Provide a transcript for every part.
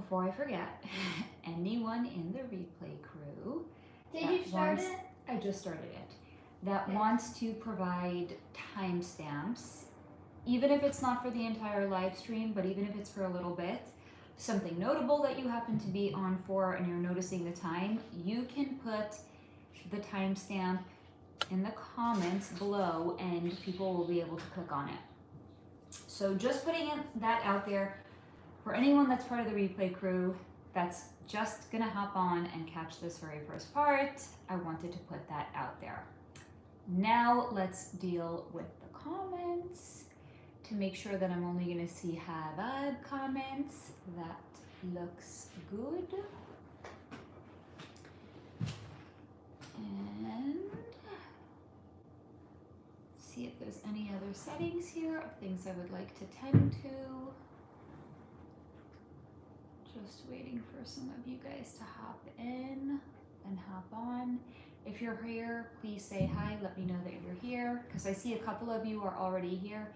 before I forget, anyone in the replay crew Did you start it? I just started it. That wants to provide timestamps, even if it's not for the entire live stream, but even if it's for a little bit, something notable that you happen to be on for and you're noticing the time, you can put the timestamp in the comments below and people will be able to click on it. So just putting that out there for anyone that's part of the replay crew that's just gonna hop on and catch this very first part. I wanted to put that out there. Now let's deal with the comments to make sure that I'm only gonna see Habab comments. That looks good. And see if there's any other settings here of things I would like to tend to. Just waiting for some of you guys to hop in and hop on. If you're here, please say hi. Let me know that you're here because I see a couple of you are already here,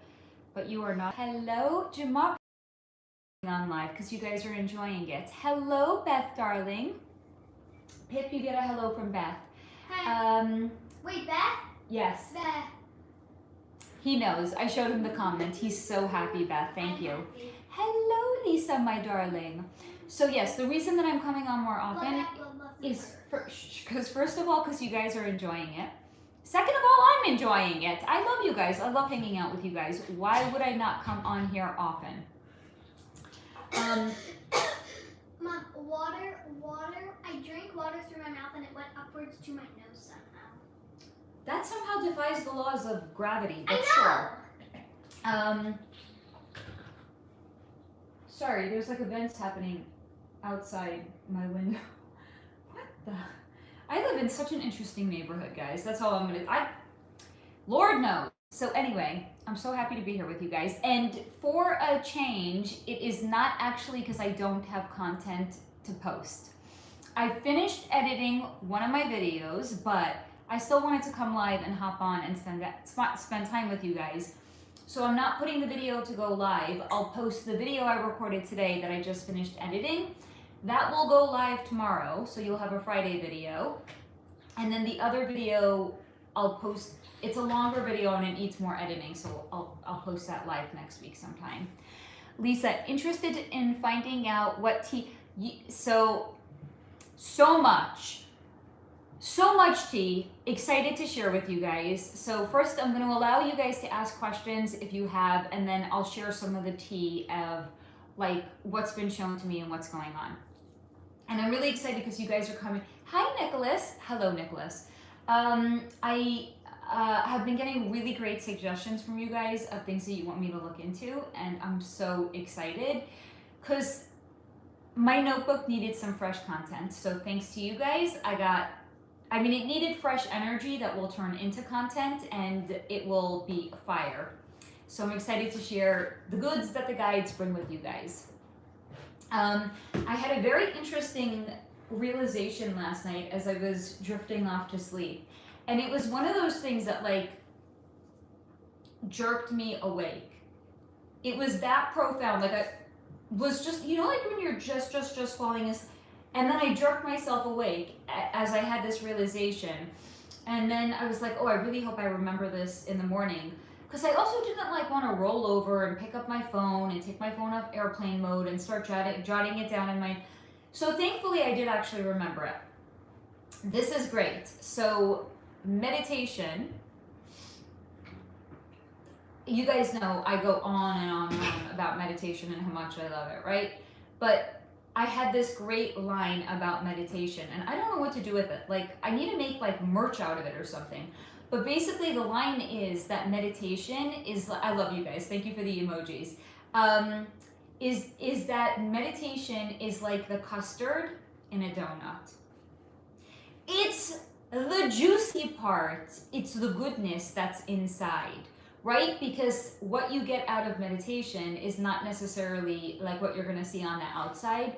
but you are not. Hello, Jamal on live because you guys are enjoying it. Hello, Beth, darling. Pip, you get a hello from Beth. Hi. Wait, Beth? Yes. Beth. He knows. I showed him the comment. He's so happy, Beth. Thank you. Hello, Lisa, my darling. So yes, the reason that I'm coming on more often is because first of all, because you guys are enjoying it. Second of all, I'm enjoying it. I love you guys. I love hanging out with you guys. Why would I not come on here often? Mom, water. I drank water through my mouth and it went upwards to my nose somehow. That somehow defies the laws of gravity, but I know. sure. Sorry, there's like events happening outside my window. What the? I live in such an interesting neighborhood, guys. That's all I'm gonna. Lord knows. So anyway, I'm so happy to be here with you guys. And for a change, it is not actually because I don't have content to post. I finished editing one of my videos, but I still wanted to come live and hop on and spend time with you guys. So I'm not putting the video to go live. I'll post the video I recorded today that I just finished editing. That will go live tomorrow, so you'll have a Friday video. And then the other video I'll post. It's a longer video and it needs more editing, so I'll post that live next week sometime. Lisa, interested in finding out what tea, so much tea, excited to share with you guys. So first I'm gonna allow you guys to ask questions if you have, and then I'll share some of the tea of like what's been shown to me and what's going on. And I'm really excited because you guys are coming. Hi, Nicholas. Hello, Nicholas. I have been getting really great suggestions from you guys of things that you want me to look into, and I'm so excited because my notebook needed some fresh content. So thanks to you guys, it needed fresh energy that will turn into content and it will be fire. So I'm excited to share the goods that the guides bring with you guys. I had a very interesting realization last night as I was drifting off to sleep. And it was one of those things that like jerked me awake. It was that profound. Like I was just, you know, like when you're just falling asleep. And then I jerked myself awake as I had this realization. And then I was like, oh, I really hope I remember this in the morning. Because I also didn't like want to roll over and pick up my phone and take my phone off airplane mode and start jotting it down in my... So thankfully I did actually remember it. This is great. So meditation, you guys know I go on and on and on about meditation and how much I love it, right? But I had this great line about meditation and I don't know what to do with it. Like I need to make like merch out of it or something. But basically the line is that meditation is, I love you guys, thank you for the emojis, is that meditation is like the custard in a donut. It's the juicy part, it's the goodness that's inside, right? Because what you get out of meditation is not necessarily like what you're gonna see on the outside,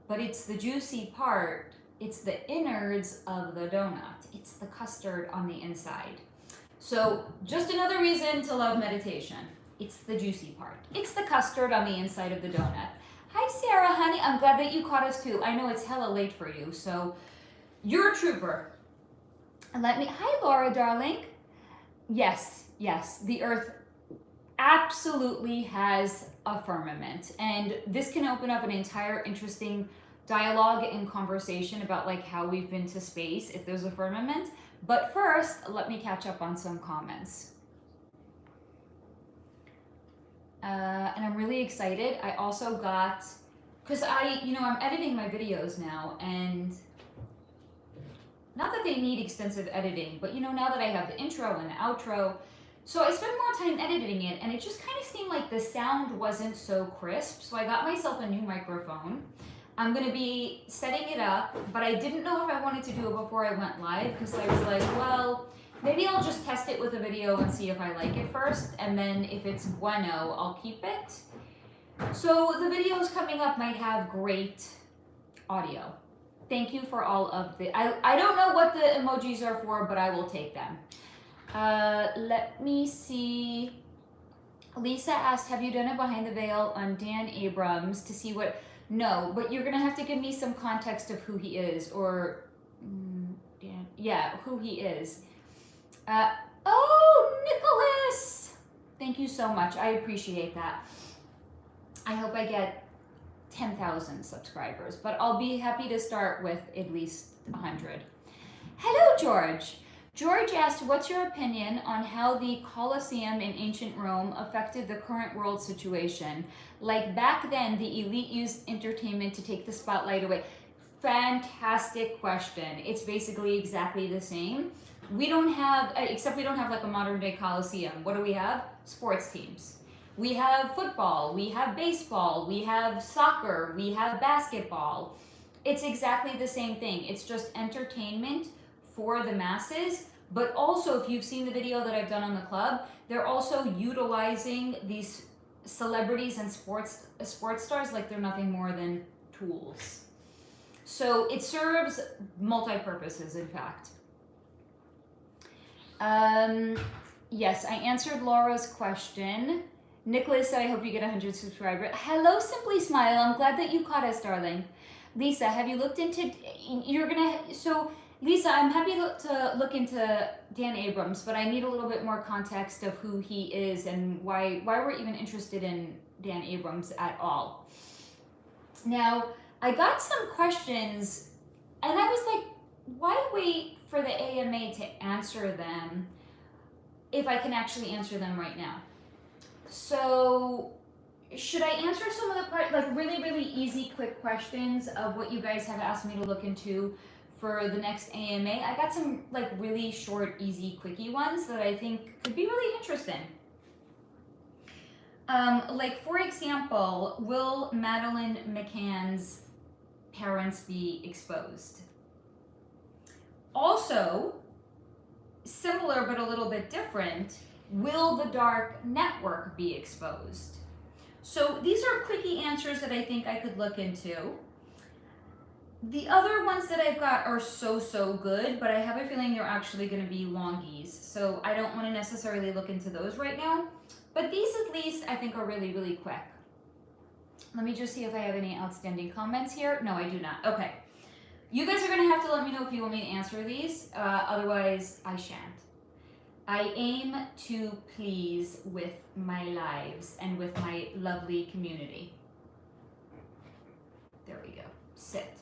but it's the juicy part. It's the innards of the donut. It's the custard on the inside. So just another reason to love meditation. It's the juicy part. It's the custard on the inside of the donut. Hi, Sarah, honey. I'm glad that you caught us too. I know it's hella late for you, so you're a trooper. Hi Laura, darling. Yes, the earth absolutely has a firmament, and this can open up an entire interesting dialogue and conversation about like how we've been to space if there's a firmament. But first, let me catch up on some comments. And I'm really excited. I also got, because I'm editing my videos now, and not that they need extensive editing, but now that I have the intro and the outro, so I spent more time editing it, and it just kind of seemed like the sound wasn't so crisp. So I got myself a new microphone. I'm gonna be setting it up, but I didn't know if I wanted to do it before I went live, because I was like, well, maybe I'll just test it with a video and see if I like it first, and then if it's bueno, I'll keep it. So the videos coming up might have great audio. Thank you for all of the, I don't know what the emojis are for, but I will take them. Let me see. Lisa asked, have you done a behind the veil on Dan Abrams to see what, no, but you're gonna have to give me some context of who he is, or, who he is. Oh, Nicholas! Thank you so much. I appreciate that. I hope I get 10,000 subscribers, but I'll be happy to start with at least 100. Hello, George. George asked, what's your opinion on how the Colosseum in ancient Rome affected the current world situation? Like back then, the elite used entertainment to take the spotlight away. Fantastic question. It's basically exactly the same. We don't have, except we don't have like a modern day Colosseum. What do we have? Sports teams. We have football, we have baseball, we have soccer, we have basketball. It's exactly the same thing. It's just entertainment for the masses, but also if you've seen the video that I've done on the club, they're also utilizing these celebrities and sports stars like they're nothing more than tools. So it serves multi-purposes, in fact. Yes, I answered Laura's question. Nicholas said, I hope you get 100 subscribers. Hello, Simply Smile. I'm glad that you caught us, darling. Lisa, have you looked into, Lisa, I'm happy to look into Dan Abrams, but I need a little bit more context of who he is and why we're even interested in Dan Abrams at all. Now, I got some questions, and I was like, why wait for the AMA to answer them if I can actually answer them right now? So should I answer some of the really, really easy, quick questions of what you guys have asked me to look into for the next AMA? I got some like really short, easy, quickie ones that I think could be really interesting. Like for example, will Madeline McCan's parents be exposed? Also, similar but a little bit different, will the dark network be exposed? So these are quickie answers that I think I could look into. The other ones that I've got are so good, but I have a feeling they're actually going to be longies, so I don't want to necessarily look into those right now. But these at least I think are really, really quick. Let me just see if I have any outstanding comments here. No, I do not. Okay. You guys are going to have to let me know if you want me to answer these, otherwise I shan't. I aim to please with my lives and with my lovely community. There we go. Sit.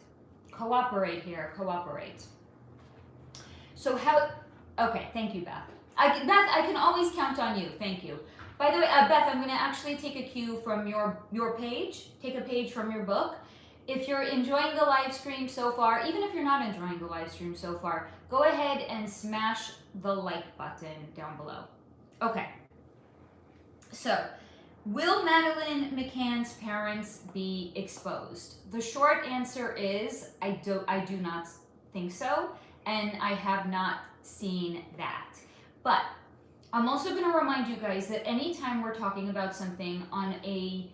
Cooperate here. Cooperate. So how... Okay, thank you, Beth. Beth, I can always count on you. Thank you. By the way, Beth, I'm going to actually take a cue from your page. Take a page from your book. If you're enjoying the live stream so far, even if you're not enjoying the live stream so far, go ahead and smash the like button down below. Okay. So, will Madeline McCan's parents be exposed? The short answer is I do not think so, and I have not seen that. But I'm also going to remind you guys that anytime we're talking about something on a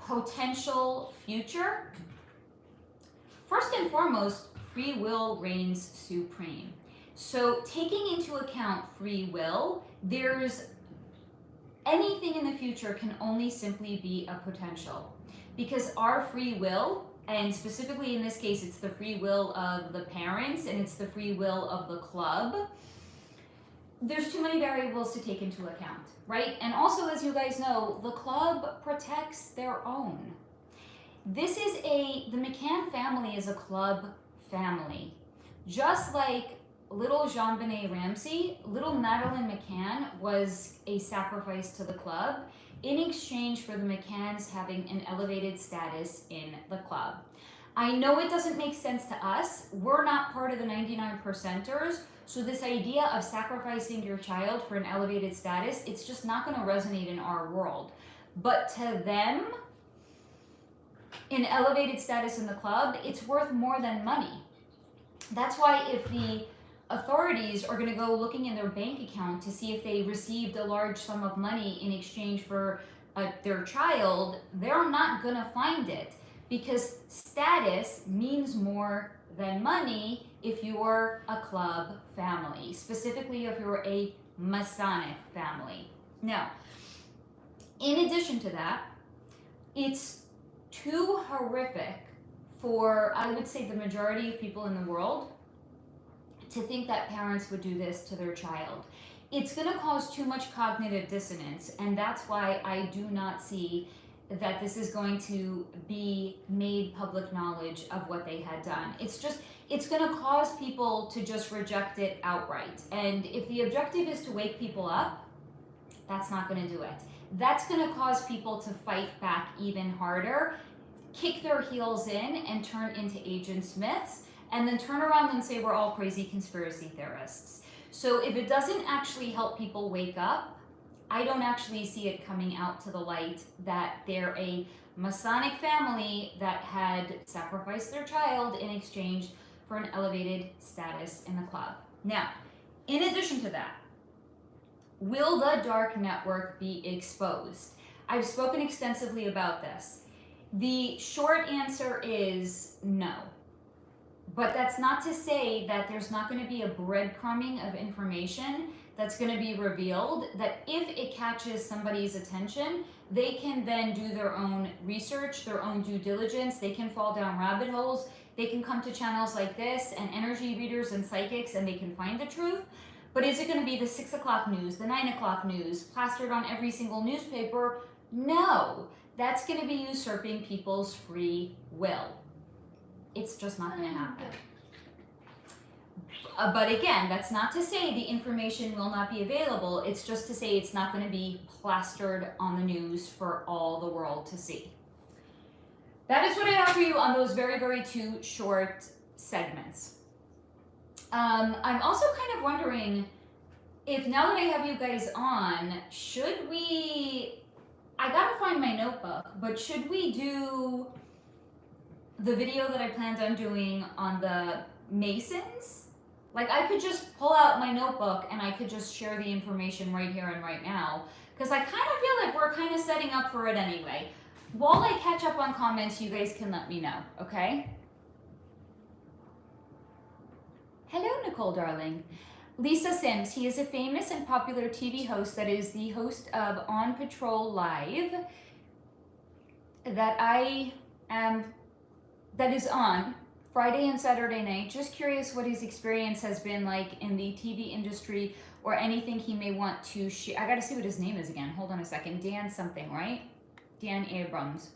potential future, first and foremost, free will reigns supreme. So taking into account free will, there's anything in the future can only simply be a potential, because our free will and specifically in this case, it's the free will of the parents and it's the free will of the club, there's too many variables to take into account, right? And also, as you guys know, the club protects their own. The McCan family is a club family. Just like little Jean-Benet Ramsey, little Madeline McCan was a sacrifice to the club in exchange for the McCans having an elevated status in the club. I know it doesn't make sense to us. We're not part of the 99 percenters. So this idea of sacrificing your child for an elevated status, it's just not going to resonate in our world. But to them, an elevated status in the club, it's worth more than money. That's why if the authorities are going to go looking in their bank account to see if they received a large sum of money in exchange for their child, they're not going to find it, because status means more than money if you're a club family, specifically if you're a Masonic family. Now, in addition to that, it's too horrific for, I would say, the majority of people in the world to think that parents would do this to their child. It's going to cause too much cognitive dissonance, and that's why I do not see that this is going to be made public knowledge of what they had done. It's going to cause people to just reject it outright. And if the objective is to wake people up, that's not going to do it. That's going to cause people to fight back even harder, kick their heels in and turn into Agent Smiths, and then turn around and say we're all crazy conspiracy theorists. So if it doesn't actually help people wake up, I don't actually see it coming out to the light that they're a Masonic family that had sacrificed their child in exchange for an elevated status in the club. Now, in addition to that, will the dark network be exposed? I've spoken extensively about this. The short answer is no. But that's not to say that there's not going to be a breadcrumbing of information that's going to be revealed, that if it catches somebody's attention, they can then do their own research, their own due diligence, they can fall down rabbit holes, they can come to channels like this and energy readers and psychics and they can find the truth. But is it going to be the 6 o'clock news, the 9 o'clock news, plastered on every single newspaper? No, that's going to be usurping people's free will. It's just not going to happen. But again, that's not to say the information will not be available. It's just to say it's not going to be plastered on the news for all the world to see. That is what I have for you on those very, very two short segments. I'm also kind of wondering if, now that I have you guys on, should we, I gotta find my notebook, but should we do the video that I planned on doing on the Masons? Like, I could just pull out my notebook and I could just share the information right here and right now, because I kind of feel like we're kind of setting up for it anyway. While I catch up on comments, you guys can let me know, okay? Hello, Nicole, darling. Lisa Sims, he is a famous and popular TV host that is the host of On Patrol Live that is on Friday and Saturday night. Just curious what his experience has been like in the TV industry or anything he may want to share. I gotta see what his name is again. Hold on a second. Dan something, right? Dan Abrams.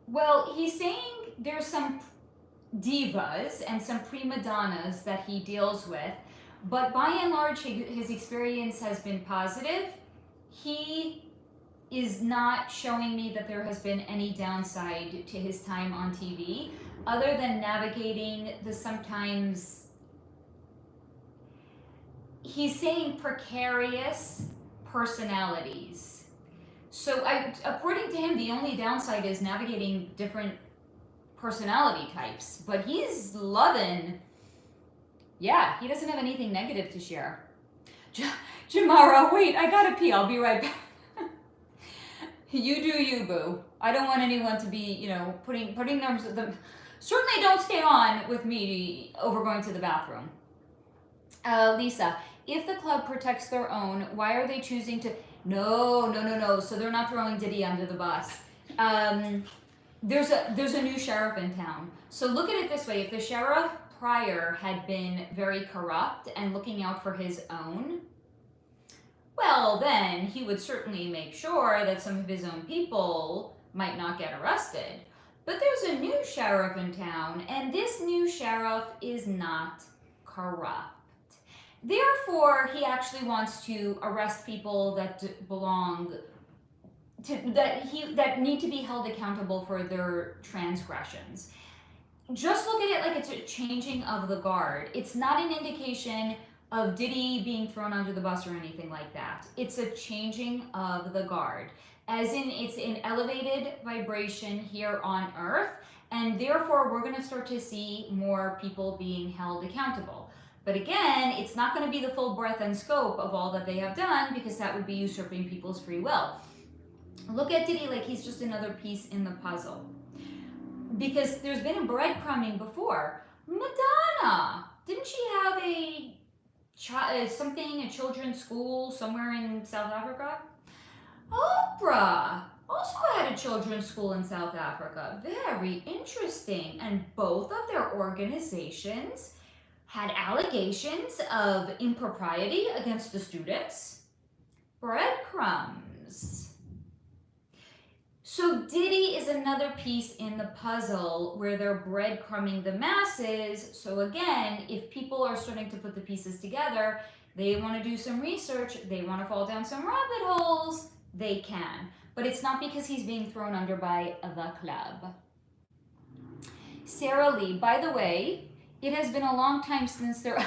Well, he's saying there's some divas and some prima donnas that he deals with, but by and large, his experience has been positive. He is not showing me that there has been any downside to his time on TV, other than navigating the sometimes, he's saying precarious personalities. So according to him, the only downside is navigating different personality types, but he's loving, yeah, he doesn't have anything negative to share. Jamara, wait, I gotta pee, I'll be right back. You do you, boo. I don't want anyone to be, you know, putting them, certainly don't stay on with me over going to the bathroom. Lisa, if the club protects their own, why are they choosing to, No. So they're not throwing Diddy under the bus. There's a new sheriff in town. So look at it this way: if the sheriff prior had been very corrupt and looking out for his own, well, then he would certainly make sure that some of his own people might not get arrested. But there's a new sheriff in town, and this new sheriff is not corrupt. Therefore, he actually wants to arrest people that belong to that need to be held accountable for their transgressions. Just look at it like it's a changing of the guard. It's not an indication of Diddy being thrown under the bus or anything like that. It's a changing of the guard, as in it's an elevated vibration here on Earth, and therefore we're going to start to see more people being held accountable. But again, it's not going to be the full breadth and scope of all that they have done, because that would be usurping people's free will. Look at Diddy like he's just another piece in the puzzle. Because there's been a breadcrumbing before. Madonna, didn't she have a children's school somewhere in South Africa? Oprah also had a children's school in South Africa. Very interesting. And both of their organizations had allegations of impropriety against the students. Breadcrumbs. So Diddy is another piece in the puzzle where they're breadcrumbing the masses. So again, if people are starting to put the pieces together, they want to do some research, they want to fall down some rabbit holes, they can. But it's not because he's being thrown under by the club. Sarah Lee, by the way, it has been a long time since there...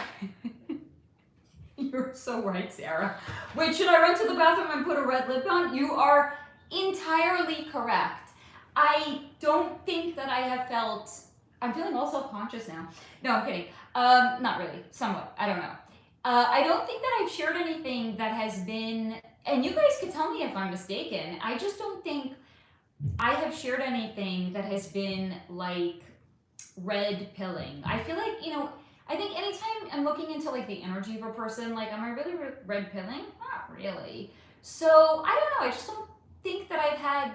You're so right, Sarah. Wait, should I run to the bathroom and put a red lip on? You are entirely correct. I don't think that I have felt... I'm feeling all self-conscious now. No, I'm kidding. Not really. Somewhat. I don't know. I don't think that I've shared anything that has been... And you guys can tell me if I'm mistaken. I just don't think I have shared anything that has been like red pilling. I feel like, I think anytime I'm looking into like the energy of a person, like, am I really red pilling? Not really. So I don't know. I just don't think that I've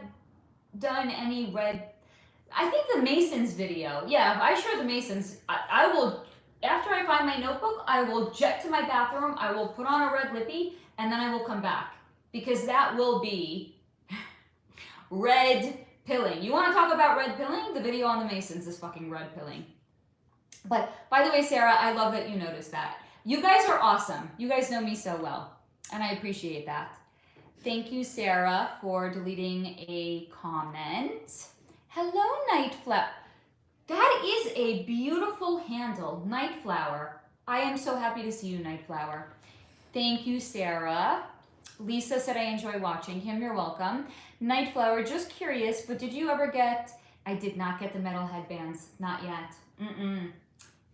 done any red. I think the Masons video. Yeah, if I share the Masons, I will, after I find my notebook, I will jet to my bathroom. I will put on a red lippy and then I will come back, because that will be red pilling. You want to talk about red pilling? The video on the Masons is fucking red pilling. But by the way, Sarah, I love that you noticed that. You guys are awesome. You guys know me so well, and I appreciate that. Thank you, Sarah, for deleting a comment. Hello, Nightflower. That is a beautiful handle, Nightflower. I am so happy to see you, Nightflower. Thank you, Sarah. Lisa said I enjoy watching him. You're welcome. Nightflower, just curious, but did you ever get... I did not get the metal headbands. Not yet.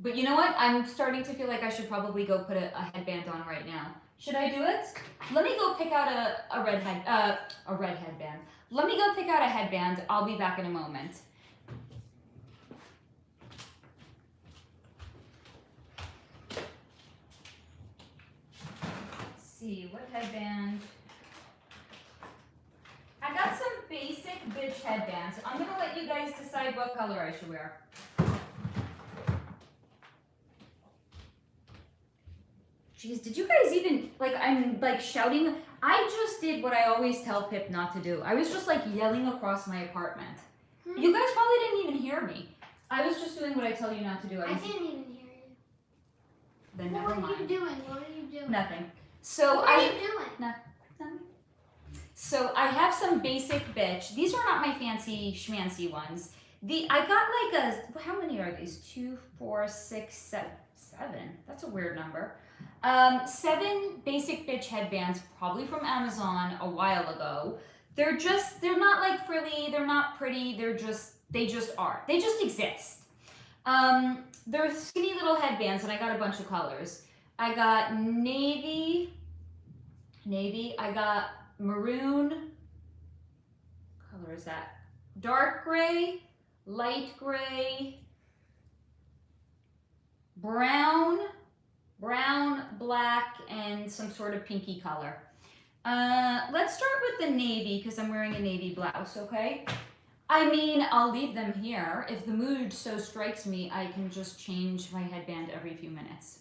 But you know what? I'm starting to feel like I should probably go put a headband on right now. Should I do it? Let me go pick out a red headband. Let me go pick out a headband. I'll be back in a moment. Let's see, what headband? I got some basic bitch headbands. I'm gonna let you guys decide what color I should wear. Jeez, did you guys even, I'm shouting. I just did what I always tell Pip not to do. I was just yelling across my apartment. You guys probably didn't even hear me. I was just doing what I tell you not to do. I didn't even hear you. Then never mind. What are you doing? What are you doing? Nothing. So what are you doing? Nothing. So I have some basic bitch. These are not my fancy schmancy ones. I got how many are these? 2, 4, 6, 7. That's a weird number. 7 basic bitch headbands, probably from Amazon a while ago. They're not frilly, they're not pretty, they just are. They just exist. They're skinny little headbands, and I got a bunch of colors. I got navy, I got maroon, what color is that? Dark gray, light gray, brown, black, and some sort of pinky color. Let's start with the navy because I'm wearing a navy blouse, okay? I mean, I'll leave them here. If the mood so strikes me, I can just change my headband every few minutes.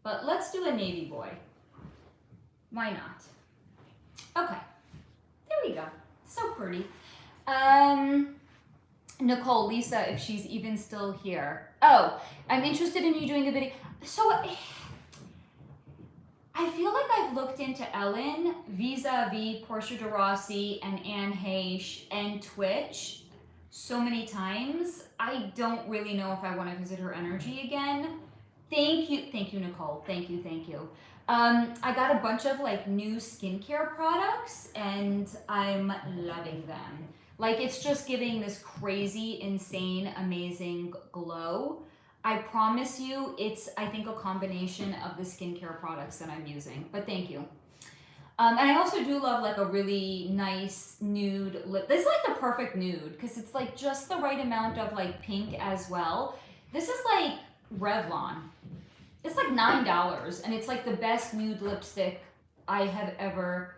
But let's do a navy boy. Why not? Okay, there we go. So pretty. Nicole, Lisa, if she's even still here. Oh, I'm interested in you doing a video. So I feel like I've looked into Ellen vis-a-vis Portia de Rossi and Anne Heche and Twitch so many times. I don't really know if I want to visit her energy again. Thank you, Nicole. Thank you. I got a bunch of like new skincare products and I'm loving them. Like it's just giving this crazy, insane, amazing glow. I promise you, it's, I think, a combination of the skincare products that I'm using, but thank you. And I also do love like a really nice nude lip. This is like the perfect nude because it's like just the right amount of like pink as well. This is like Revlon. It's like $9 and it's like the best nude lipstick I have ever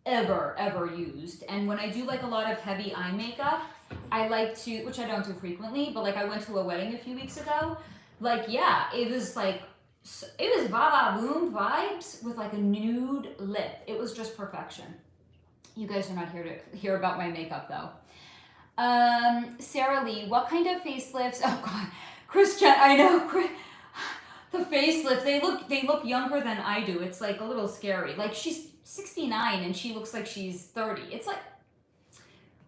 used. And when I do like a lot of heavy eye makeup, I like to, which I don't do frequently, but like I went to a wedding a few weeks ago. Like, yeah, it was va boom vibes with like a nude lip. It was just perfection. You guys are not here to hear about my makeup though. Sarah Lee, what kind of facelifts? Oh God, Christian, I know. The facelifts, they look younger than I do. It's like a little scary. Like she's 69 and she looks like she's 30. It's like,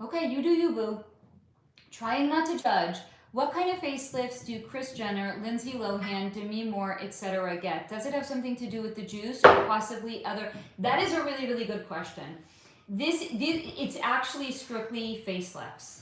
okay, you do you, boo. Trying not to judge. What kind of facelifts do Kris Jenner, Lindsay Lohan, Demi Moore, etc. get? Does it have something to do with the juice or possibly other? That is a really, really good question. It's actually strictly facelifts.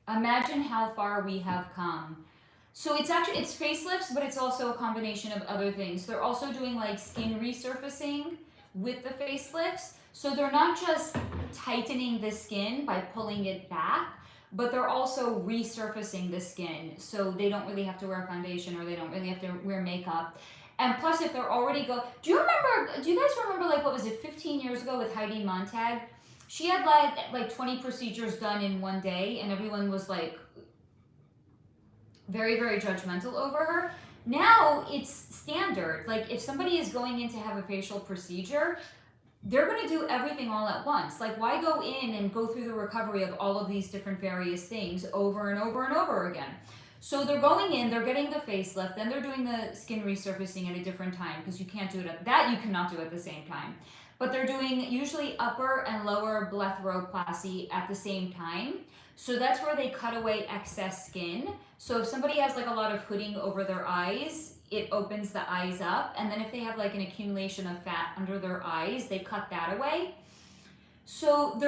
Imagine how far we have come. So it's facelifts, but it's also a combination of other things. They're also doing like skin resurfacing with the facelifts. So they're not just tightening the skin by pulling it back, but they're also resurfacing the skin. So they don't really have to wear foundation or they don't really have to wear makeup. And plus if they're already do you guys remember like, what was it, 15 years ago with Heidi Montag? She had like 20 procedures done in one day and everyone was like, very, very judgmental over her. Now it's standard. Like if somebody is going in to have a facial procedure, they're going to do everything all at once. Like why go in and go through the recovery of all of these different various things over and over and over again? So they're going in, they're getting the facelift, then they're doing the skin resurfacing at a different time because you can't do it you cannot do at the same time. But they're doing usually upper and lower blepharoplasty at the same time. So that's where they cut away excess skin. So if somebody has like a lot of hooding over their eyes, it opens the eyes up. And then if they have like an accumulation of fat under their eyes, they cut that away. So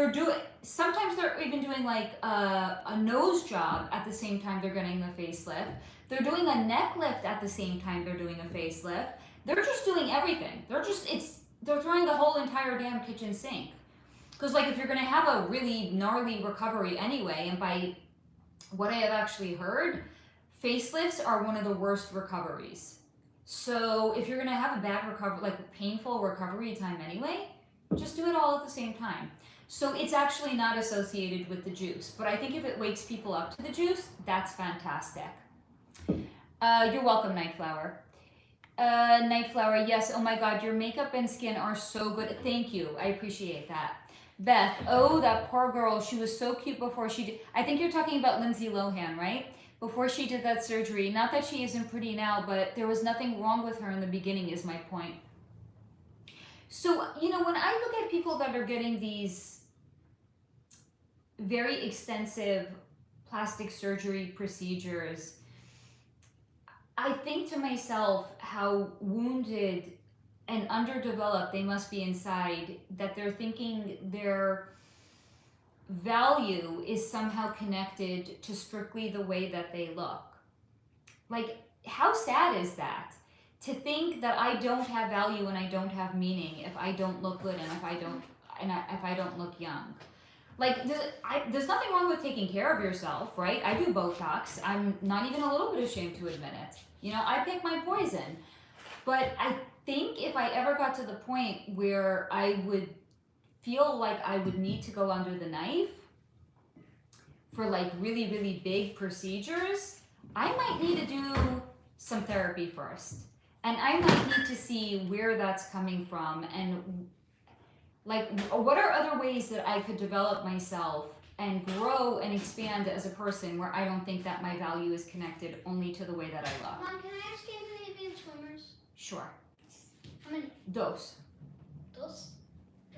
sometimes they're even doing like a nose job at the same time they're getting the facelift. They're doing a neck lift at the same time they're doing a facelift. They're just doing everything. They're throwing the whole entire damn kitchen sink. Because like if you're going to have a really gnarly recovery anyway, and by what I have actually heard, facelifts are one of the worst recoveries. So if you're going to have a bad recovery, like a painful recovery time anyway, just do it all at the same time. So it's actually not associated with the juice. But I think if it wakes people up to the juice, that's fantastic. You're welcome, Nightflower. Nightflower, yes. Oh my God, your makeup and skin are so good. Thank you. I appreciate that. Beth, oh, that poor girl. She was so cute before she did. I think you're talking about Lindsay Lohan, right? Before she did that surgery. Not that she isn't pretty now, but there was nothing wrong with her in the beginning is my point. So, you know, when I look at people that are getting these very extensive plastic surgery procedures, I think to myself how wounded and underdeveloped they must be inside, that they're thinking their value is somehow connected to strictly the way that they look. Like, how sad is that? To think that I don't have value and I don't have meaning if I don't look good and if I don't look young. Like, there's nothing wrong with taking care of yourself, right? I do Botox. I'm not even a little bit ashamed to admit it. You know, I pick my poison. But I think if I ever got to the point where I would feel like I would need to go under the knife for like really, really big procedures, I might need to do some therapy first. And I might need to see where that's coming from and like what are other ways that I could develop myself and grow and expand as a person where I don't think that my value is connected only to the way that I look. Mom, can I ask you how many advanced swimmers? Sure. How many? Dos. Dos?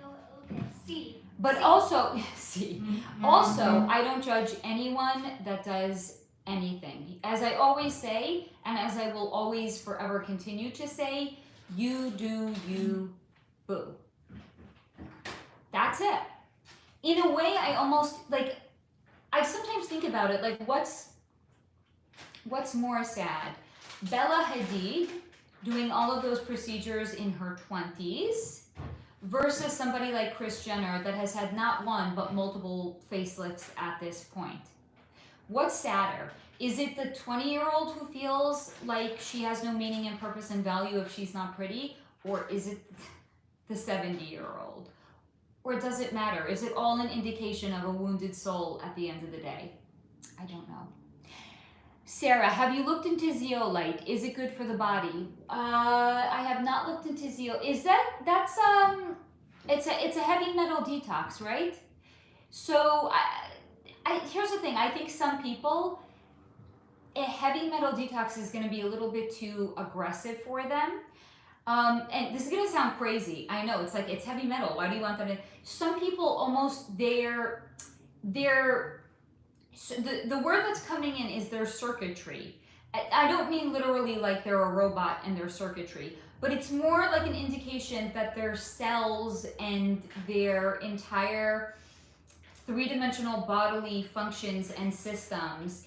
Oh, okay. C. But also, see, also, I don't judge anyone that does anything. As I always say, and as I will always forever continue to say, you do you, boo. That's it. In a way, I almost, like, I sometimes think about it, like, what's more sad? Bella Hadid doing all of those procedures in her 20s versus somebody like Kris Jenner that has had not one but multiple facelifts at this point. What's sadder? Is it the 20-year-old who feels like she has no meaning and purpose and value if she's not pretty? Or is it the 70-year-old? Or does it matter? Is it all an indication of a wounded soul at the end of the day? I don't know. Sarah, have you looked into zeolite? Is it good for the body? I have not looked into zeolite. It's a heavy metal detox, right? So here's the thing. I think some people, a heavy metal detox is going to be a little bit too aggressive for them. And this is going to sound crazy. I know, it's like, it's heavy metal. Why do you want them to? Some people almost, the word that's coming in is their circuitry. I don't mean literally like they're a robot and their circuitry, but it's more like an indication that their cells and their entire three-dimensional bodily functions and systems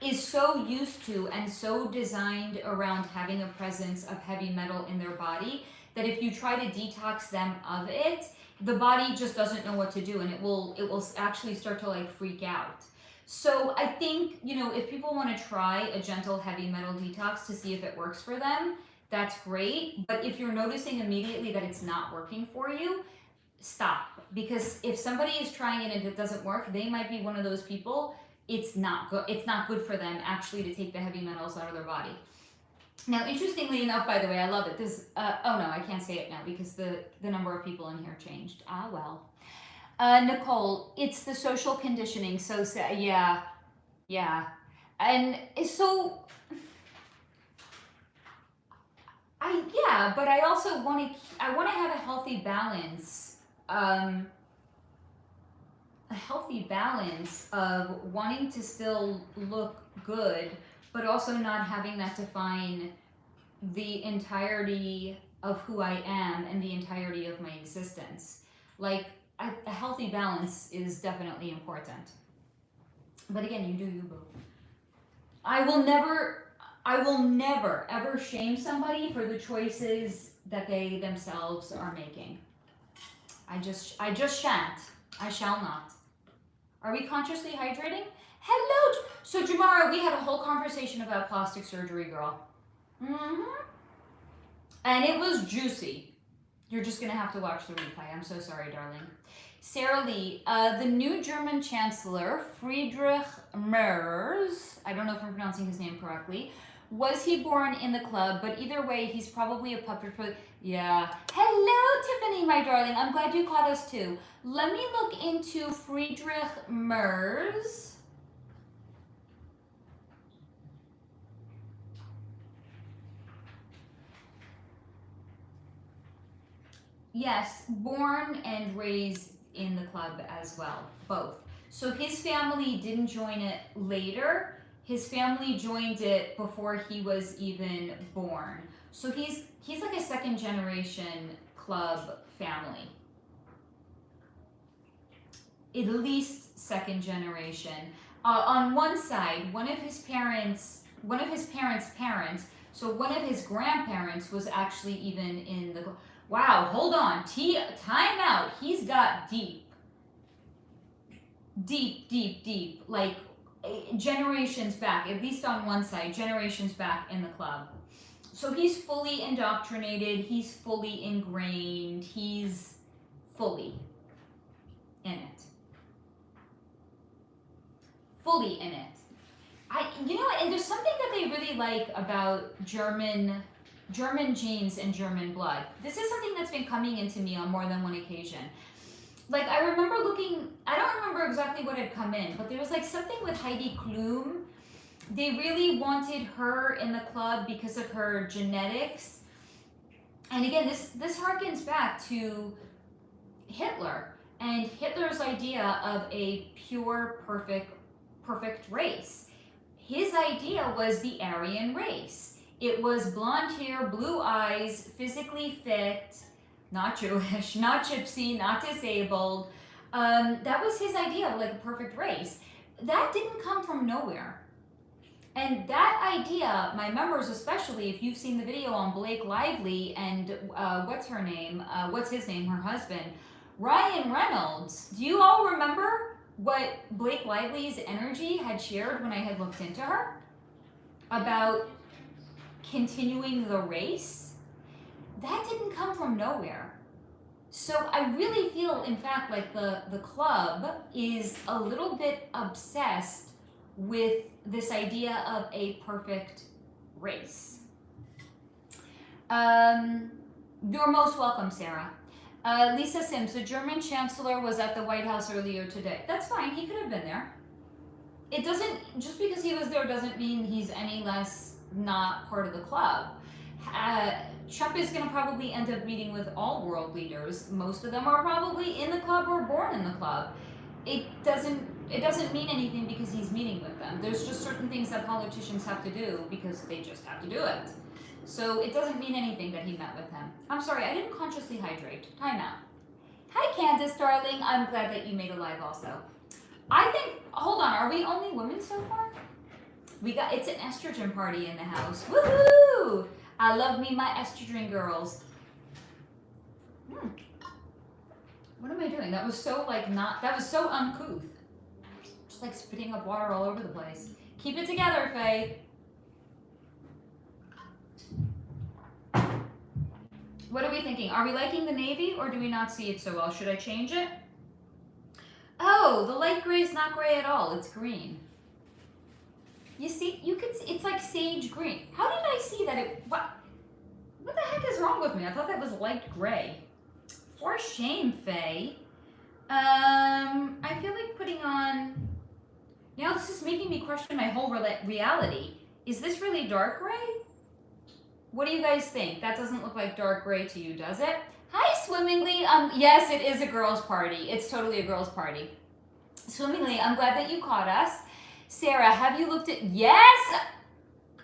is so used to and so designed around having a presence of heavy metal in their body that if you try to detox them of it, the body just doesn't know what to do and it will actually start to like freak out. So I think, if people want to try a gentle heavy metal detox to see if it works for them, that's great. But if you're noticing immediately that it's not working for you, stop. Because if somebody is trying it and it doesn't work, they might be one of those people. It's not good for them actually to take the heavy metals out of their body. Now, interestingly enough, by the way, I love it. This, oh no, I can't say it now because the number of people in here changed. Ah, well. Nicole, it's the social conditioning. So, yeah. And so, but I also want to have a healthy balance. A healthy balance of wanting to still look good, but also not having that define the entirety of who I am and the entirety of my existence. Like, a healthy balance is definitely important. But again, you do you, boo. I will never ever shame somebody for the choices that they themselves are making. I just shan't. I shall not. Are we consciously hydrating? Hello. So Jamara, we had a whole conversation about plastic surgery, girl. And it was juicy. You're just gonna have to watch the replay. I'm so sorry, darling. Sarah Lee, the new German Chancellor, Friedrich Merz, I don't know if I'm pronouncing his name correctly, was he born in the club? But either way, he's probably a puppet for, yeah. Hello, Tiffany, my darling. I'm glad you caught us too. Let me look into Friedrich Merz. Yes, born and raised in the club as well, both. So his family didn't join it later. His family joined it before he was even born. So he's like a second generation club family. At least second generation. On one side, one of his parents' parents, so one of his grandparents was actually even in the, wow, hold on, time out. He's got deep, like generations back, at least on one side, generations back in the club. So he's fully indoctrinated, he's fully ingrained, he's fully in it. Fully in it. You know what, and there's something that they really like about German genes and German blood. This is something that's been coming into me on more than one occasion. Like, I remember looking, I don't remember exactly what had come in, but there was like something with Heidi Klum. They really wanted her in the club because of her genetics. And again, this harkens back to Hitler and Hitler's idea of a pure, perfect race. His idea was the Aryan race. It was blonde hair, blue eyes, physically fit, not Jewish, not gypsy, not disabled. That was his idea of like a perfect race. That didn't come from nowhere. And that idea, my members especially, if you've seen the video on Blake Lively and what's his name, her husband, Ryan Reynolds, do you all remember what Blake Lively's energy had shared when I had looked into her? About continuing the race? That didn't come from nowhere. So I really feel, in fact, like the club is a little bit obsessed with this idea of a perfect race. You're most welcome, Sarah. Lisa Sims, the German Chancellor was at the White House earlier today. That's fine, he could have been there. It doesn't, just because he was there doesn't mean he's any less not part of the club. Trump is going to probably end up meeting with all world leaders. Most of them are probably in the club or born in the club. It doesn't mean anything because he's meeting with them. There's just certain things that politicians have to do because they just have to do it. So it doesn't mean anything that he met with him. I'm sorry, I didn't consciously hydrate. Time out. Hi Candace, darling. I'm glad that you made a live also. I think, hold on, are we only women so far? It's an estrogen party in the house. Woohoo! I love me my estrogen girls. What am I doing? That was so that was so uncouth. Just like spitting up water all over the place. Keep it together, Faye. What are we thinking? Are we liking the navy or do we not see it so well? Should I change it? Oh, the light gray is not gray at all. It's green. You see, it's like sage green. How did I see that what the heck is wrong with me? I thought that was light gray. For shame, Faye. I feel like putting on, now this is making me question my whole reality. Is this really dark gray? What do you guys think? That doesn't look like dark gray to you, does it? Hi, Swimmingly. Yes, it is a girls' party. It's totally a girls' party. Swimmingly, I'm glad that you caught us. Sarah, have you looked at, yes!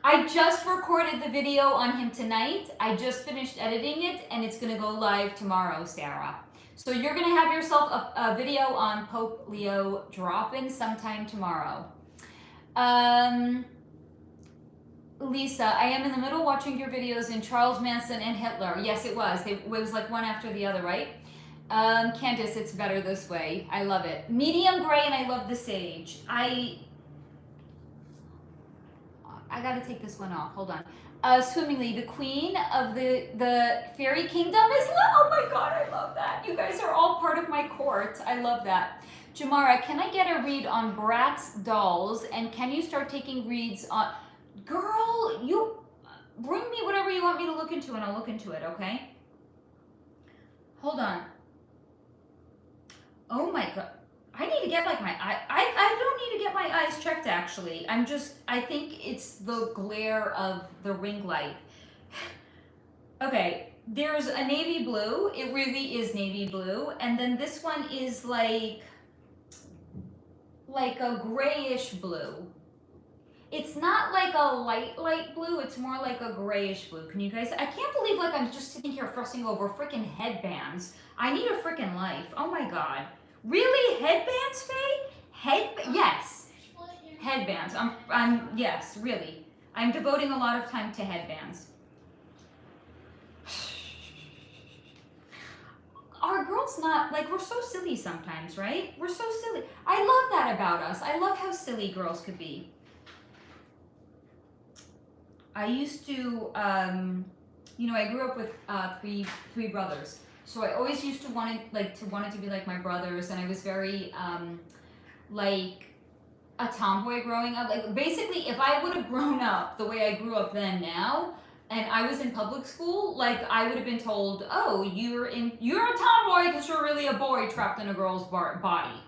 I just recorded the video on him tonight. I just finished editing it and it's gonna go live tomorrow, Sarah. So you're gonna have yourself a video on Pope Leo drop-in sometime tomorrow. Lisa, I am in the middle watching your videos in Charles Manson and Hitler. Yes, it was. It was like one after the other, right? Candace, it's better this way. I love it. Medium gray and I love the sage. I gotta take this one off. Hold on. Swimmingly, the queen of the fairy kingdom is oh my god, I love that. You guys are all part of my court. I love that. Jamara, can I get a read on Bratz dolls? And can you start taking reads on... Girl, you bring me whatever you want me to look into and I'll look into it, okay? Hold on. Oh my god. I need to get like my eye. I don't need to get my eyes checked actually. I think it's the glare of the ring light. Okay, there's a navy blue. It really is navy blue. And then this one is like a grayish blue. It's not like a light blue. It's more like a grayish blue. Can you guys, I can't believe like I'm just sitting here fussing over freaking headbands. I need a freaking life. Oh my god. Really? Headbands, Faye? Yes. Headbands. Yes, really. I'm devoting a lot of time to headbands. Are girls not, like, we're so silly sometimes, right? We're so silly. I love that about us. I love how silly girls could be. I used to, you know, I grew up with three brothers. So I always used to want it to be like my brothers, and I was very like a tomboy growing up. Like basically, if I would have grown up the way I grew up then now, and I was in public school, like I would have been told, "Oh, you're a tomboy because you're really a boy trapped in a girl's body."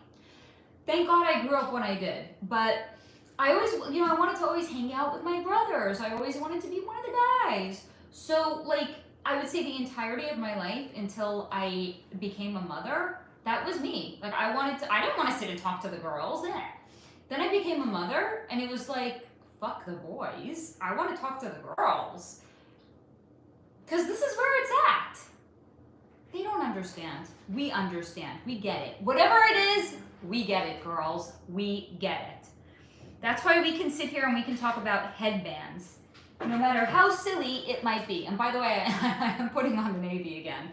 Thank God I grew up when I did, but I always, you know, I wanted to always hang out with my brothers. I always wanted to be one of the guys. So like, I would say the entirety of my life until I became a mother, that was me. Like I didn't want to sit and talk to the girls. Then I became a mother, and it was like, fuck the boys. I want to talk to the girls. Because this is where it's at. They don't understand. We understand. We get it. Whatever it is, we get it, girls. We get it. That's why we can sit here and we can talk about headbands, no matter how silly it might be. And by the way, I'm putting on the navy again.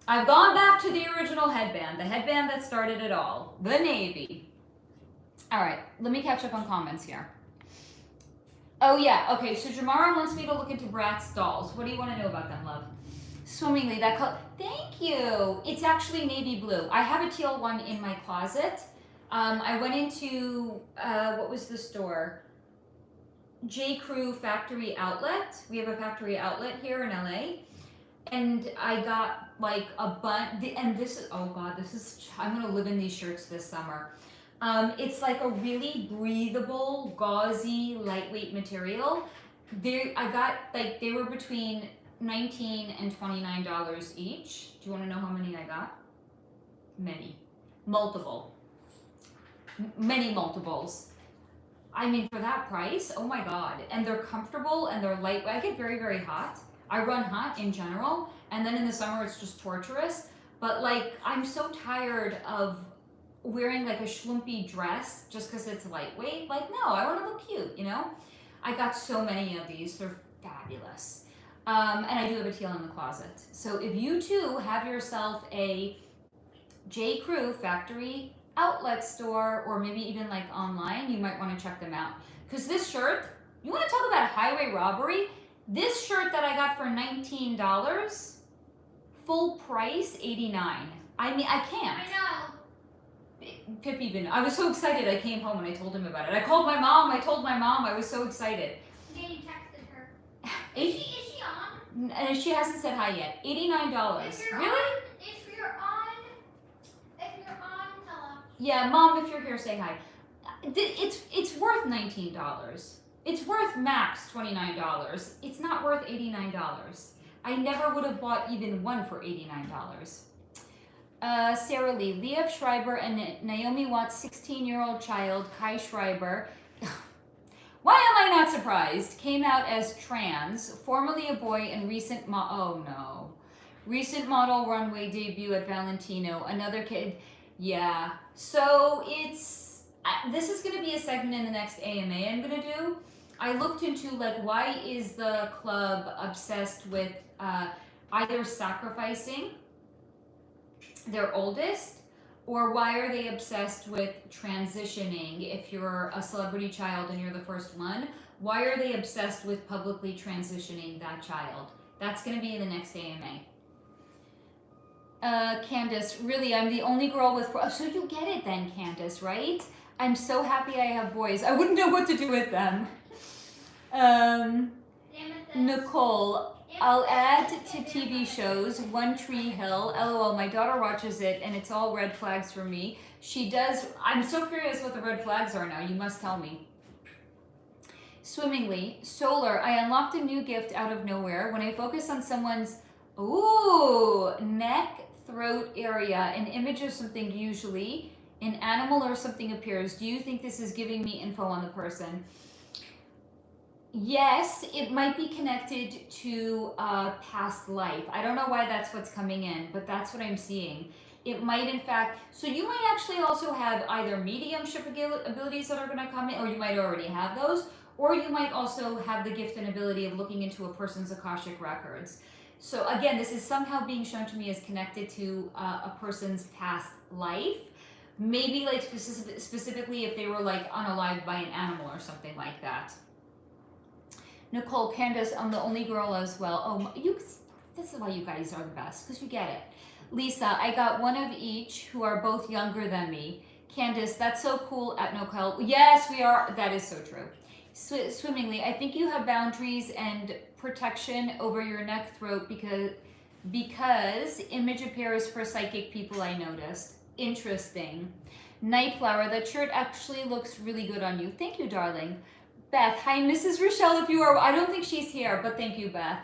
I've gone back to the original headband, the headband that started it all, the navy. All right, let me catch up on comments here. Oh yeah, okay, so Jamara wants me to look into Bratz dolls. What do you want to know about them, love? Swimmingly, that color, thank you. It's actually navy blue. I have a teal one in my closet. I went into, what was the store? J. Crew Factory Outlet. We have a factory outlet here in LA. And I got like a bunch, and this is, oh God, I'm gonna live in these shirts this summer. It's like a really breathable, gauzy, lightweight material. They were between $19 and $29 each. Do you want to know how many I got? Many. Many multiples. I mean, for that price, oh my God. And they're comfortable and they're lightweight. I get very, very hot. I run hot in general. And then in the summer, it's just torturous. But like, I'm so tired of wearing like a schlumpy dress just because it's lightweight. Like, no, I want to look cute, you know? I got so many of these. They're fabulous. And I do have a teal in the closet. So if you too have yourself a J. Crew factory outlet store, or maybe even like online, you might want to check them out. Because this shirt, you want to talk about a highway robbery? This shirt that I got for $19, full price $89. I mean, I can't. I know. Pip even, I was so excited. I came home and I told him about it. I called my mom. I told my mom. I was so excited. Yeah, you texted her. Is she on? And she hasn't said hi yet. $89. If you're Really? on, tell us. Yeah, Mom, if you're here, say hi. It's worth $19. It's worth max $29. It's not worth $89. I never would have bought even one for $89. Sarah Lee, Liev Schreiber and Naomi Watts' 16-year-old child, Kai Schreiber, why am I not surprised, came out as trans, formerly a boy, and recent model runway debut at Valentino, another kid. Yeah, so it's, this is going to be a segment in the next AMA I'm going to do. I looked into like, why is the club obsessed with either sacrificing their oldest, or why are they obsessed with transitioning? If you're a celebrity child and you're the first one, why are they obsessed with publicly transitioning that child? That's going to be in the next AMA. Candace, really, I'm the only girl with four. So you get it then, Candace, right? I'm so happy I have boys. I wouldn't know what to do with them. Nicole, I'll add to TV shows, One Tree Hill. LOL, my daughter watches it and it's all red flags for me. She does. I'm so curious what the red flags are now. You must tell me. Swimmingly, Solar, I unlocked a new gift out of nowhere. When I focus on someone's, neck, throat area, an image of something, usually an animal or something appears. Do you think this is giving me info on the person? Yes, it might be connected to a past life. I don't know why that's what's coming in, but that's what I'm seeing. It might, in fact, so you might actually also have either mediumship abilities that are going to come in, or you might already have those, or you might also have the gift and ability of looking into a person's Akashic records. So again, this is somehow being shown to me as connected to a person's past life. Maybe like specifically if they were like unalived by an animal or something like that. Nicole, Candace, I'm the only girl as well. Oh, this is why you guys are the best, because you get it. Lisa, I got one of each who are both younger than me. Candace, that's so cool at Nicole. Yes, we are. That is so true. Swimmingly, I think you have boundaries and protection over your neck throat because image appears for psychic people, I noticed. Interesting. Nightflower, that shirt actually looks really good on you. Thank you, darling. Beth, hi, Mrs. Rochelle, if you are, I don't think she's here, but thank you, Beth.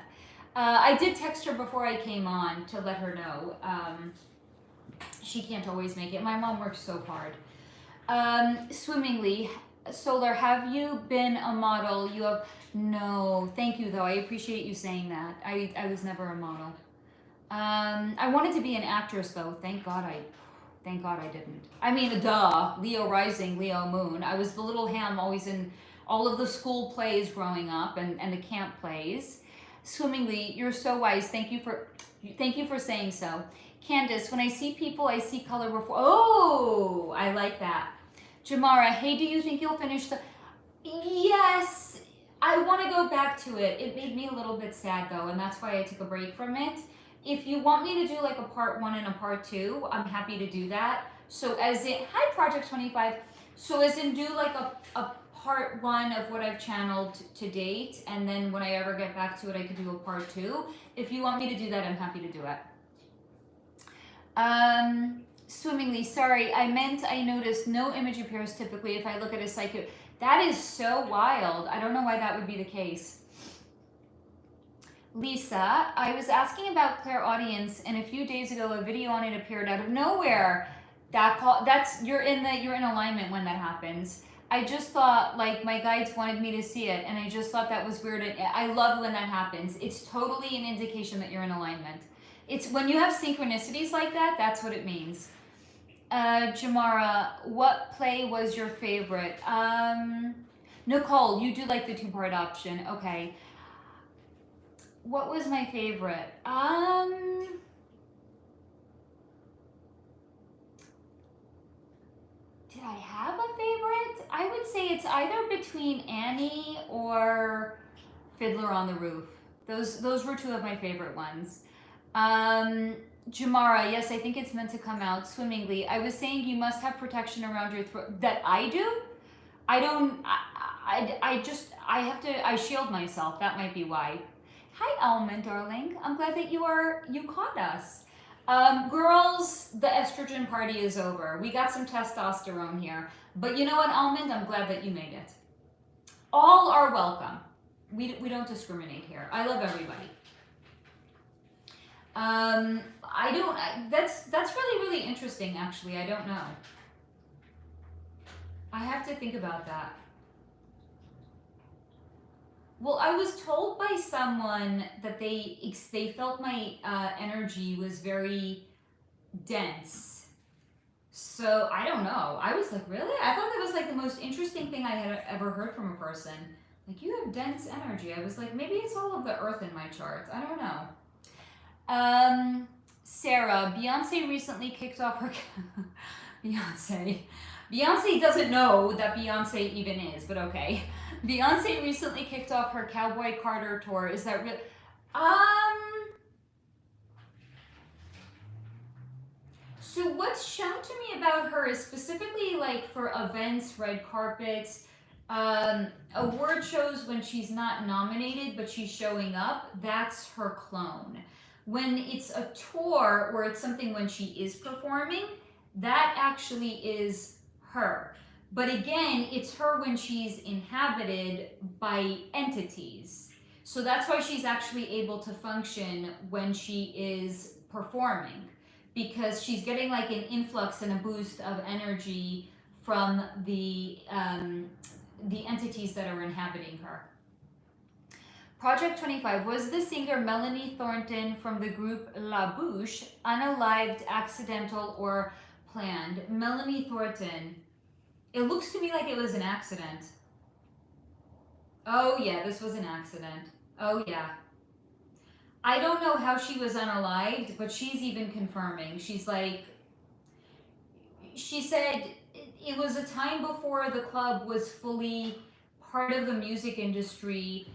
I did text her before I came on to let her know. She can't always make it. My mom works so hard. Swimmingly, Solar, have you been a model? You have, no, thank you though. I appreciate you saying that. I was never a model. I wanted to be an actress though. Thank God I didn't. I mean, duh, Leo rising, Leo moon. I was the little ham always in all of the school plays growing up and the camp plays. Swimmingly, you're so wise. Thank you for saying so. Candace, when I see people, I see color before. Oh, I like that. Jamara, hey, do you think you'll finish the... Yes, I want to go back to it. It made me a little bit sad though, and that's why I took a break from it. If you want me to do like a part 1 and a part 2, I'm happy to do that. So as in, hi Project 25. So as in do like a part 1 of what I've channeled to date, and then when I ever get back to it, I could do a part 2. If you want me to do that, I'm happy to do it. Swimmingly, sorry, I noticed no image appears typically if I look at a psychic. That is so wild. I don't know why that would be the case. Lisa, I was asking about clairaudience, and a few days ago a video on it appeared out of nowhere. You're in alignment when that happens. I just thought like my guides wanted me to see it, and I just thought that was weird. I love when that happens. It's totally an indication that you're in alignment. It's when you have synchronicities like that, that's what it means. Jamara, what play was your favorite? Nicole, you do like the 2-part option. Okay. What was my favorite? Did I have a favorite? I would say it's either between Annie or Fiddler on the Roof. Those were 2 of my favorite ones. Jamara, yes, I think it's meant to come out swimmingly. I was saying you must have protection around your throat. That I do? I don't, I shield myself. That might be why. Hi, Almond, darling. I'm glad that you caught us. Girls, the estrogen party is over. We got some testosterone here. But you know what, Almond? I'm glad that you made it. All are welcome. We don't discriminate here. I love everybody. That's really interesting, actually. I don't know. I have to think about that. Well, I was told by someone that they felt my energy was very dense. So I don't know. I was like, really? I thought that was like the most interesting thing I had ever heard from a person. Like, you have dense energy. I was like, maybe it's all of the earth in my chart. I don't know. Sarah, Beyonce recently kicked off her... Beyonce doesn't know that Beyonce even is, but okay. Beyonce recently kicked off her Cowboy Carter tour. Is that real? So what's shown to me about her is specifically like for events, red carpets, award shows when she's not nominated, but she's showing up. That's her clone. When it's a tour or it's something when she is performing, that actually is her. But again, it's her when she's inhabited by entities. So that's why she's actually able to function when she is performing, because she's getting like an influx and a boost of energy from the entities that are inhabiting her. Project 25, was the singer Melanie Thornton from the group La Bouche unalived, accidental, or planned? Melanie Thornton. It looks to me like it was an accident. Oh yeah, this was an accident. Oh yeah. I don't know how she was unalived, but she's even confirming. She's like, she said it was a time before the club was fully part of the music industry.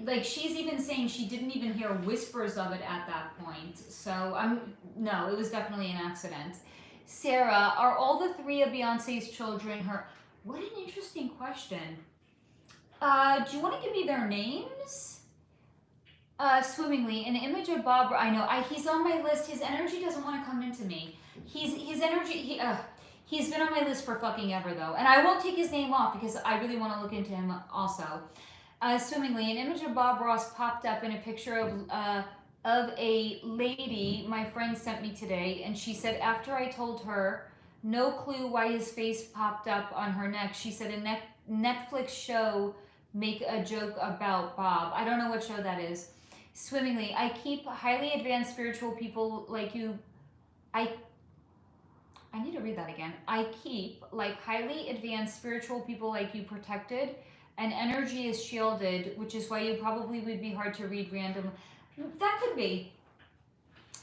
like she's even saying she didn't even hear whispers of it at that point. So no, it was definitely an accident. Sarah, are all the 3 of Beyonce's children her? What an interesting question. Do you want to give me their names? Swimmingly, an image of Bob. I know. He's on my list. His energy doesn't want to come into me. His energy. He's been on my list for fucking ever though, and I won't take his name off because I really want to look into him also. Swimmingly, an image of Bob Ross popped up in a picture of a lady my friend sent me today, and she said after I told her no clue why his face popped up on her neck, she said a Netflix show make a joke about Bob. I don't know what show that is. Swimmingly, I keep highly advanced spiritual people like you. I need to read that again. I keep like highly advanced spiritual people like you protected, and energy is shielded, which is why you probably would be hard to read randomly. That could be.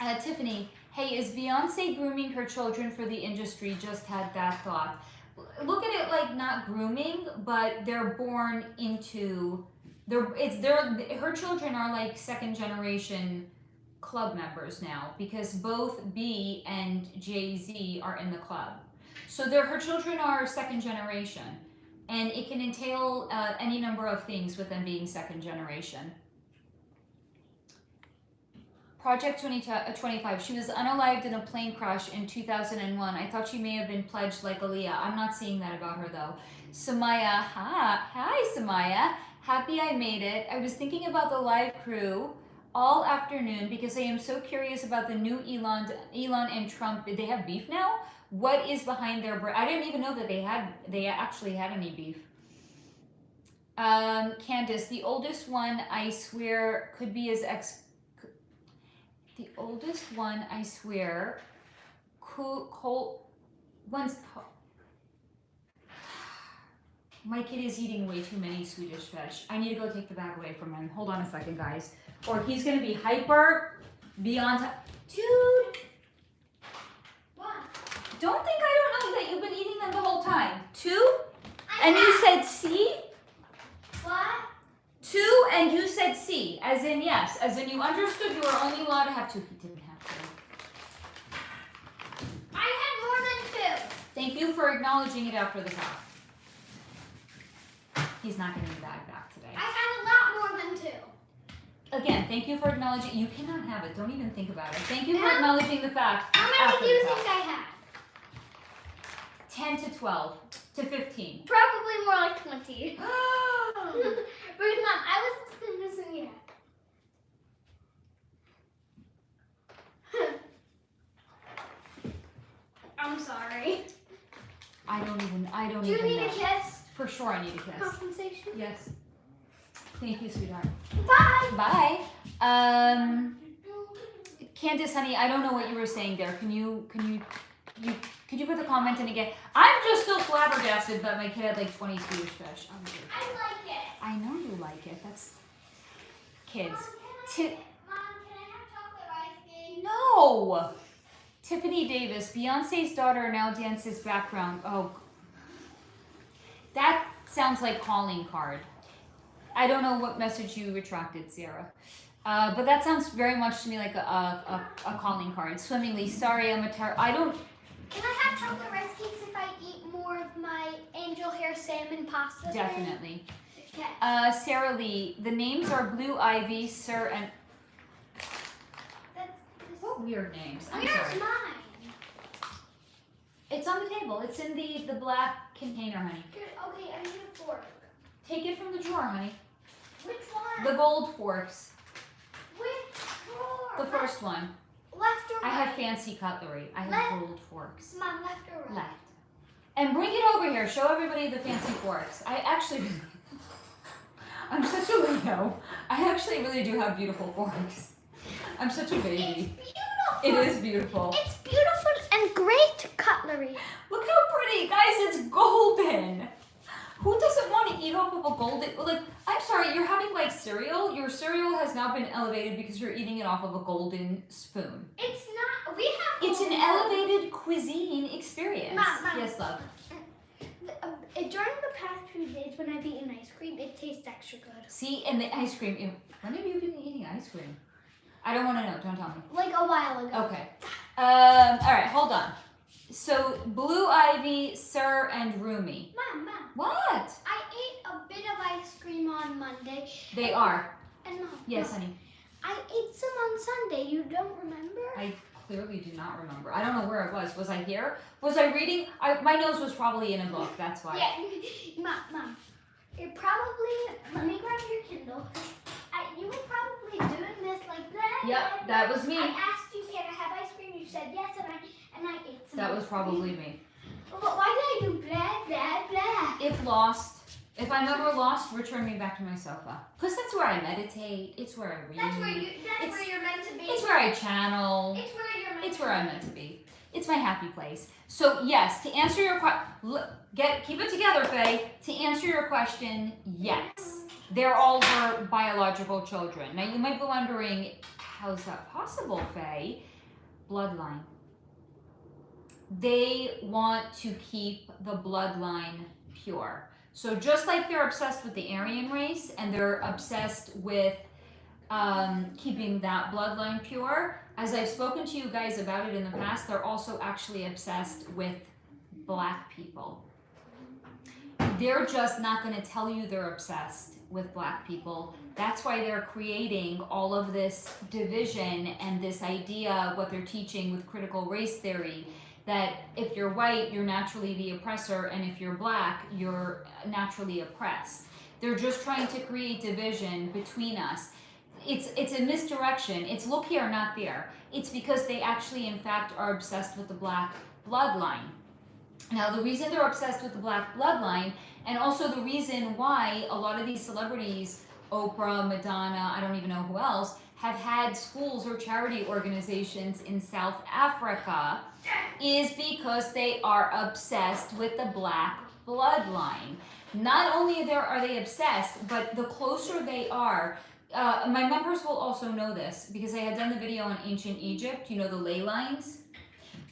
Tiffany, hey, is Beyonce grooming her children for the industry? Just had that thought. Look at it like not grooming, but they're born into her children are like second generation club members now because both B and Jay-Z are in the club. So her children are second generation, and it can entail any number of things with them being second generation. Project 25. She was unalived in a plane crash in 2001. I thought she may have been pledged like Aliyah. I'm not seeing that about her though. Samaya, hi Samaya. Happy I made it. I was thinking about the live crew all afternoon because I am so curious about the new Elon and Trump. Did they have beef now? What is behind their I didn't even know that they actually had any beef. Candace, the oldest one I swear could be his ex. The oldest one, I swear, my kid is eating way too many Swedish fish. I need to go take the bag away from him. Hold on a second, guys. Or he's going to be hyper beyond... Dude! What? Don't think I don't know that you've been eating them the whole time. 2? And you said C? What? 2 and you said C, as in yes, as in you understood you were only allowed to have 2. He didn't have 2. I had more than 2. Thank you for acknowledging it after the fact. He's not getting the bag back today. I had a lot more than 2. Again, thank you for acknowledging. You cannot have it. Don't even think about it. Thank you for acknowledging the fact. How many do you think I had? 10 to 12 to 15. Probably more like 20. Because Mom, I was missing you. I'm sorry. I don't even Do you need know. a kiss? For sure I need a kiss. Compensation? Yes. Thank you, sweetheart. Bye. Bye. Candace, honey, I don't know what you were saying there. Could you put the comment in again? I'm just still flabbergasted that my kid had like 20 Swedish fish. I like it. I know you like it. That's kids. Mom, can I have chocolate ice cream? No. Tiffany Davis, Beyonce's daughter now dances background. Oh, that sounds like calling card. I don't know what message you retracted, Sarah. But that sounds very much to me like a calling card. Swimmingly, sorry, I don't. Can I have chocolate rice cakes if I eat more of my angel hair salmon pasta? Definitely. Okay. Sarah Lee, the names are Blue Ivy, Sir, and what weird names. I'm Where's sorry. mine? It's on the table. It's in the black container, honey. Good. Okay, I need a fork. Take it from the drawer, honey. Which one? The gold forks. Which drawer? The first one. Left or right? I have fancy cutlery. I have Left. gold forks. Mom, left or right? Left. And bring it over here. Show everybody the fancy forks. I actually... I'm such a Leo. I actually really do have beautiful forks. I'm such a baby. It's beautiful. It is beautiful. It's beautiful and great cutlery. Look how pretty. Guys, it's golden. Who doesn't want to eat off of a golden... Like, I'm sorry, you're having like cereal. Your cereal has now been elevated because you're eating it off of a golden spoon. It's not... We have... It's an elevated cuisine experience. Mom. Yes, love. During the past few days when I've eaten ice cream, it it tastes extra good. See, and the ice cream. When have you been eating ice cream? I don't want to know. Don't tell me. Like a while ago. Okay. All right, hold on. So, Blue Ivy, Sir, and Rumi. Mom. What? I ate a bit of ice cream on Monday. They are. And Mom. Yes, honey. I ate some on Sunday. You don't remember? I clearly do not remember. I don't know where I was. Was I here? Was I reading? My nose was probably in a book. That's why. Yeah. Mom. It probably. Let me grab your Kindle. You were probably doing this like that. Yep, that was me. I asked you, can I have ice cream? You said yes, and I ate some. That was probably me. But why did I do blah? If I'm ever lost, return me back to my sofa. Because that's where I meditate. It's where I read. That's where you're meant to be. It's where I channel. It's where you're meant It's to where I'm meant to be. It's my happy place. So yes, to answer your question, keep it together, Faye. To answer your question, yes. They're all her biological children. Now you might be wondering, how is that possible, Faye? Bloodline. They want to keep the bloodline pure. So just like they're obsessed with the Aryan race and they're obsessed with keeping that bloodline pure, as I've spoken to you guys about it in the past, they're also actually obsessed with Black people. They're just not going to tell you they're obsessed with Black people. That's why they're creating all of this division and this idea, what they're teaching with critical race theory, that if you're white, you're naturally the oppressor, and if you're Black, you're naturally oppressed. They're just trying to create division between us. It's a misdirection. It's look here, not there. It's because they actually, in fact, are obsessed with the Black bloodline. Now, the reason they're obsessed with the Black bloodline, and also the reason why a lot of these celebrities, Oprah, Madonna, I don't even know who else, have had schools or charity organizations in South Africa, is because they are obsessed with the Black bloodline. Not only are they obsessed, but the closer they are, my members will also know this because I had done the video on ancient Egypt, you know, the ley lines.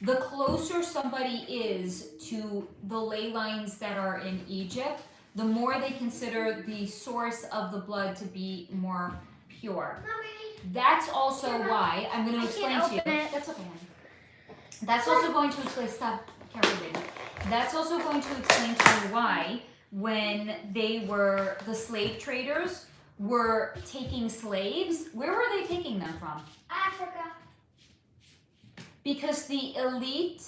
The closer somebody is to the ley lines that are in Egypt, the more they consider the source of the blood to be more pure. Mommy. That's also why, I'm going to explain to you. That's okay, honey. That's also going to explain, stop, careful, baby. That's also going to explain to you why, when the slave traders were taking slaves, where were they taking them from? Africa. Because the elite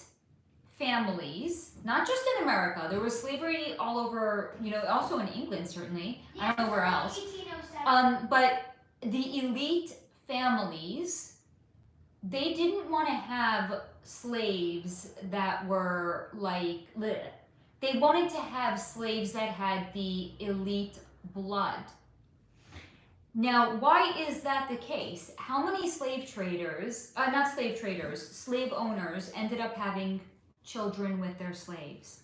families, not just in America, there was slavery all over, you know, also in England, certainly. I don't know where else. 1807. But the elite families, they didn't want to have slaves that were like, bleh. They wanted to have slaves that had the elite blood. Now, why is that the case? How many slave traders, slave owners ended up having children with their slaves?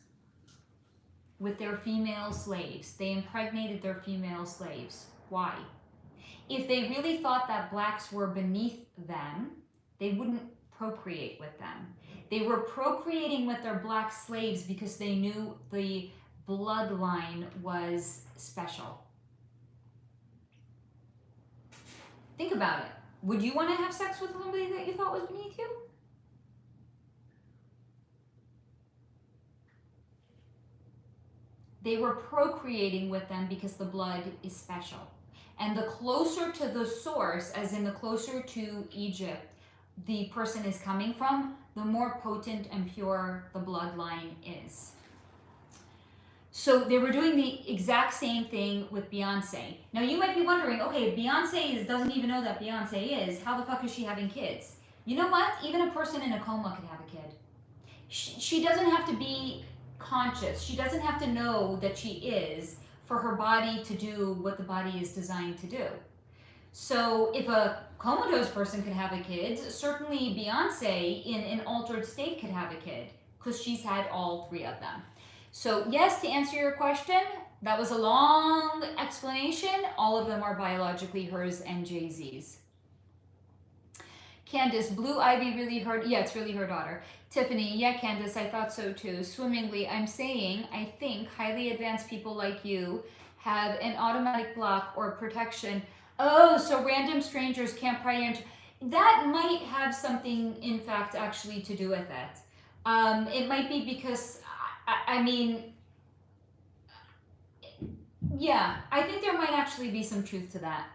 With their female slaves. They impregnated their female slaves. Why? If they really thought that Blacks were beneath them, they wouldn't procreate with them. They were procreating with their Black slaves because they knew the bloodline was special. Think about it. Would you want to have sex with somebody that you thought was beneath you? They were procreating with them because the blood is special. And the closer to the source, as in the closer to Egypt the person is coming from, the more potent and pure the bloodline is. So they were doing the exact same thing with Beyonce. Now you might be wondering, okay, Beyonce doesn't even know that Beyonce is. How the fuck is she having kids? You know what? Even a person in a coma could have a kid. She doesn't have to be conscious. She doesn't have to know that she is for her body to do what the body is designed to do. So if a comatose person could have a kid, certainly Beyonce in an altered state could have a kid because she's had all three of them. So yes, to answer your question, that was a long explanation. All of them are biologically hers and Jay-Z's. Candace, Blue Ivy really her, yeah, it's really her daughter. Tiffany, yeah, Candace, I thought so too. Swimmingly, I'm saying, I think highly advanced people like you have an automatic block or protection. Oh, so random strangers can't pry into. That might have something, in fact, actually to do with it. It might be because, I mean, yeah, I think there might actually be some truth to that.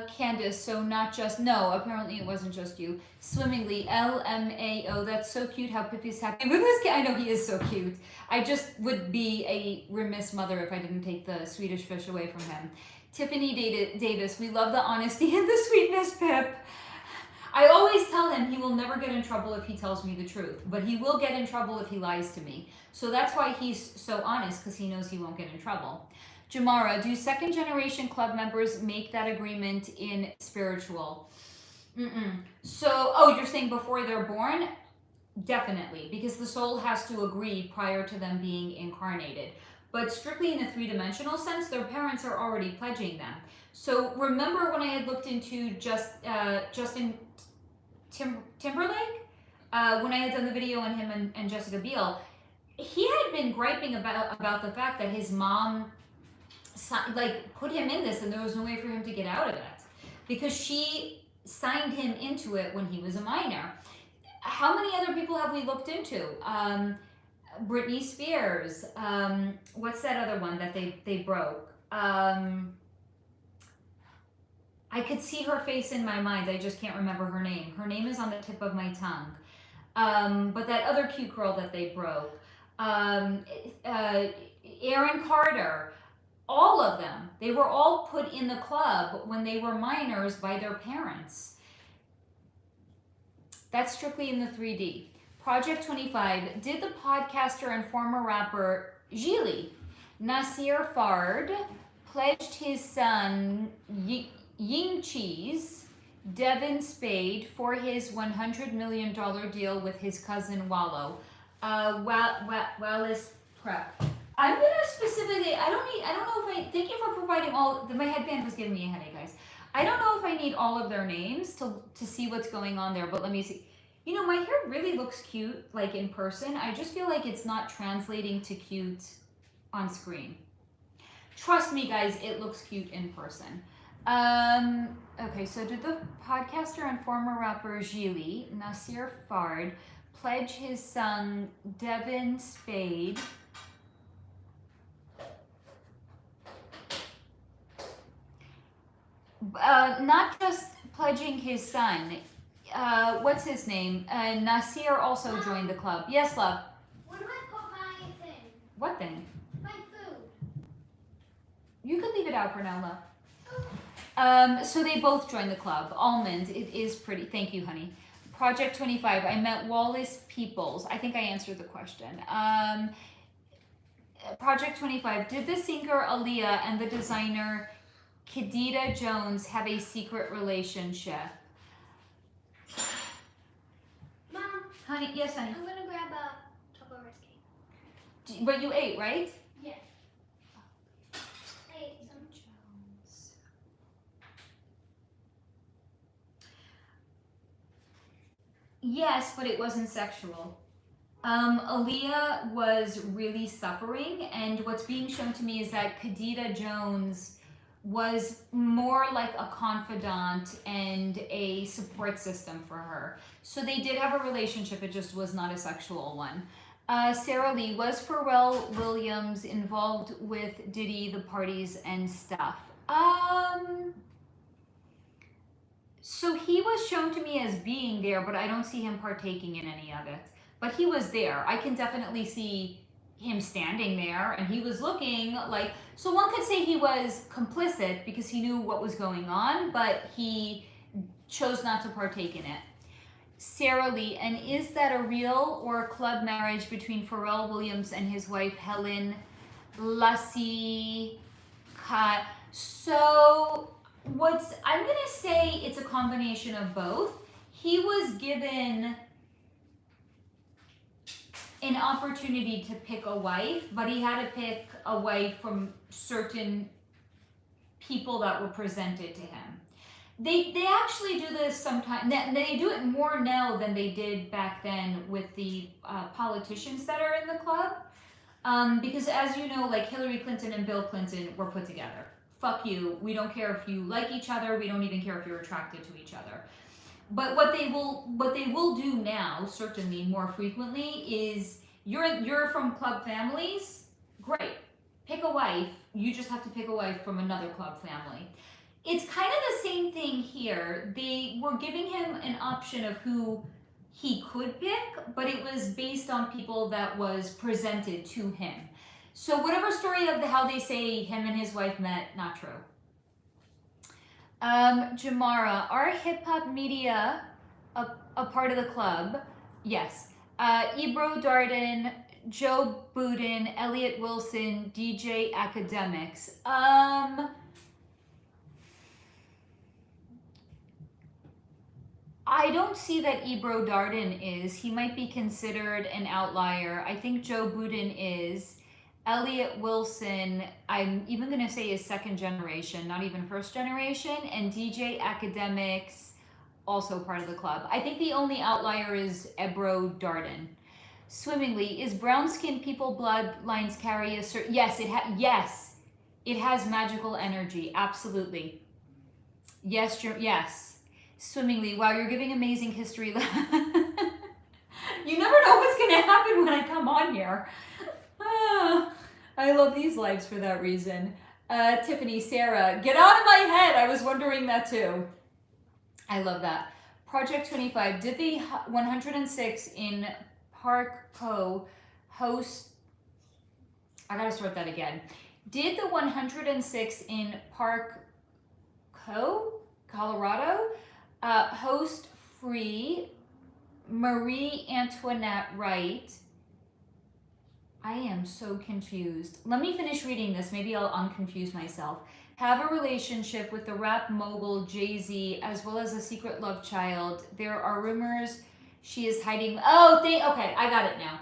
Candace, so not just, no, apparently it wasn't just you. Swimmingly, LMAO, that's so cute how Pippi's happy with this kid. I know he is so cute. I just would be a remiss mother if I didn't take the Swedish fish away from him. Tiffany Davis, we love the honesty and the sweetness, Pip. I always tell him he will never get in trouble if he tells me the truth, but he will get in trouble if he lies to me. So that's why he's so honest, because he knows he won't get in trouble. Jamara, do second generation club members make that agreement in spiritual? So, oh, you're saying before they're born? Definitely, because the soul has to agree prior to them being incarnated. But strictly in a three-dimensional sense, their parents are already pledging them. So remember when I had looked into Justin Timberlake? When I had done the video on him and Jessica Biel, he had been griping about the fact that his mom like put him in this and there was no way for him to get out of it because she signed him into it when he was a minor. How many other people have we looked into? Britney Spears. What's that other one that they broke? I could see her face in my mind. I just can't remember her name. Her name is on the tip of my tongue. But that other cute girl that they broke. Aaron Carter. All of them. They were all put in the club when they were minors by their parents. That's strictly in the 3D. Project 25. Did the podcaster and former rapper Gili Nasir Fard pledged his son Ying Cheese Devin Spade for his $100 million deal with his cousin Wallow? Wallace Prep. I'm gonna specifically, I don't know if thank you for providing my headband was giving me a headache, guys. I don't know if I need all of their names to see what's going on there, but let me see. You know, my hair really looks cute, like in person. I just feel like it's not translating to cute on screen. Trust me, guys, it looks cute in person. Okay, so did the podcaster and former rapper Gili Nasir Fard pledge his son Devin Spade not just pledging his son, what's his name? Nasir also joined the club. Yes, love. Where do I put my thing? What thing? My food. You can leave it out for now, love. So they both joined the club. Almond, it is pretty. Thank you, honey. Project 25. I met Wallace Peoples. I think I answered the question. Project 25. Did the singer Aliyah and the designer Kedida Jones have a secret relationship? Mom. Honey, yes, honey. I'm gonna grab a chocolate rice cake. But you ate, right? Yes. I ate some. Jones. Yes, but it wasn't sexual. Aliyah was really suffering, and what's being shown to me is that Kedida Jones was more like a confidant and a support system for her. So they did have a relationship, it just was not a sexual one. Sarah Lee, was Pherrel Williams involved with Diddy, the parties and stuff? So he was shown to me as being there, but I don't see him partaking in any of it. But he was there. I can definitely see him standing there, and he was looking like, so one could say he was complicit because he knew what was going on, but he chose not to partake in it. Sarah Lee, and is that a real or club marriage between Pherrel Williams and his wife Helen Lassie? So I'm gonna say it's a combination of both. He was given an opportunity to pick a wife, but he had to pick a wife from certain people that were presented to him. They actually do this sometimes. They do it more now than they did back then with the politicians that are in the club. Because as you know, like Hillary Clinton and Bill Clinton were put together. Fuck you. We don't care if you like each other. We don't even care if you're attracted to each other. But what they will do now, certainly more frequently, is you're from club families. Great. Pick a wife. You just have to pick a wife from another club family. It's kind of the same thing here. They were giving him an option of who he could pick, but it was based on people that was presented to him. So whatever story of how they say him and his wife met, not true. Jamara, are hip hop media a part of the club? Yes. Ebro Darden, Joe Budden, Elliot Wilson, DJ Academics. I don't see that Ebro Darden is. He might be considered an outlier. I think Joe Budden is. Elliot Wilson, I'm even going to say is second generation, not even first generation. And DJ Academics, also part of the club. I think the only outlier is Ebro Darden. Swimmingly, is brown skinned people bloodlines carry a certain... Yes, it has magical energy. Absolutely. Yes, yes. Swimmingly, wow, you're giving amazing history. You never know what's going to happen when I come on here. I love these lives for that reason. Tiffany, Sarah, get out of my head. I was wondering that too. I love that. Project 25, did the 106 in Park Co host... I gotta start that again. Did the 106 in Park Co, Colorado, host free Marie Antoinette Wright? I am so confused. Let me finish reading this. Maybe I'll unconfuse myself. Have a relationship with the rap mogul Jay-Z as well as a secret love child. There are rumors she is hiding. Oh, okay, I got it now.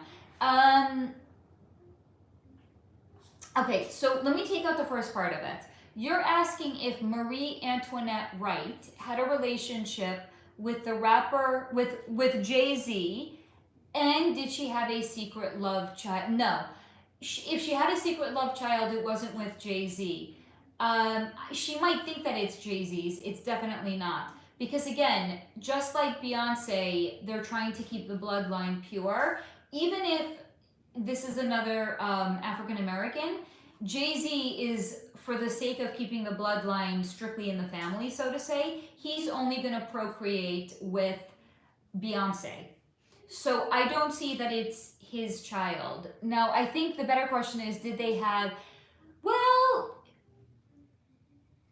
Okay, so let me take out the first part of it. You're asking if Marie Antoinette Wright had a relationship with the rapper, with Jay-Z, and did she have a secret love child? No. If she had a secret love child, it wasn't with Jay-Z. She might think that it's Jay-Z's. It's definitely not. Because again, just like Beyonce, they're trying to keep the bloodline pure. Even if this is another African-American, Jay-Z is, for the sake of keeping the bloodline strictly in the family, so to say, he's only going to procreate with Beyonce. So I don't see that it's his child. Now, I think the better question is, did they have... Well,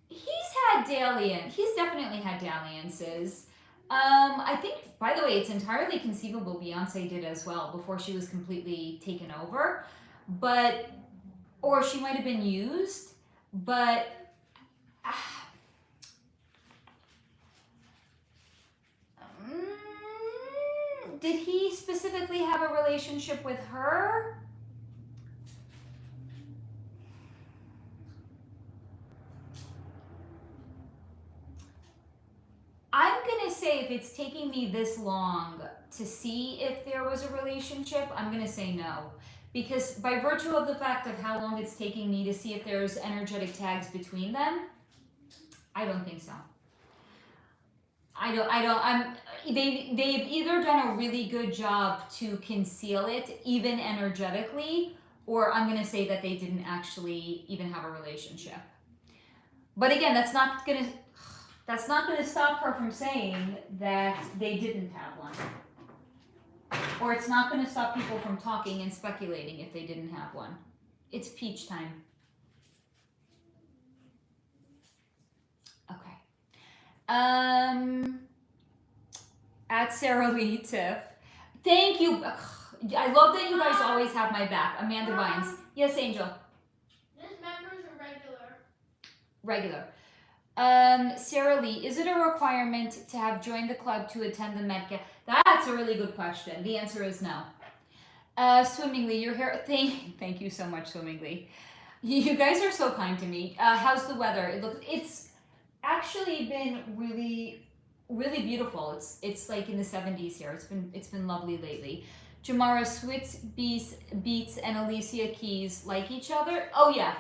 he's had dalliance. He's definitely had dalliances. I think, by the way, it's entirely conceivable Beyonce did as well before she was completely taken over. But... Or she might have been used, but did he specifically have a relationship with her? I'm gonna say if it's taking me this long to see if there was a relationship, I'm gonna say no. Because by virtue of the fact of how long it's taking me to see if there's energetic tags between them, I don't think so. They've either done a really good job to conceal it, even energetically, or I'm gonna say that they didn't actually even have a relationship. But again, that's not gonna stop her from saying that they didn't have one. Or it's not going to stop people from talking and speculating if they didn't have one. It's peach time. Okay. At Sarah Lee Tiff. Thank you. I love that you guys always have my back. Amanda Vines. Yes, Angel. This members are regular. Regular. Sarah Lee, is it a requirement to have joined the club to attend the Met Gala? That's a really good question. The answer is no. Swimmingly, your hair... Thank you so much, Swimmingly. You guys are so kind to me. How's the weather? It's actually been really, really beautiful. It's like in the 70s here. It's been lovely lately. Jamara, Switz Beats and Alicia Keys like each other? Oh yeah.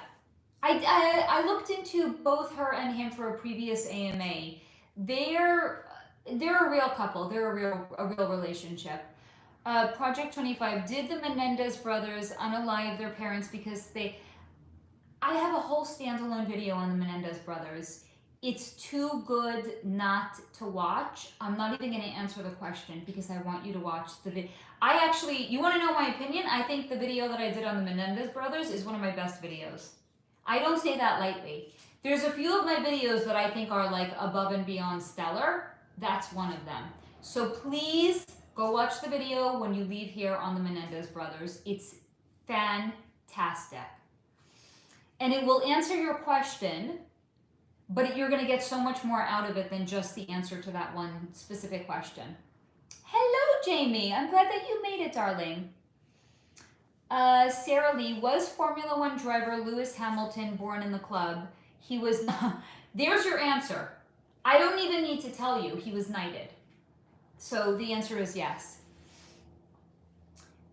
I looked into both her and him for a previous AMA. They're a real couple. They're a real relationship. Project 25, did the Menendez brothers unalive their parents because I have a whole standalone video on the Menendez brothers. It's too good not to watch. I'm not even going to answer the question because I want you to watch the video. You want to know my opinion? I think the video that I did on the Menendez brothers is one of my best videos. I don't say that lightly. There's a few of my videos that I think are like above and beyond stellar. That's one of them. So please go watch the video when you leave here on the Menendez brothers. It's fantastic. And it will answer your question, but you're going to get so much more out of it than just the answer to that one specific question. Hello, Jamie. I'm glad that you made it, darling. Sarah Lee, was Formula One driver Lewis Hamilton born in the club? He was not. There's your answer. I don't even need to tell you. He was knighted. So the answer is yes.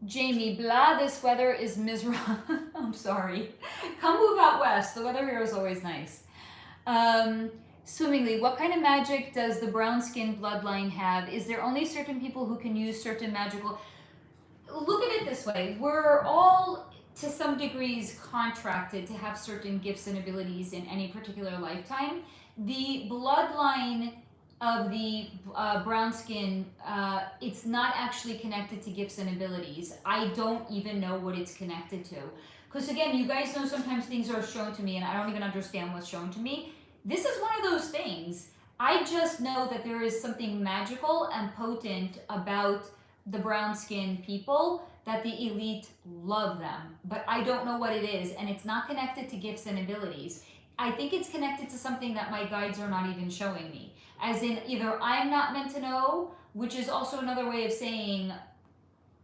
Jamie, blah, this weather is miserable. I'm sorry. Come move out west. The weather here is always nice. Swimmingly, what kind of magic does the brown skin bloodline have? Is there only certain people who can use certain magical... Look at it this way. We're all, to some degrees, contracted to have certain gifts and abilities in any particular lifetime. The bloodline of the brown skin, it's not actually connected to gifts and abilities. I don't even know what it's connected to. Because again, you guys know sometimes things are shown to me and I don't even understand what's shown to me. This is one of those things. I just know that there is something magical and potent about the brown skinned people, that the elite love them, but I don't know what it is, and it's not connected to gifts and abilities. I think it's connected to something that my guides are not even showing me, as in either I'm not meant to know, which is also another way of saying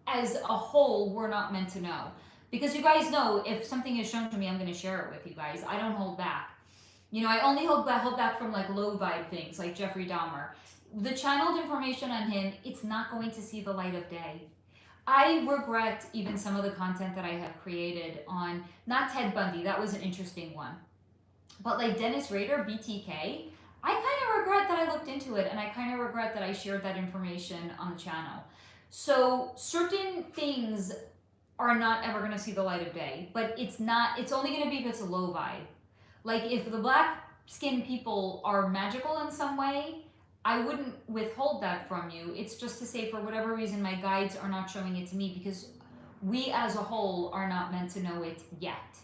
as a whole we're not meant to know, because you guys know if something is shown to me I'm going to share it with you guys. I don't hold back. You know, I only hold back from like low vibe things like Jeffrey Dahmer. The channeled information on him, it's not going to see the light of day. I regret even some of the content that I have created on, not Ted Bundy, that was an interesting one, but like Dennis Rader, BTK, I kind of regret that I looked into it, and I kind of regret that I shared that information on the channel. So certain things are not ever going to see the light of day, but it's only going to be if it's a low vibe. Like if the black skinned people are magical in some way, I wouldn't withhold that from you. It's just to say, for whatever reason, my guides are not showing it to me because we as a whole are not meant to know it yet.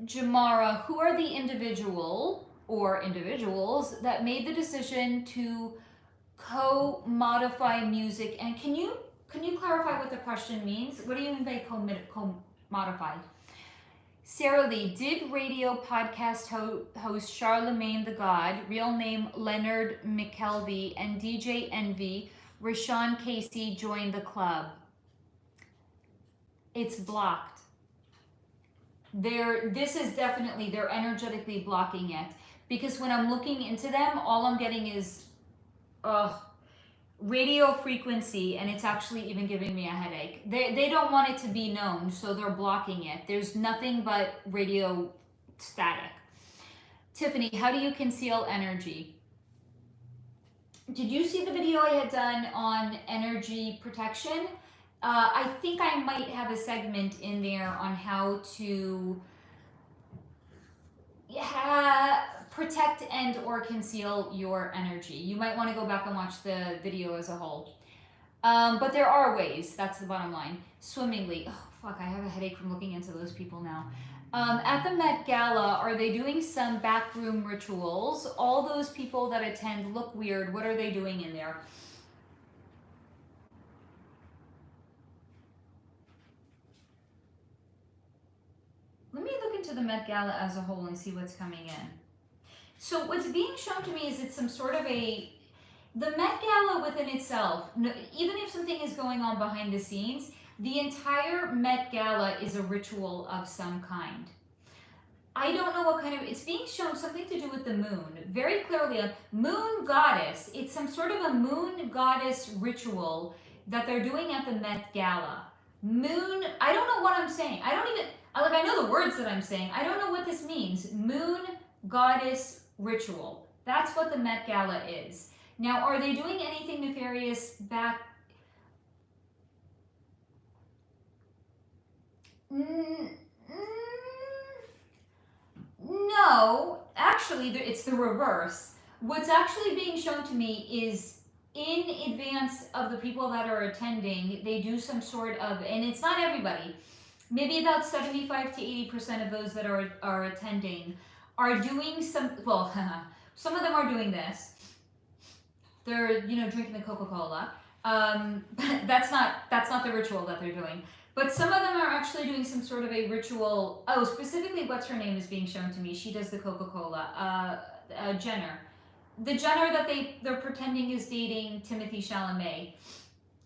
Jamara, who are the individuals that made the decision to co-modify music? And can you clarify what the question means? What do you mean by co-modify? Sarah Lee, did radio podcast host Charlemagne the God, real name Leonard McKelvey, and DJ Envy, Rashawn Casey join the club? It's blocked. This is definitely, they're energetically blocking it. Because when I'm looking into them, all I'm getting is radio frequency, and it's actually even giving me a headache. They don't want it to be known, so they're blocking it. There's nothing but radio static. Tiffany, how do you conceal energy? Did you see the video I had done on energy protection? I think I might have a segment in there on how to protect and or conceal your energy. You might want to go back and watch the video as a whole. But there are ways. That's the bottom line. Swimmingly. Oh, fuck, I have a headache from looking into those people now. At the Met Gala, are they doing some backroom rituals? All those people that attend look weird. What are they doing in there? Let me look into the Met Gala as a whole and see what's coming in. So what's being shown to me is it's some sort of the Met Gala within itself, even if something is going on behind the scenes, the entire Met Gala is a ritual of some kind. I don't know what kind of, it's being shown something to do with the moon. Very clearly, a moon goddess. It's some sort of a moon goddess ritual that they're doing at the Met Gala. Moon, I don't know what I'm saying. I don't even, like, I know the words that I'm saying. I don't know what this means. Moon goddess ritual. That's what the Met Gala is. Now, are they doing anything nefarious back? No, actually, it's the reverse. What's actually being shown to me is in advance of the people that are attending, they do some sort of, and it's not everybody, maybe about 75 to 80% of those that are attending are doing some, well, some of them are doing this. They're, drinking the Coca-Cola. That's not the ritual that they're doing. But some of them are actually doing some sort of a ritual. Oh, specifically, what's her name is being shown to me. She does the Coca-Cola. Jenner. The Jenner that they're pretending is dating Timothée Chalamet.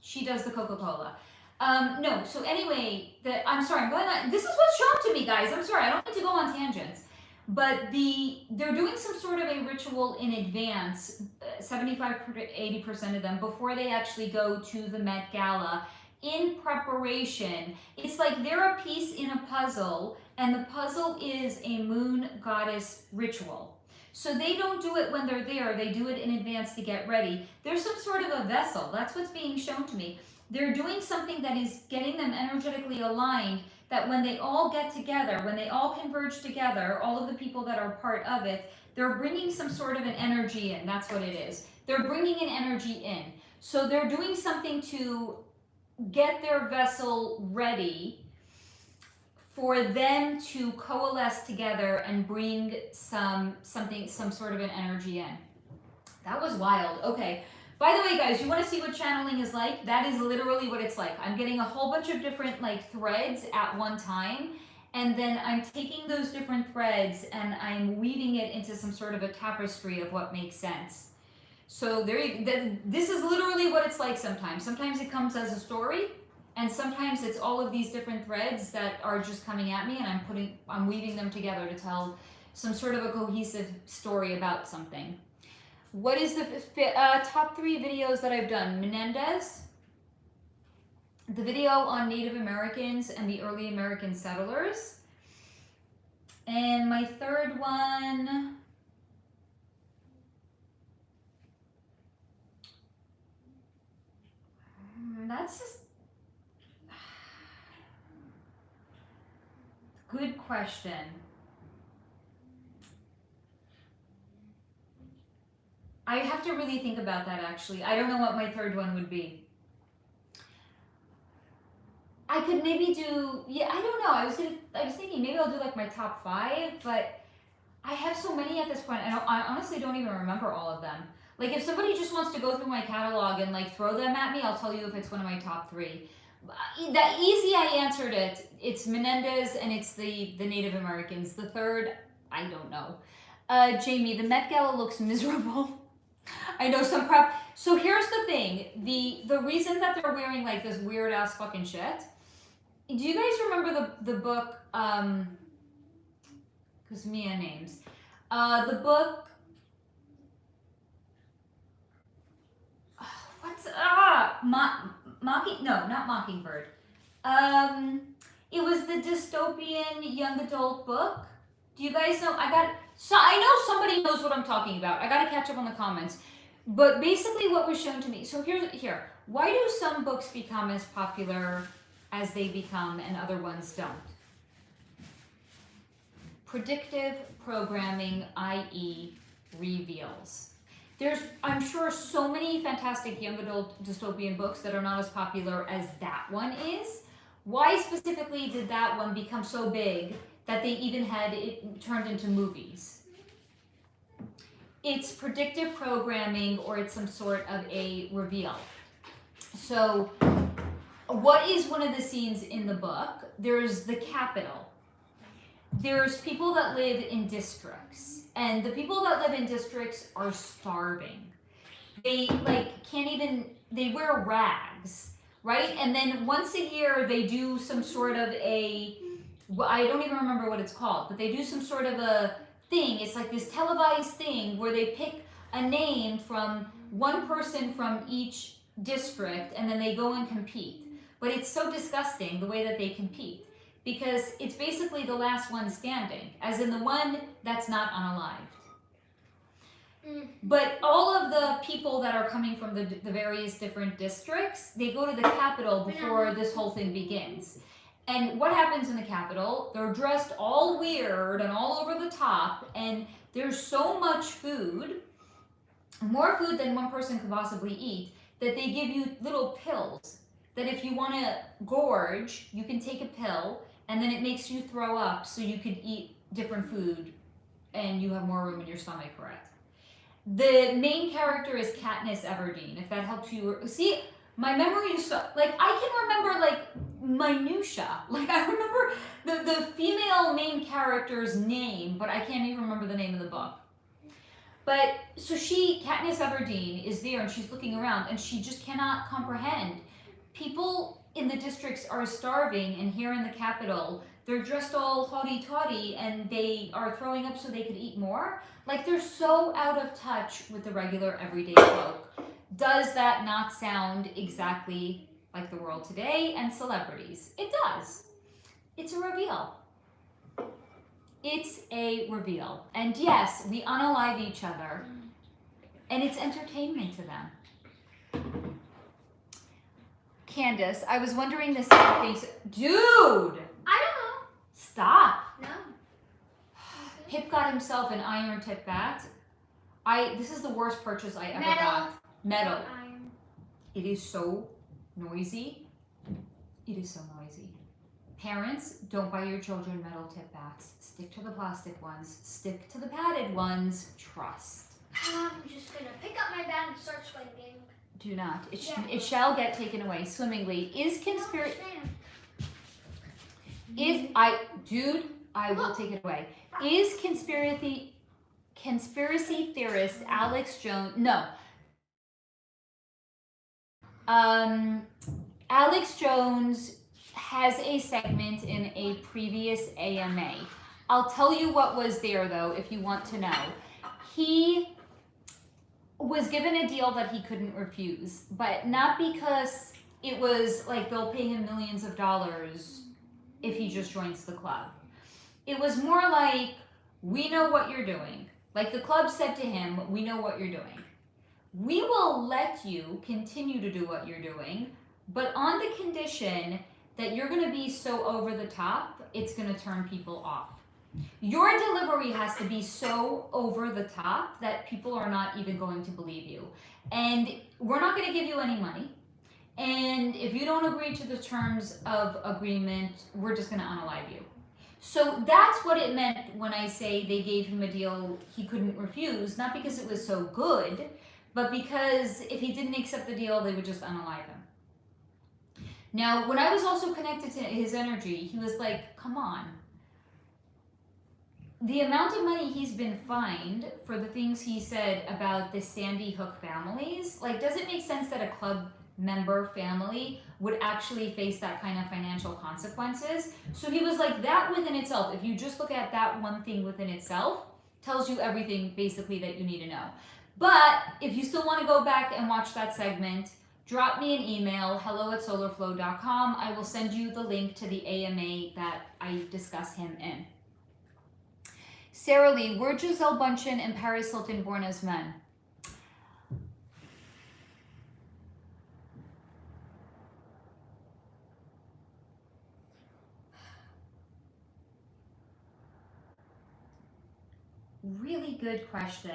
She does the Coca-Cola. No, so anyway, I'm sorry, I'm going on. This is what's shown to me, guys. I'm sorry, I don't need to go on tangents. But they're doing some sort of a ritual in advance, 75 to 80% of them, before they actually go to the Met Gala. In preparation, it's like they're a piece in a puzzle, and the puzzle is a moon goddess ritual. So they don't do it when they're there, they do it in advance to get ready. There's some sort of a vessel, that's what's being shown to me. They're doing something that is getting them energetically aligned, that when they all get together, when they all converge together, all of the people that are part of it, they're bringing some sort of an energy in, that's what it is. They're bringing an energy in. So they're doing something to get their vessel ready for them to coalesce together and bring some sort of an energy in. That was wild. Okay. By the way, guys, you want to see what channeling is like? That is literally what it's like. I'm getting a whole bunch of different threads at one time, and then I'm taking those different threads and I'm weaving it into some sort of a tapestry of what makes sense. So this is literally what it's like sometimes. Sometimes it comes as a story, and sometimes it's all of these different threads that are just coming at me, and I'm weaving them together to tell some sort of a cohesive story about something. What is the top 3 videos that I've done? Menendez, the video on Native Americans and the early American settlers, and my third one, that's just good question. I have to really think about that, actually. I don't know what my third one would be. I could maybe do, I don't know. I was thinking maybe I'll do my top 5, but I have so many at this point. I honestly don't even remember all of them. If somebody just wants to go through my catalog and throw them at me, I'll tell you if it's one of my top 3. That easy, I answered it. It's Menendez and it's the Native Americans. The third, I don't know. Jamie, the Met Gala looks miserable. I know some prep. So here's the thing. The reason that they're wearing this weird ass fucking shit. Do you guys remember the book? Because Mia names. The book. Not Mockingbird. It was the dystopian young adult book. Do you guys know? I know somebody knows what I'm talking about. I gotta catch up on the comments. But basically what was shown to me, so here, why do some books become as popular as they become and other ones don't? Predictive programming, i.e. reveals. There's, I'm sure, so many fantastic young adult dystopian books that are not as popular as that one is. Why specifically did that one become so big that they even had it turned into movies? It's predictive programming, or it's some sort of a reveal. So what is one of the scenes in the book? There's the capital. There's people that live in districts, and the people that live in districts are starving. They can't even, they wear rags, right? And then once a year they do some sort of a well, I don't even remember what it's called, but they do some sort of a thing. It's like this televised thing where they pick a name from one person from each district and then they go and compete. But it's so disgusting the way that they compete because it's basically the last one standing, as in the one that's not unalived. But all of the people that are coming from the various different districts, they go to the Capitol before this whole thing begins. And what happens in the Capitol? They're dressed all weird and all over the top, and there's so much food, more food than one person could possibly eat, that they give you little pills that if you want to gorge, you can take a pill, and then it makes you throw up so you could eat different food and you have more room in your stomach for it. The main character is Katniss Everdeen, if that helps you. See, my memory is so, like, I can remember, like, minutia. Like, I remember the female main character's name, but I can't even remember the name of the book. But, so Katniss Everdeen is there, and she's looking around, and she just cannot comprehend. People in the districts are starving, and here in the Capitol, they're dressed all haughty-taughty, and they are throwing up so they could eat more. Like, they're so out of touch with the regular everyday folk. Does that not sound exactly like the world today and celebrities? It does. It's a reveal. It's a reveal. And yes, we unalive each other, and it's entertainment to them. Candace, I was wondering the same thing. Dude! I don't know. Stop. No. Hip got himself an iron tip bat. This is the worst purchase I ever got. Metal. Iron. It is so noisy. It is so noisy. Parents, don't buy your children metal tip bats. Stick to the plastic ones. Stick to the padded ones. Trust. I'm just gonna pick up my bat and start swinging. Do not. It shall get taken away swimmingly. I will take it away. Is conspiracy theorist Alex Jones? No. Alex Jones has a segment in a previous AMA. I'll tell you what was there though, if you want to know. He was given a deal that he couldn't refuse, but not because it was like they'll pay him millions of dollars if he just joins the club. It was more like, we know what you're doing. Like the club said to him, we know what you're doing. We will let you continue to do what you're doing, but on the condition that you're going to be so over the top, it's going to turn people off. Your delivery has to be so over the top that people are not even going to believe you. And we're not going to give you any money. And if you don't agree to the terms of agreement, we're just going to unalive you. So that's what it meant when I say they gave him a deal he couldn't refuse, not because it was so good, but because if he didn't accept the deal, they would just unalive him. Now, when I was also connected to his energy, he was like, come on. The amount of money he's been fined for the things he said about the Sandy Hook families, like, does it make sense that a club member family would actually face that kind of financial consequences? So he was like, that within itself, if you just look at that one thing within itself, tells you everything basically that you need to know. But if you still want to go back and watch that segment, drop me an email, hello@solarflow.com. I will send you the link to the AMA that I discuss him in. Sarah Lee, were Giselle Bundchen and Paris Hilton born as men? Really good question.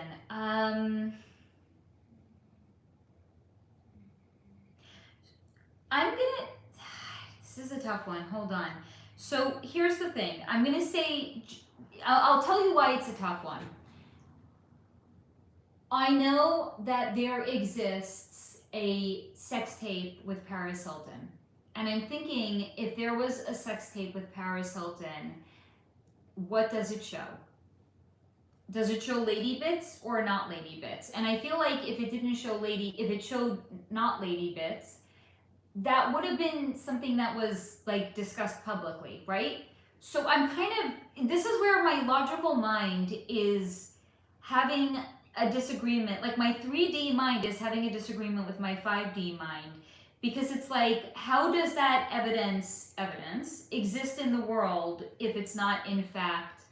This is a tough one. Hold on. So here's the thing. I'm gonna say, I'll tell you why it's a tough one. I know that there exists a sex tape with Paris Hilton. And I'm thinking, if there was a sex tape with Paris Hilton, what does it show? Does it show lady bits or not lady bits? And I feel like if it showed not lady bits, that would have been something that was like discussed publicly, right? So I'm kind of, this is where my logical mind is having a disagreement. Like my 3D mind is having a disagreement with my 5D mind, because it's like, how does that evidence exist in the world if it's not in fact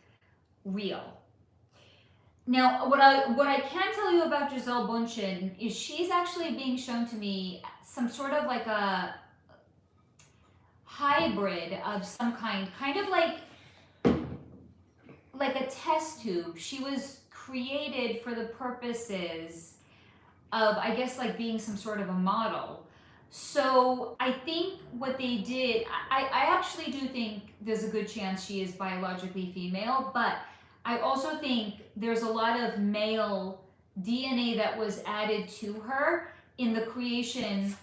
real? Now, what I can tell you about Giselle Bundchen is she's actually being shown to me some sort of like a hybrid of some kind of like a test tube. She was created for the purposes of, I guess, like being some sort of a model. So I think what they did, I actually do think there's a good chance she is biologically female, but I also think there's a lot of male DNA that was added to her in the creation.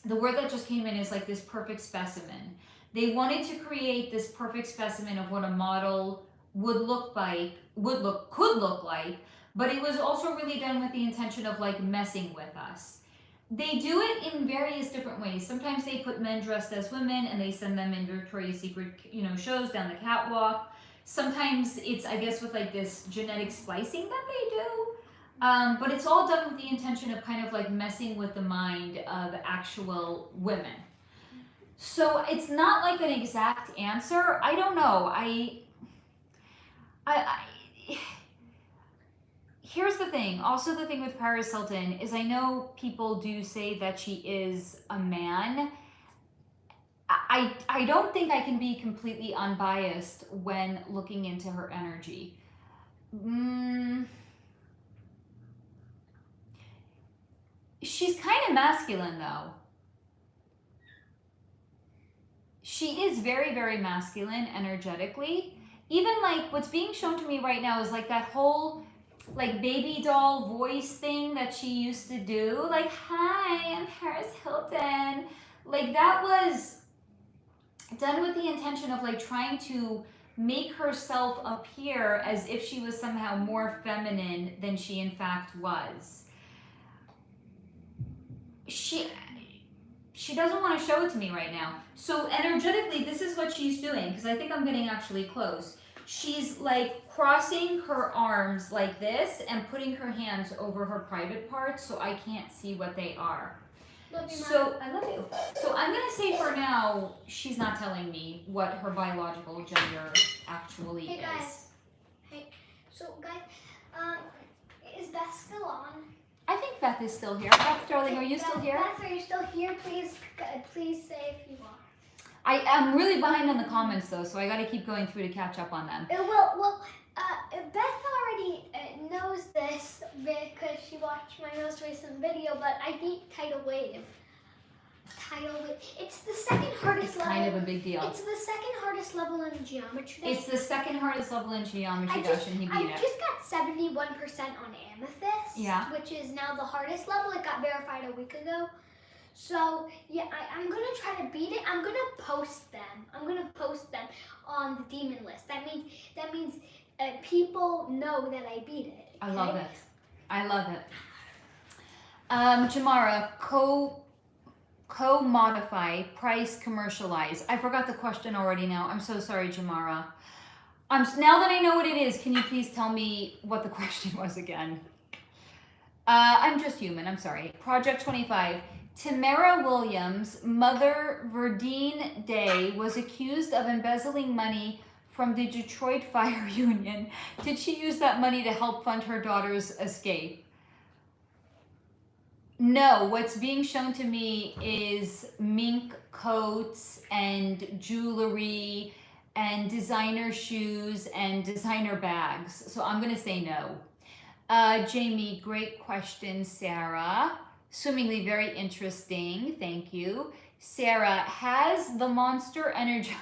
The word that just came in is like this perfect specimen. They wanted to create this perfect specimen of what a model could look like, but it was also really done with the intention of like messing with us. They do it in various different ways. Sometimes they put men dressed as women and they send them in Victoria's Secret, shows down the catwalk. Sometimes it's, I guess, with like this genetic splicing that they do. But it's all done with the intention of kind of like messing with the mind of actual women. So it's not like an exact answer. I don't know. Here's the thing. Also, the thing with Paris Hilton is I know people do say that she is a man. I don't think I can be completely unbiased when looking into her energy. She's kind of masculine though. She is very, very masculine energetically. Even like what's being shown to me right now is like that whole like baby doll voice thing that she used to do. Like, hi, I'm Paris Hilton. Like that was done with the intention of like trying to make herself appear as if she was somehow more feminine than she in fact was. She doesn't want to show it to me right now. So energetically, this is what she's doing, because I think I'm getting actually close. She's like crossing her arms like this and putting her hands over her private parts so I can't see what they are. Love you, So I love you. So I'm gonna say for now, she's not telling me what her biological gender actually Hey is. guys. Hey. So guys, is Beth still on? I think Beth is still here. Beth, darling, are you still here? Beth, are you still here? Please say if you are. I am really behind on the comments though, so I gotta keep going through to catch up on them. Beth already knows this because she watched my most recent video, but I beat Tidal Wave. It's the second hardest level. It's kind of a big deal. It's the second hardest level in geometry. It's the second hardest level in geometry, Dutch, and he beat it. I just got 71% on Amethyst, yeah, which is now the hardest level. It got verified a week ago. So yeah, I'm gonna try to beat it. I'm gonna post them. I'm gonna post them on the demon list. That means people know that I beat it. Okay? I love it. I love it. Jamara, co-modify, price, commercialize. I forgot the question already now. I'm so sorry, Jamara. Now that I know what it is, can you please tell me what the question was again? I'm just human. I'm sorry. Project 25. Tamara Williams, mother Verdine Day, was accused of embezzling money from the Detroit Fire Union. Did she use that money to help fund her daughter's escape? No, what's being shown to me is mink coats and jewelry and designer shoes and designer bags. So I'm gonna say no. Jamie, great question, Sarah. Swimmingly very interesting, thank you. Sarah, has the Monster Energy...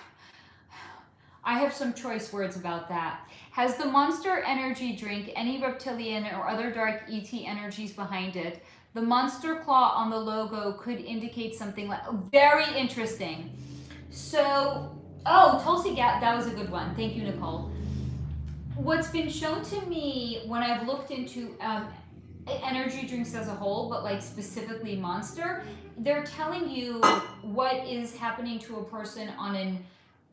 I have some choice words about that. Has the Monster Energy drink any reptilian or other dark ET energies behind it? The monster claw on the logo could indicate something like... Very interesting. So, Tulsi Gap, that was a good one. Thank you, Nicole. What's been shown to me when I've looked into energy drinks as a whole, but like specifically Monster, they're telling you what is happening to a person on an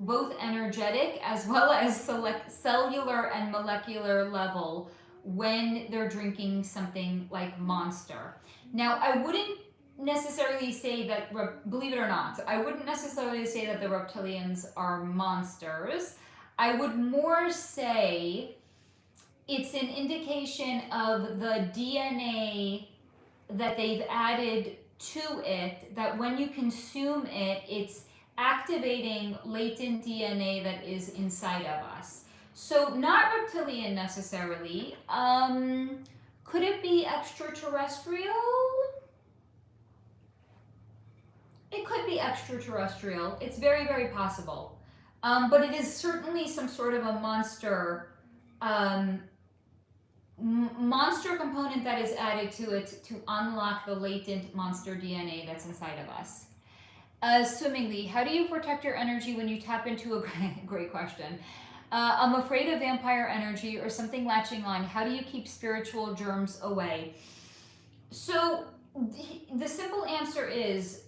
both energetic as well as cellular and molecular level when they're drinking something like Monster. Now, I wouldn't necessarily say that, believe it or not, I wouldn't necessarily say that the reptilians are monsters. I would more say it's an indication of the DNA that they've added to it, that when you consume it, it's activating latent DNA that is inside of us. So not reptilian necessarily. Could it be extraterrestrial? It could be extraterrestrial. It's very, very possible. But it is certainly some sort of a monster monster component that is added to it to unlock the latent monster DNA that's inside of us. Swimmingly, how do you protect your energy when you tap into a great question? I'm afraid of vampire energy or something latching on. How do you keep spiritual germs away? So the simple answer is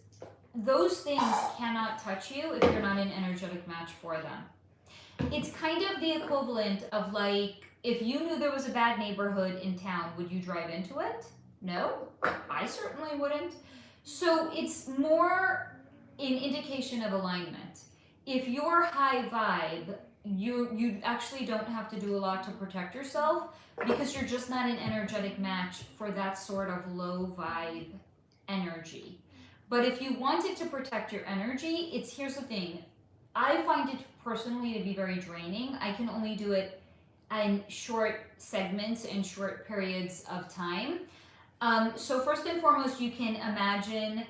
those things cannot touch you if you're not an energetic match for them. It's kind of the equivalent of like, if you knew there was a bad neighborhood in town, would you drive into it? No, I certainly wouldn't. So it's more an indication of alignment. If you're high vibe, you actually don't have to do a lot to protect yourself because you're just not an energetic match for that sort of low vibe energy. But if you wanted to protect your energy, here's the thing. I find it personally to be very draining. I can only do it in short segments and short periods of time. So first and foremost, you can imagine,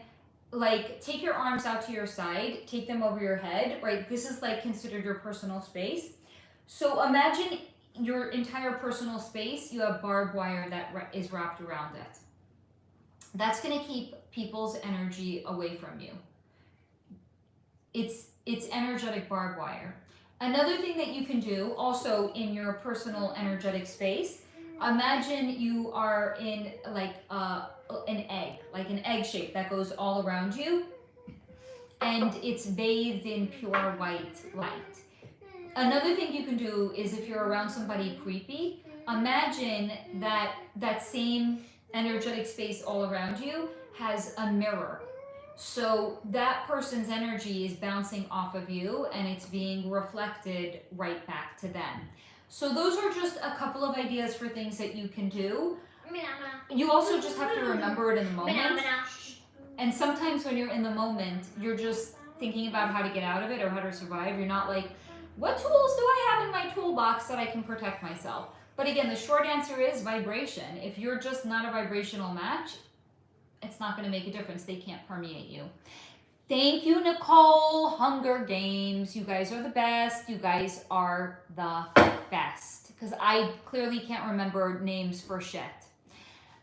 like, take your arms out to your side, take them over your head, right? This is like considered your personal space. So imagine your entire personal space, you have barbed wire that is wrapped around it. That's gonna keep people's energy away from you. It's energetic barbed wire. Another thing that you can do also in your personal energetic space, imagine you are in like an egg shape that goes all around you and it's bathed in pure white light. Another thing you can do is if you're around somebody creepy, imagine that same energetic space all around you has a mirror. So that person's energy is bouncing off of you and it's being reflected right back to them. So those are just a couple of ideas for things that you can do. You also just have to remember it in the moment. And sometimes when you're in the moment, you're just thinking about how to get out of it or how to survive. You're not like, what tools do I have in my toolbox that I can protect myself? But again, the short answer is vibration. If you're just not a vibrational match, it's not going to make a difference. They can't permeate you. Thank you, Nicole. Hunger Games. You guys are the best. You guys are the best. Because I clearly can't remember names for shit.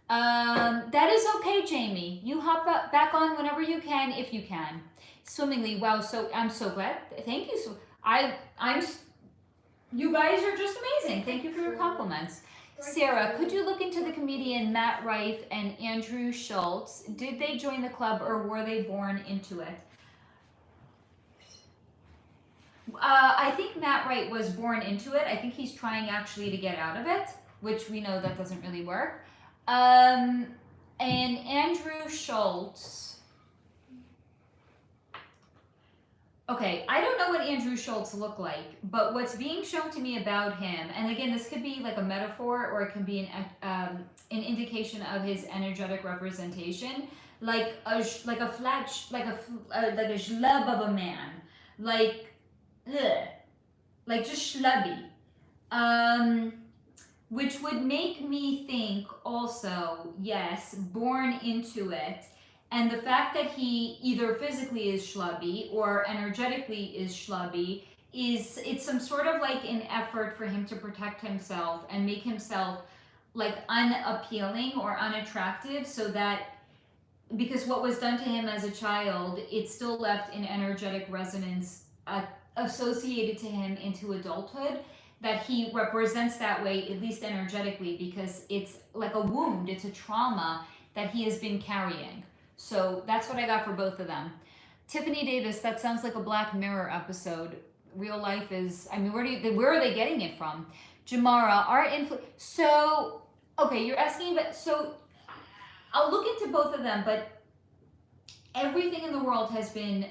That is okay, Jamie. You hop back on whenever you can, if you can. Swimmingly. Wow. So I'm so glad. Thank you. So you guys are just amazing. Thank you for your compliments. Sarah, could you look into the comedian Matt Rife and Andrew Schultz? Did they join the club or were they born into it? I think Matt Rife was born into it. I think he's trying actually to get out of it, which we know that doesn't really work. And Andrew Schultz. Okay, I don't know what Andrew Schultz looked like, but what's being shown to me about him, and again, this could be like a metaphor or it can be an indication of his energetic representation, like a schlub of a man, like just schlubby, which would make me think also, yes, born into it. And the fact that he either physically is schlubby or energetically is schlubby it's some sort of like an effort for him to protect himself and make himself like unappealing or unattractive, so that because what was done to him as a child, it still left an energetic resonance associated to him into adulthood, that he represents that way, at least energetically, because it's like a wound, it's a trauma that he has been carrying. So that's what I got for both of them. Tiffany Davis, that sounds like a Black Mirror episode. real life is, I mean, where are they getting it from? Jamara, so, okay, you're asking about, so I'll look into both of them, but everything in the world has been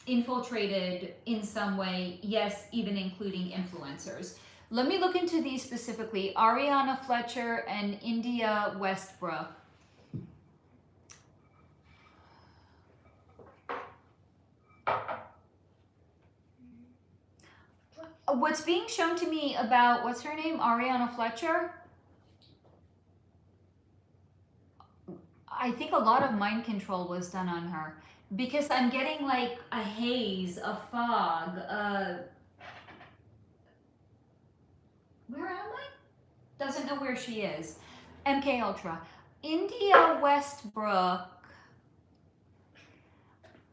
infiltrated in some way, yes, even including influencers. Let me look into these specifically. Ariana Fletcher and India Westbrook. What's being shown to me about, what's her name? Ariana Fletcher? I think a lot of mind control was done on her because I'm getting like a haze, a fog, where am I? Doesn't know where she is. MK Ultra. India Westbrook.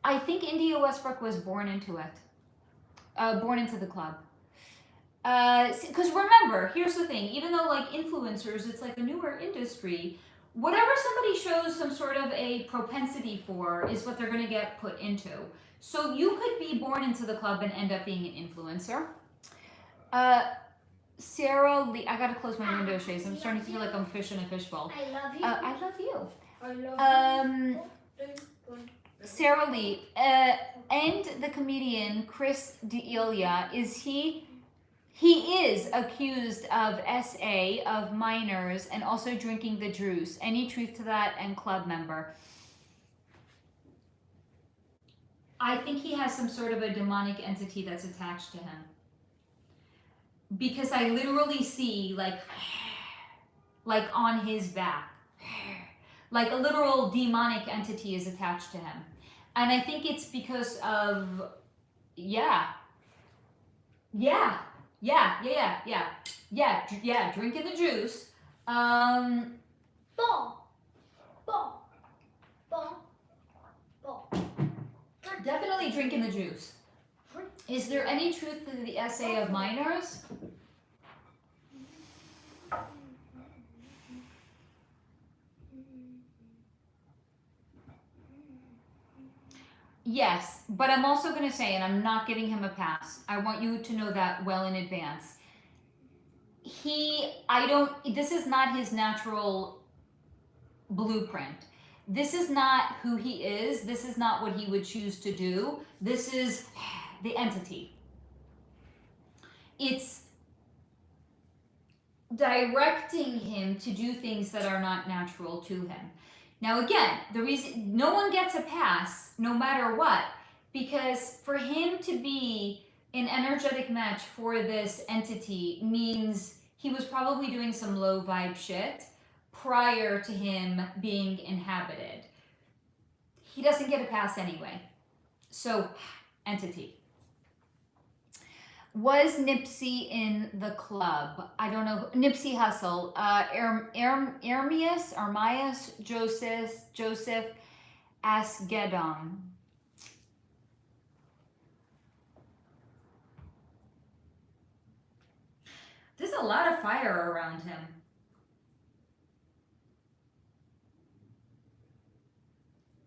I think India Westbrook was born into it. Born into the club. Because remember, here's the thing, even though like influencers, it's like a newer industry, whatever somebody shows some sort of a propensity for is what they're going to get put into. So you could be born into the club and end up being an influencer. Sarah Lee, I gotta close my window shades. I'm starting to feel like I'm a fish in a fishbowl. I love you. I love you. I love you. Sarah Lee, and the comedian Chris D'Elia, he is accused of SA of minors and also drinking the juice. Any truth to that? And club member. I think he has some sort of a demonic entity that's attached to him. Because I literally see like on his back, like a literal demonic entity is attached to him. And I think it's because of, drinking the juice. Definitely drinking the juice. Is there any truth to the essay of minors? Yes, but I'm also going to say, and I'm not giving him a pass. I want you to know that well in advance. This is not his natural blueprint. This is not who he is. This is not what he would choose to do. This is the entity. It's directing him to do things that are not natural to him. Now again, the reason no one gets a pass no matter what, because for him to be an energetic match for this entity means he was probably doing some low vibe shit prior to him being inhabited. He doesn't get a pass anyway. So, entity. Was Nipsey in the club? I don't know. Nipsey Hustle. Ermias, Joseph Asgedon. There's a lot of fire around him.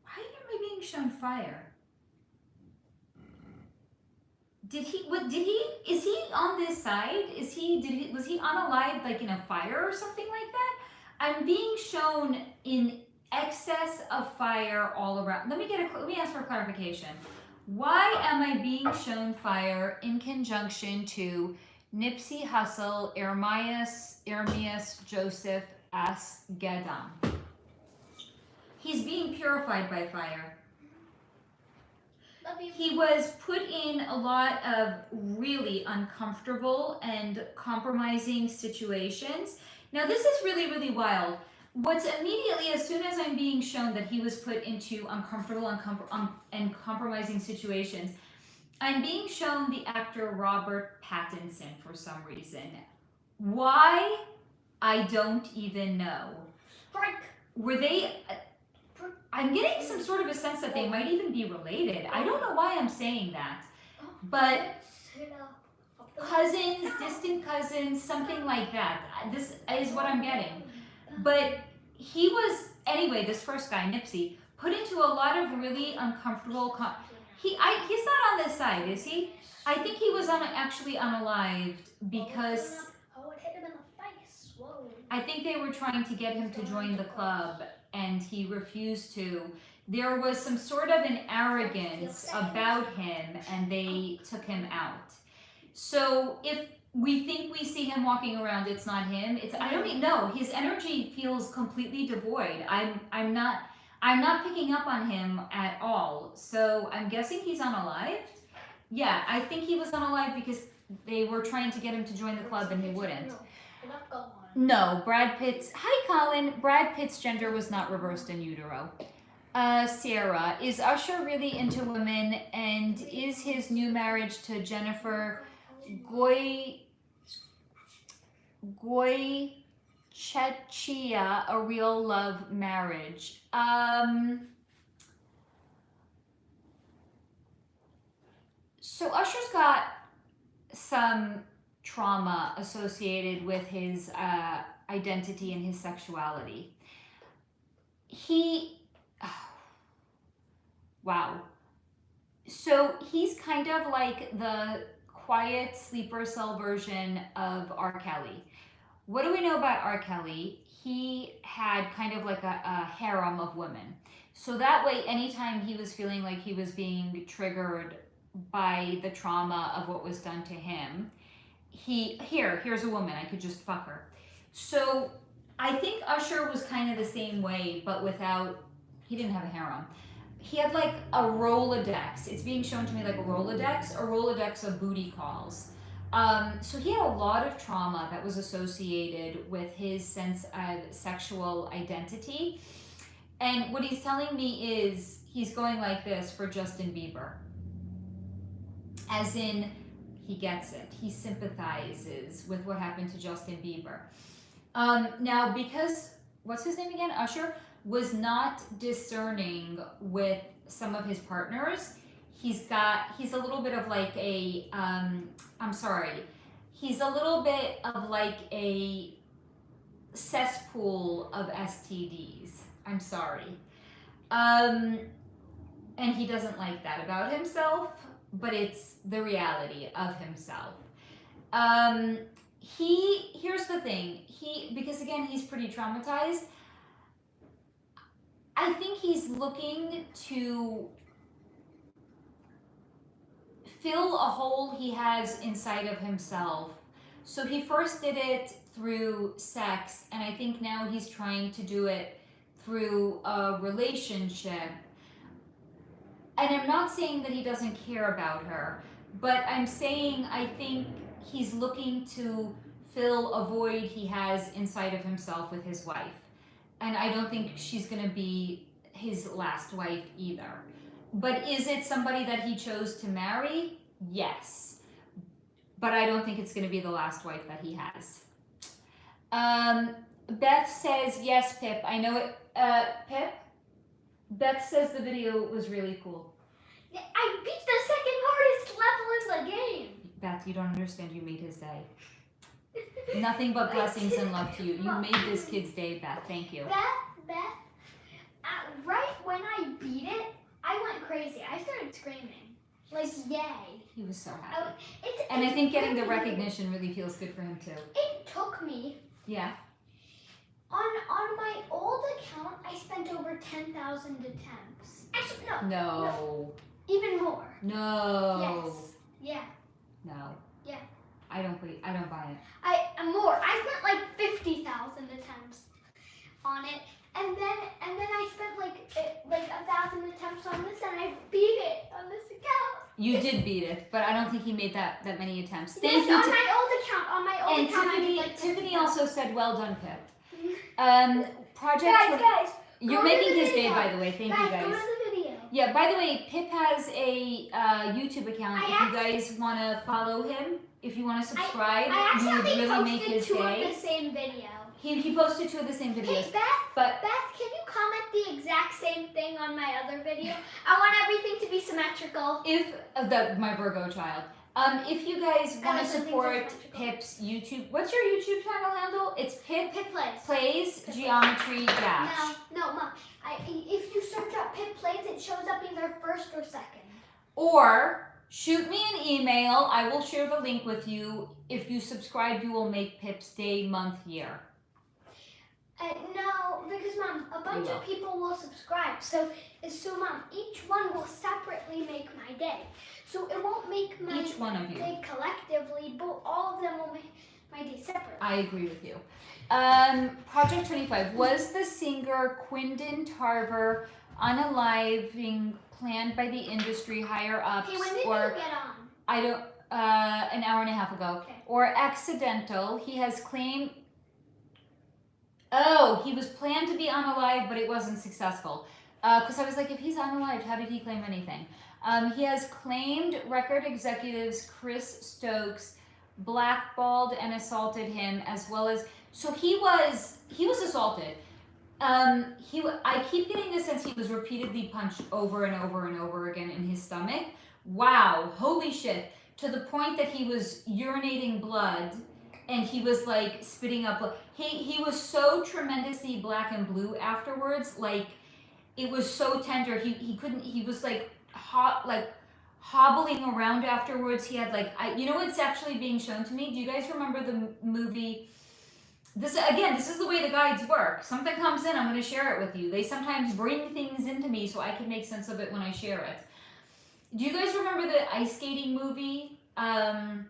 Why am I being shown fire? Is he on this side? Was he unalived like in a fire or something like that? I'm being shown in excess of fire all around. Let me ask for clarification. Why am I being shown fire in conjunction to Nipsey Hustle, Ermias, Joseph Asgedon? He's being purified by fire. He was put in a lot of really uncomfortable and compromising situations. Now this is really, really wild. What's immediately, as soon as I'm being shown that he was put into uncomfortable and compromising situations, I'm being shown the actor Robert Pattinson for some reason. Why? I don't even know. Were they... I'm getting some sort of a sense that they might even be related. I don't know why I'm saying that. But cousins, distant cousins, something like that. This is what I'm getting. But he was, anyway, this first guy, Nipsey, put into a lot of really uncomfortable... He's not on this side, is he? I think he was actually unalived because Oh, it hit him in the face. Whoa. I think they were trying to get him to join the club and he refused to. There was some sort of an arrogance about him and they took him out. So if we think we see him walking around, it's not him. I don't even know. His energy feels completely devoid. I'm not picking up on him at all. So I'm guessing he's unalived. Yeah, I think he was unalived because they were trying to get him to join the club and he wouldn't. No, Brad Pitt's, hi Colin, Brad Pitt's gender was not reversed in utero. Sarah, is Usher really into women and is his new marriage to Jennifer Goychechia a real love marriage? So Usher's got some trauma associated with his identity and his sexuality. Wow. So he's kind of like the quiet sleeper cell version of R. Kelly. What do we know about R. Kelly? He had kind of like a harem of women. So that way, anytime he was feeling like he was being triggered by the trauma of what was done to him, here's a woman, I could just fuck her. So I think Usher was kind of the same way, but he didn't have a harem. He had like a Rolodex. It's being shown to me like a Rolodex of booty calls. So he had a lot of trauma that was associated with his sense of sexual identity. And what he's telling me is he's going like this for Justin Bieber. As in, he gets it. He sympathizes with what happened to Justin Bieber. Now, because, what's his name again? Usher was not discerning with some of his partners. He's a little bit of like he's a little bit of like a cesspool of STDs. I'm sorry. And he doesn't like that about himself, but it's the reality of himself. Here's the thing, because again, he's pretty traumatized. I think he's looking to fill a hole he has inside of himself. So he first did it through sex, and I think now he's trying to do it through a relationship. And I'm not saying that he doesn't care about her, but I'm saying I think he's looking to fill a void he has inside of himself with his wife. And I don't think she's going to be his last wife either. But is it somebody that he chose to marry? Yes. But I don't think it's going to be the last wife that he has. Beth says, yes, Pip. I know it. Pip? Beth says the video was really cool. I beat the second hardest level in the game. Beth, you don't understand. You made his day. Nothing but blessings and love to you. You made this kid's day, Beth. Thank you. Beth, right when I beat it, I went crazy. I started screaming. Like, yay. He was so happy. And I think getting the recognition really feels good for him, too. It took me. Yeah. On my old account, I spent over 10,000 attempts. Actually, no. Even more. No. Yes. Yeah. No. Yeah. I don't buy it. More. I spent like 50,000 attempts on it, and then I spent like 1,000 attempts on this, and I beat it on this account. You did beat it, but I don't think he made that many attempts. Yes, on my old account. On my old account, Tiffany, I did Tiffany also said, "Well done, Pip." Project. Guys, you're making his day, by the way. Thank you, guys. Go to the video. Yeah. By the way, Pip has a YouTube account. If you guys want to follow him, if you want to subscribe, I you would really make posted his two day. of the same video. He posted 2 of the same videos. Hey, Beth, can you comment the exact same thing on my other video? I want everything to be symmetrical. If my Virgo child. If you guys want to support Pip's YouTube, what's your YouTube channel handle? It's Pip Plays Geometry Dash. No, Mom. If you search up Pip Plays, it shows up either first or second. Or shoot me an email. I will share the link with you. If you subscribe, you will make Pip's day, month, year. No, because Mom, a bunch of people will subscribe. So Mom, each one will separately make my day. So it won't make my Each one of you. day collectively, but all of them will make my day separately. I agree with you. Project 25. Was the singer Quindon Tarver unaliving planned by the industry higher ups? Hey, when did you get on? I don't, an hour and a half ago. Okay. Or accidental? He has claimed, oh, he was planned to be unalived, but it wasn't successful. Because I was like, if he's unalived, how did he claim anything? He has claimed record executives Chris Stokes blackballed and assaulted him, as well as, so he was assaulted. I keep getting the sense he was repeatedly punched over and over and over again in his stomach. Wow, holy shit. To the point that he was urinating blood and he was like spitting up blood. He was so tremendously black and blue afterwards. Like, it was so tender. He couldn't, he was like hot, like hobbling around afterwards. He had like, you know what's actually being shown to me? Do you guys remember the movie? This is the way the guides work. Something comes in, I'm going to share it with you. They sometimes bring things into me so I can make sense of it when I share it. Do you guys remember the ice skating movie? Of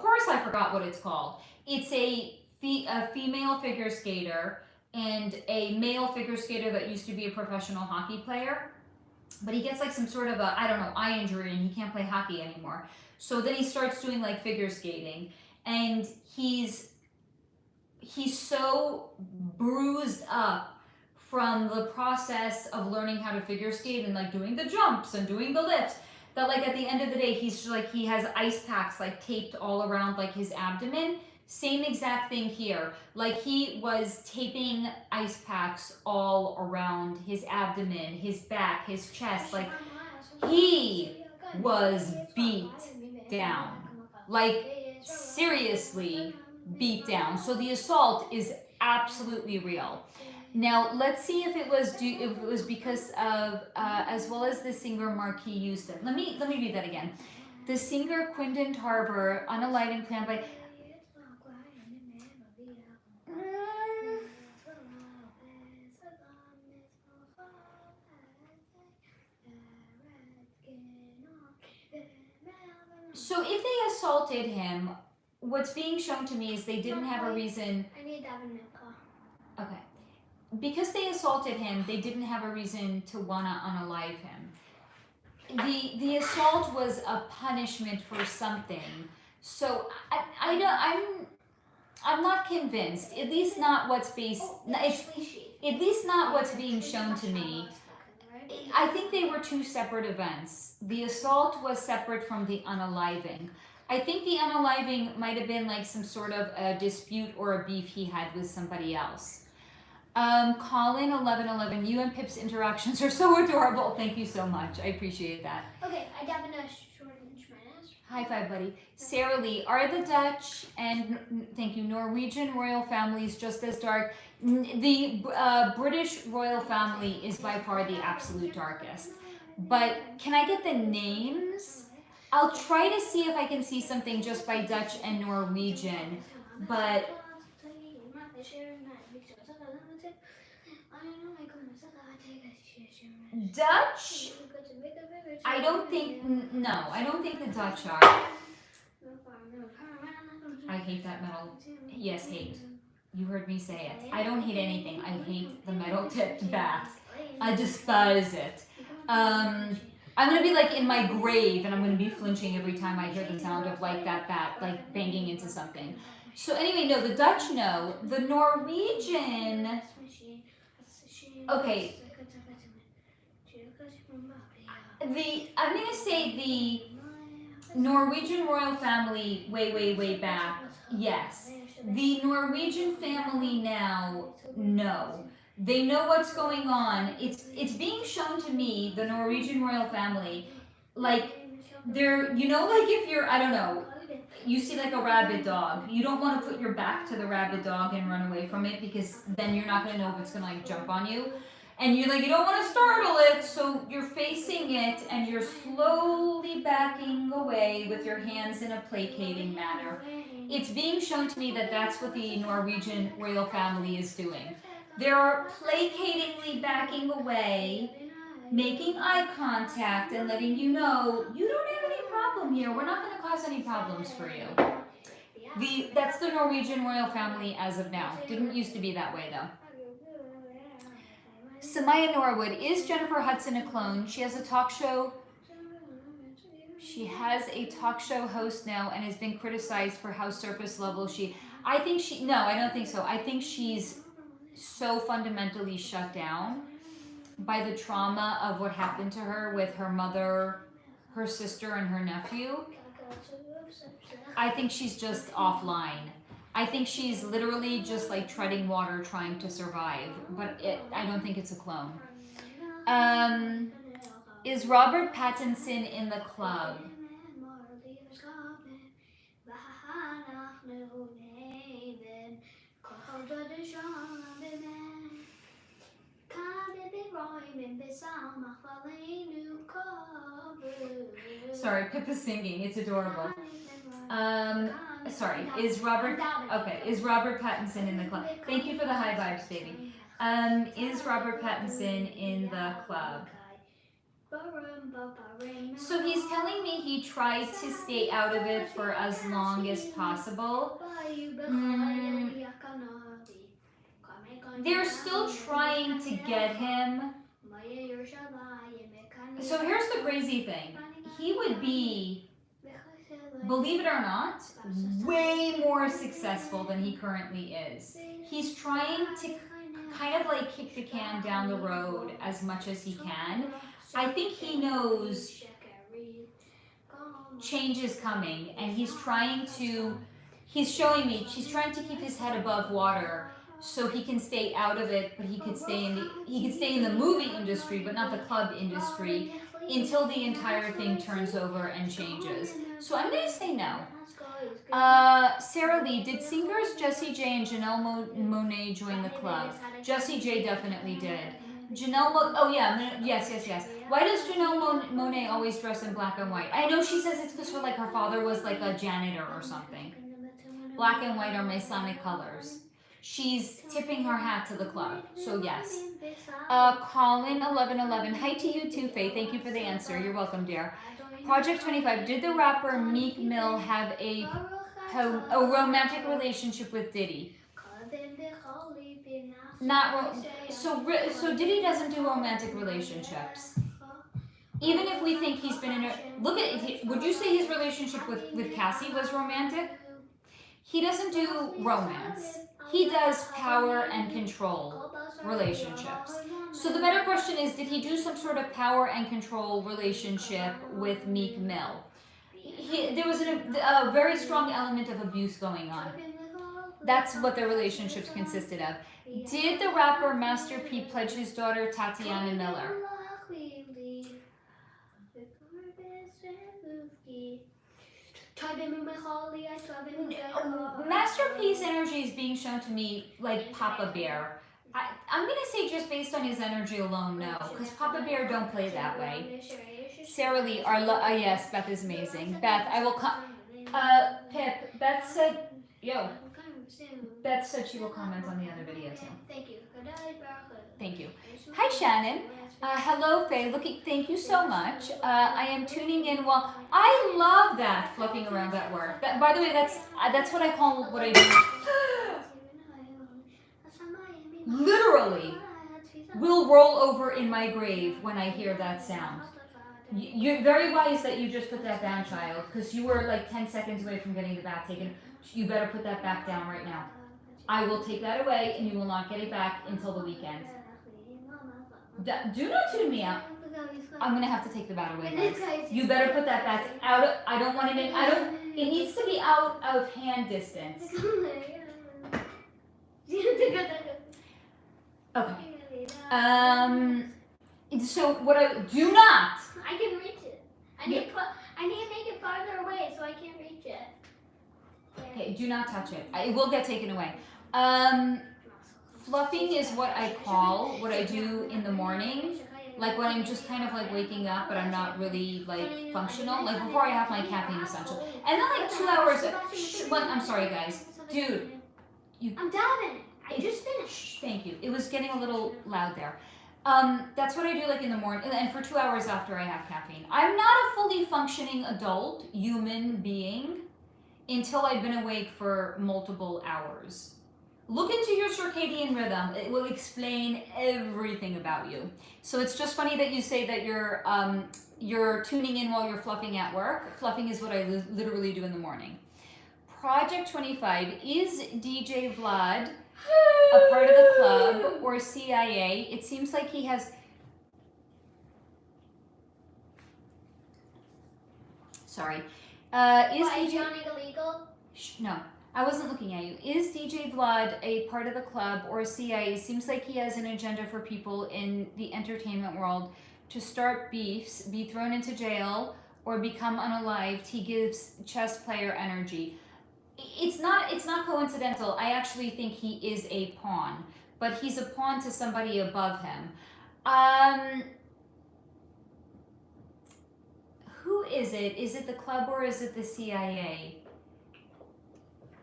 course I forgot what it's called. It's a female figure skater and a male figure skater that used to be a professional hockey player. But he gets like some sort of a, I don't know, eye injury and he can't play hockey anymore. So then he starts doing like figure skating and he's so bruised up from the process of learning how to figure skate and like doing the jumps and doing the lifts that like at the end of the day he's like, he has ice packs like taped all around like his abdomen. Same exact thing here. Like he was taping ice packs all around his abdomen, his back, his chest. Like he was beat down. Like seriously beat down. So the assault is absolutely real. Now let's see if it was because of as well as the singer Marquis Houston. Let me read that again. The singer Quindon Tarver unaliving planned by. So if they assaulted him, what's being shown to me is they didn't have a reason. I need that in my car. Okay. Because they assaulted him, they didn't have a reason to want to unalive him. The assault was a punishment for something. So I'm not convinced. At least not what's at least not what's being shown to me. I think they were two separate events. The assault was separate from the unaliving. I think the unaliving might have been like some sort of a dispute or a beef he had with somebody else. Colin 1111, you and Pip's interactions are so adorable. Thank you so much. I appreciate that. Okay, I got a short instrument. High five, buddy. Sarah Lee, are the Dutch and thank you Norwegian royal families just as dark? The British royal family is by far the absolute darkest. But can I get the names? I'll try to see if I can see something just by Dutch and Norwegian, but Dutch, I don't think the Dutch are. I hate that metal. Yes, hate. You heard me say it. I don't hate anything. I hate the metal tipped bat. I despise it. I'm gonna be like in my grave and I'm gonna be flinching every time I hear the sound of like that bat like banging into something. So anyway, no, the Dutch no. The Norwegian. Okay. I'm gonna say the Norwegian royal family way back. Yes. The Norwegian family now, no. They know what's going on. It's being shown to me, the Norwegian royal family, like they're, you know, like if you're, I don't know, you see like a rabid dog. You don't want to put your back to the rabid dog and run away from it because then you're not going to know if it's going to like jump on you. And you're like, you don't want to startle it, so you're facing it and you're slowly backing away with your hands in a placating manner. It's being shown to me that that's what the Norwegian royal family is doing. They're placatingly backing away, making eye contact and letting you know, you don't have any problem here. We're not going to cause any problems for you. That's the Norwegian royal family as of now. Didn't used to be that way though. Samaya Norwood, is Jennifer Hudson a clone? She has a talk show. She has a talk show host now and has been criticized for how surface level I don't think so. I think she's so fundamentally shut down by the trauma of what happened to her with her mother, her sister, and her nephew. I think she's just offline. I think she's literally just like treading water trying to survive, but I don't think it's a clone. Is Robert Pattinson in the club? Sorry, Pippa's singing. It's adorable. Sorry, is Robert Pattinson in the club? Thank you for the high vibes, baby. Is Robert Pattinson in the club? So he's telling me he tried to stay out of it for as long as possible. They're still trying to get him. So here's the crazy thing. He would be, believe it or not, way more successful than he currently is. He's trying to kind of like kick the can down the road as much as he can. I think he knows change is coming and he's trying to keep his head above water so he can stay out of it, but he could stay in the movie industry, but not the club industry, until the entire thing turns over and changes. So I'm going to say no. Sarah Lee, did singers Jessie J and Janelle Monáe join the club? Jessie J definitely did. Yes. Why does Janelle Monáe always dress in black and white? I know she says it's because her father was like a janitor or something. Black and white are Masonic colors. She's tipping her hat to the club, so yes. Colin 1111, hi to you too, Faye. Thank you for the answer. You're welcome, dear. Project 25, did the rapper Meek Mill have a romantic relationship with Diddy? So Diddy doesn't do romantic relationships. Even if we think he's been in a, would you say his relationship with Cassie was romantic? He doesn't do romance. He does power and control relationships. So the better question is, did he do some sort of power and control relationship with Meek Mill? There was a very strong element of abuse going on. That's what their relationships consisted of. Did the rapper Master P pledge his daughter Tatiana Miller? Master P's energy is being shown to me like Papa Bear. I'm going to say just based on his energy alone, no. Because Papa Bear don't play that way. Sarah Lee, yes, Beth is amazing. Beth, I will come. Pip, Beth said, Beth said she will comment on the other video too. Thank you. Hi, Shannon. Hello, Faye. Thank you so much. I am tuning in while I love that fluffing around at work. By the way, that's what I call what I do. Literally, will roll over in my grave when I hear that sound. You're very wise that you just put that down, child, because you were like 10 seconds away from getting the back taken. You better put that back down right now. I will take that away, and you will not get it back until the weekend. Do not tune me out. I'm gonna have to take the bat away. Guys. You better put that back out. I don't want it in. It needs to be out of hand distance. Okay. So what I do not. I can reach it. I need to make it farther away so I can't reach it. Okay. Do not touch it. It will get taken away. Fluffing is what I do in the morning Like when I'm just kind of like waking up, but I'm not really like functional. Like before I have my caffeine essential, and then like 2 hours. I'm sorry, guys, dude. I'm done. I just finished. Thank you. It was getting a little loud there. That's what I do like in the morning, and for 2 hours after I have caffeine. I'm not a fully functioning adult human being until I've been awake for multiple hours. Look into your circadian rhythm. It will explain everything about you. So it's just funny that you say that you're tuning in while you're fluffing at work. Fluffing is what I literally do in the morning. Project 25, is DJ Vlad a part of the club or CIA? It seems like he has... Sorry. Is Why, DJ... Johnny illegal? No, I wasn't looking at you. Is DJ Vlad a part of the club or CIA? Seems like he has an agenda for people in the entertainment world to start beefs, be thrown into jail, or become unalived. He gives chess player energy. It's not coincidental. I actually think he is a pawn, but he's a pawn to somebody above him. Who is it? Is it the club or is it the CIA?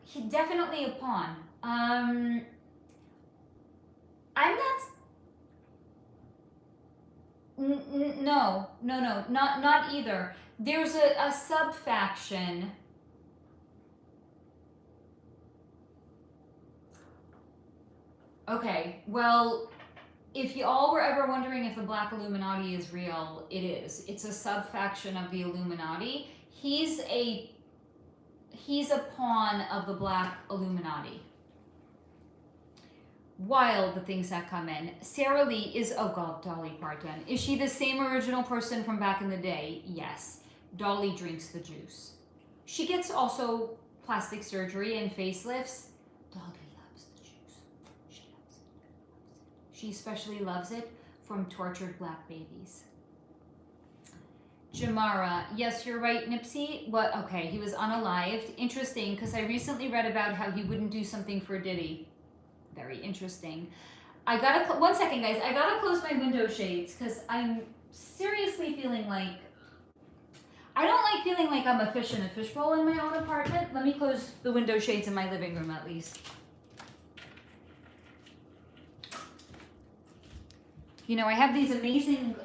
He definitely a pawn. I'm not. No, not either. There's a sub faction. Okay, well, if you all were ever wondering if the Black Illuminati is real, it is. It's a sub faction of the Illuminati. He's a pawn of the Black Illuminati. Wild, the things that come in. Sarah Lee is, oh God, Dolly Parton. Is she the same original person from back in the day? Yes. Dolly drinks the juice. She gets also plastic surgery and facelifts. Dolly loves the juice. She loves it. She especially loves it from tortured black babies. Jamara, yes, you're right, Nipsey. What? Okay, he was unalived. Interesting, because I recently read about how he wouldn't do something for Diddy. Very interesting. I gotta, one second, guys. I gotta close my window shades because I'm seriously feeling like, I don't like feeling like I'm a fish in a fishbowl in my own apartment. Let me close the window shades in my living room at least. You know, I have these amazing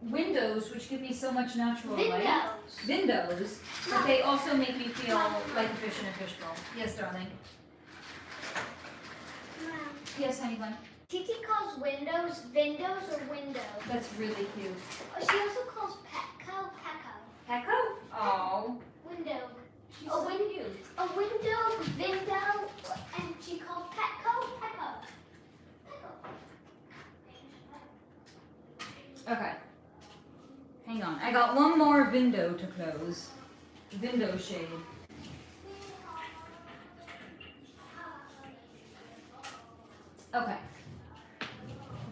windows which give me so much natural light. Windows. But they also make me feel like a fish in a fishbowl. Yes, darling. Yes, honey bun. Titi calls windows windows or window. That's really cute. She also calls Petco Pecco. Pecco? Oh. Window. She's so cute. A window, and she calls Petco Pecco. Okay. Hang on. I got one more window to close. Window shade. Okay.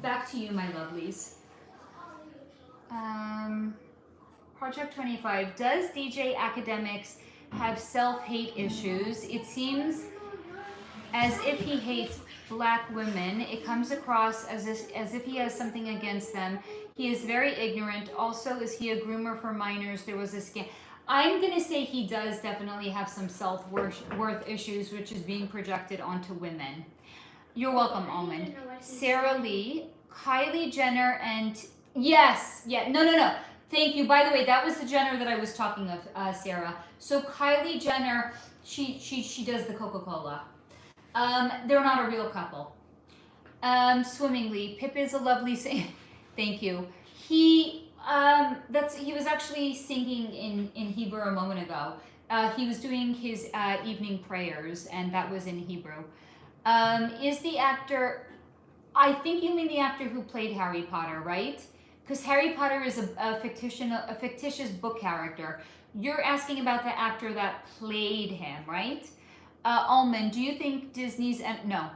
Back to you, my lovelies. Project 25. Does DJ Academics have self-hate issues? It seems as if he hates black women. It comes across as if he has something against them. He is very ignorant. Also, is he a groomer for minors? There was a scam. I'm going to say he does definitely have some self-worth issues, which is being projected onto women. You're welcome, Almond. Sarah Lee, Kylie Jenner, and yes, yeah, no. Thank you. By the way, that was the Jenner that I was talking of, Sarah. So Kylie Jenner, she does the Coca-Cola. They're not a real couple. Swimmingly, Pip is a lovely thank you. He was actually singing in Hebrew a moment ago. He was doing his evening prayers, and that was in Hebrew. Is the actor, I think you mean the actor who played Harry Potter, right? Because Harry Potter is a fictitious book character. You're asking about the actor that played him, right? Almond, do you think Disney's, no.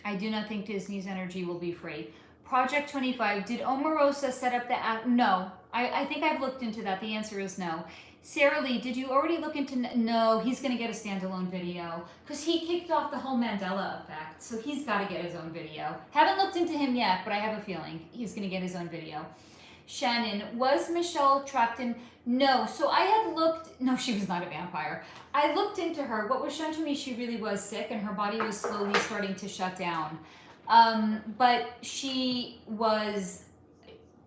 I do not think Disney's energy will be free. Project 25, did Omarosa set up the act? No. I think I've looked into that. The answer is no. Sarah Lee, did you already look into? No, he's gonna get a standalone video because he kicked off the whole Mandela effect, so he's got to get his own video. Haven't looked into him yet, but I have a feeling he's gonna get his own video. Shannon, was Michelle trapped in? No, so I had looked. No, she was not a vampire. I looked into her. What was shown to me, she really was sick, and her body was slowly starting to shut down. But she was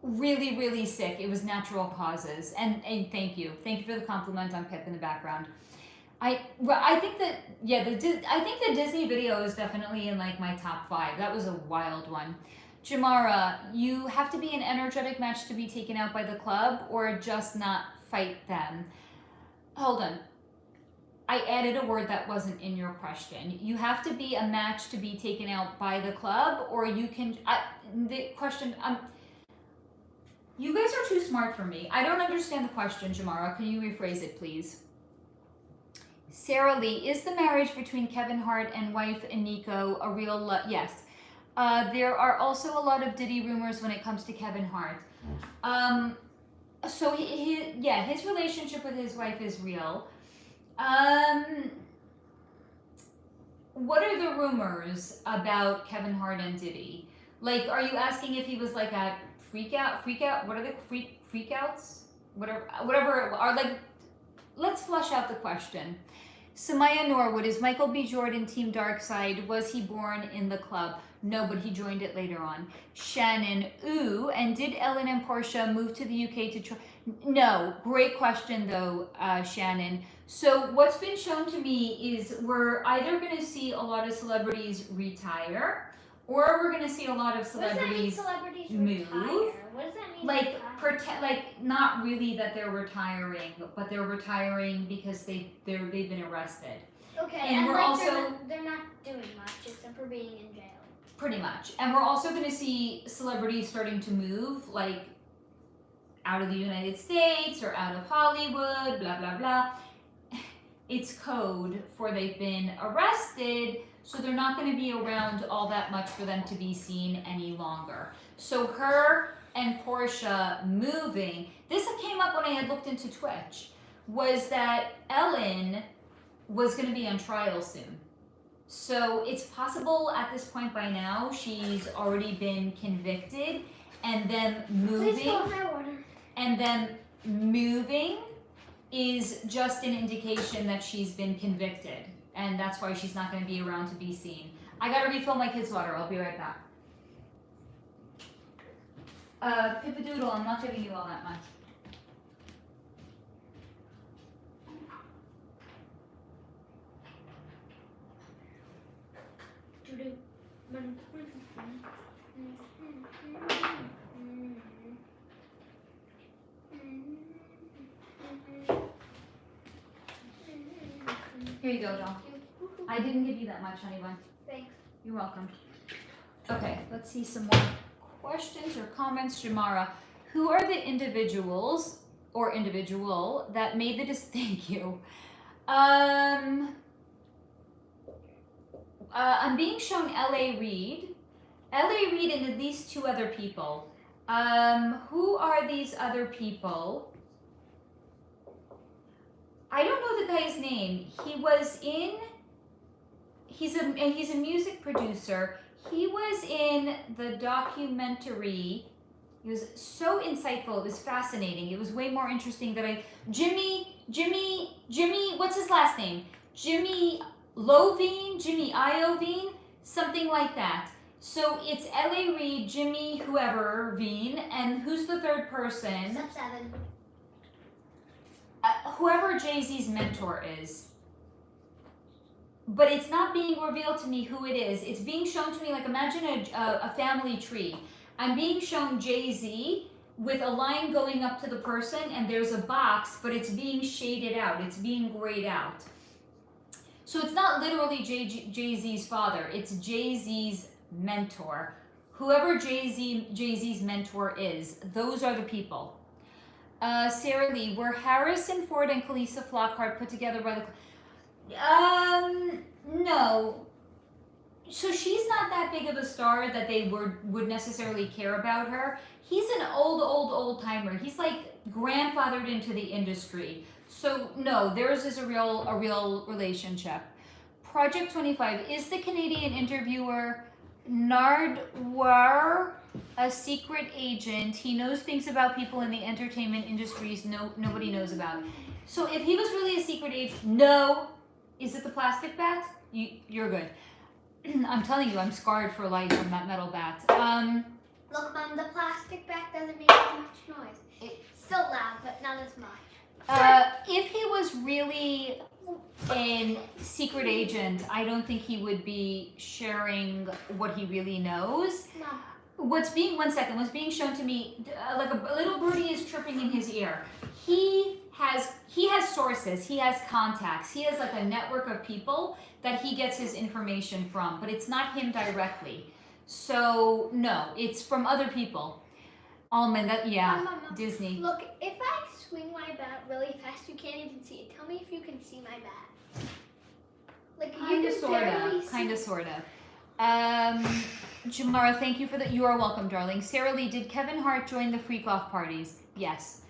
really, really sick. It was natural causes. And thank you for the compliment on Pip in the background. I think that, yeah, I think the Disney video is definitely in like my top 5. That was a wild one. Jamara, you have to be an energetic match to be taken out by the club or just not fight them. Hold on. I added a word that wasn't in your question. You have to be a match to be taken out by the club, or you can, the question, you guys are too smart for me. I don't understand the question, Jamara. Can you rephrase it, please? Sarah Lee, is the marriage between Kevin Hart and wife Nico a real yes. There are also a lot of Diddy rumors when it comes to Kevin Hart. So his relationship with his wife is real. What are the rumors about Kevin Hart and Diddy? Like, are you asking if he was like a freak out? What are the freakouts? Whatever. Are like, let's flush out the question. Samaya Norwood, is Michael B. Jordan Team Darkside? Was he born in the club? No, but he joined it later on. Shannon, ooh, and did Ellen and Portia move to the UK to try? No, great question though, Shannon. So what's been shown to me is we're either going to see a lot of celebrities retire, or we're going to see a lot of celebrities move. What does that mean? Like not really that they're retiring, but they're retiring because they've been arrested. Okay, and we're like also they're not doing much except for being in jail. Pretty much. And we're also going to see celebrities starting to move, like out of the United States or out of Hollywood, blah, blah, blah. It's code for they've been arrested, so they're not going to be around all that much for them to be seen any longer. So her and Portia moving, this came up when I had looked into Twitch, was that Ellen was going to be on trial soon. So it's possible at this point by now she's already been convicted, and then moving is just an indication that she's been convicted, and that's why she's not going to be around to be seen. I gotta refill my kids' water. I'll be right back. Pippadoodle, I'm not giving you all that much. Here you go, John. I didn't give you that much, honey bun. Thanks. You're welcome. Okay, let's see some more questions or comments. Jamara, who are the individuals or individual that made the thank you. I'm being shown L.A. Reid. L.A. Reid and at least 2 other people. Who are these other people? I don't know the guy's name. He's a music producer. He was in the documentary. It was so insightful. It was fascinating. It was way more interesting than Jimmy, what's his last name? Jimmy Iovine, Jimmy Iovine, something like that. So it's L.A. Reid, Jimmy whoever, Veen, and who's the third person? Step 7. Whoever Jay-Z's mentor is. But it's not being revealed to me who it is. It's being shown to me like, imagine a family tree. I'm being shown Jay-Z with a line going up to the person, and there's a box, but it's being shaded out. It's being grayed out. So it's not literally Jay-Z's father. It's Jay-Z's mentor. Whoever Jay-Z's mentor is, those are the people. Sarah Lee, were Harrison Ford and Khaleesa Flockhart put together by the... No. so she's not that big of a star that they would necessarily care about her. He's an old timer. He's like grandfathered into the industry. So no, theirs is a real relationship. Project 25, is the Canadian interviewer Nardwar a secret agent? He knows things about people in the entertainment industries nobody knows about. So if he was really a secret agent, no. Is it the plastic bat? You're good. I'm telling you, I'm scarred for life from that metal bat. Look, Mom, the plastic bat doesn't make as much noise. It's still loud, but not as much. If he was really a secret agent, I don't think he would be sharing what he really knows. Mom. What's being shown to me, like a little birdie is chirping in his ear. He has sources, he has contacts, he has like a network of people that he gets his information from, but it's not him directly. So no, it's from other people. Almond, Mom. Disney. Look, if I swing my bat really fast, you can't even see it. Tell me if you can see my bat. Like Kinda, sorta. Jamara, thank you for that. You are welcome, darling. Sarah Lee, did Kevin Hart join the freak-off parties? Yes.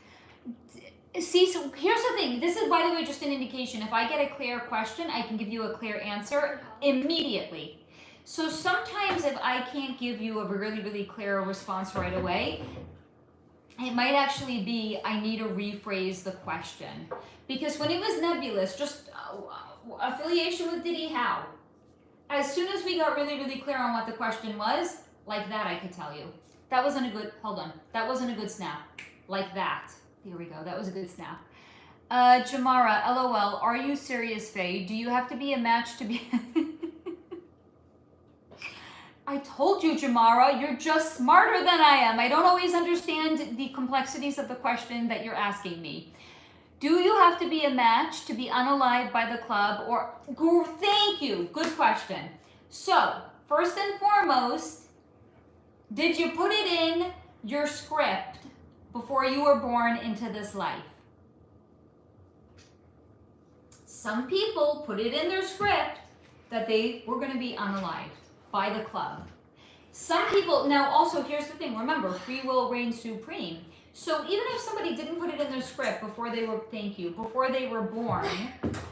See, so here's the thing. This is, by the way, just an indication. If I get a clear question, I can give you a clear answer immediately. So sometimes if I can't give you a really clear response right away, it might actually be I need to rephrase the question. Because when it was nebulous, just affiliation with Diddy, how? As soon as we got really clear on what the question was, like that I could tell you. That wasn't a good snap. Like that. Here we go. That was a good snap. Jamara, LOL, are you serious, Faye? Do you have to be a match to be... I told you, Jamara, you're just smarter than I am. I don't always understand the complexities of the question that you're asking me. Do you have to be a match to be unalived by the club or... Thank you. Good question. So, first and foremost, did you put it in your script before you were born into this life? Some people put it in their script that they were going to be unalived by the club. Some people, now also here's the thing, remember, free will reigns supreme. So even if somebody didn't put it in their script before they were, before they were born,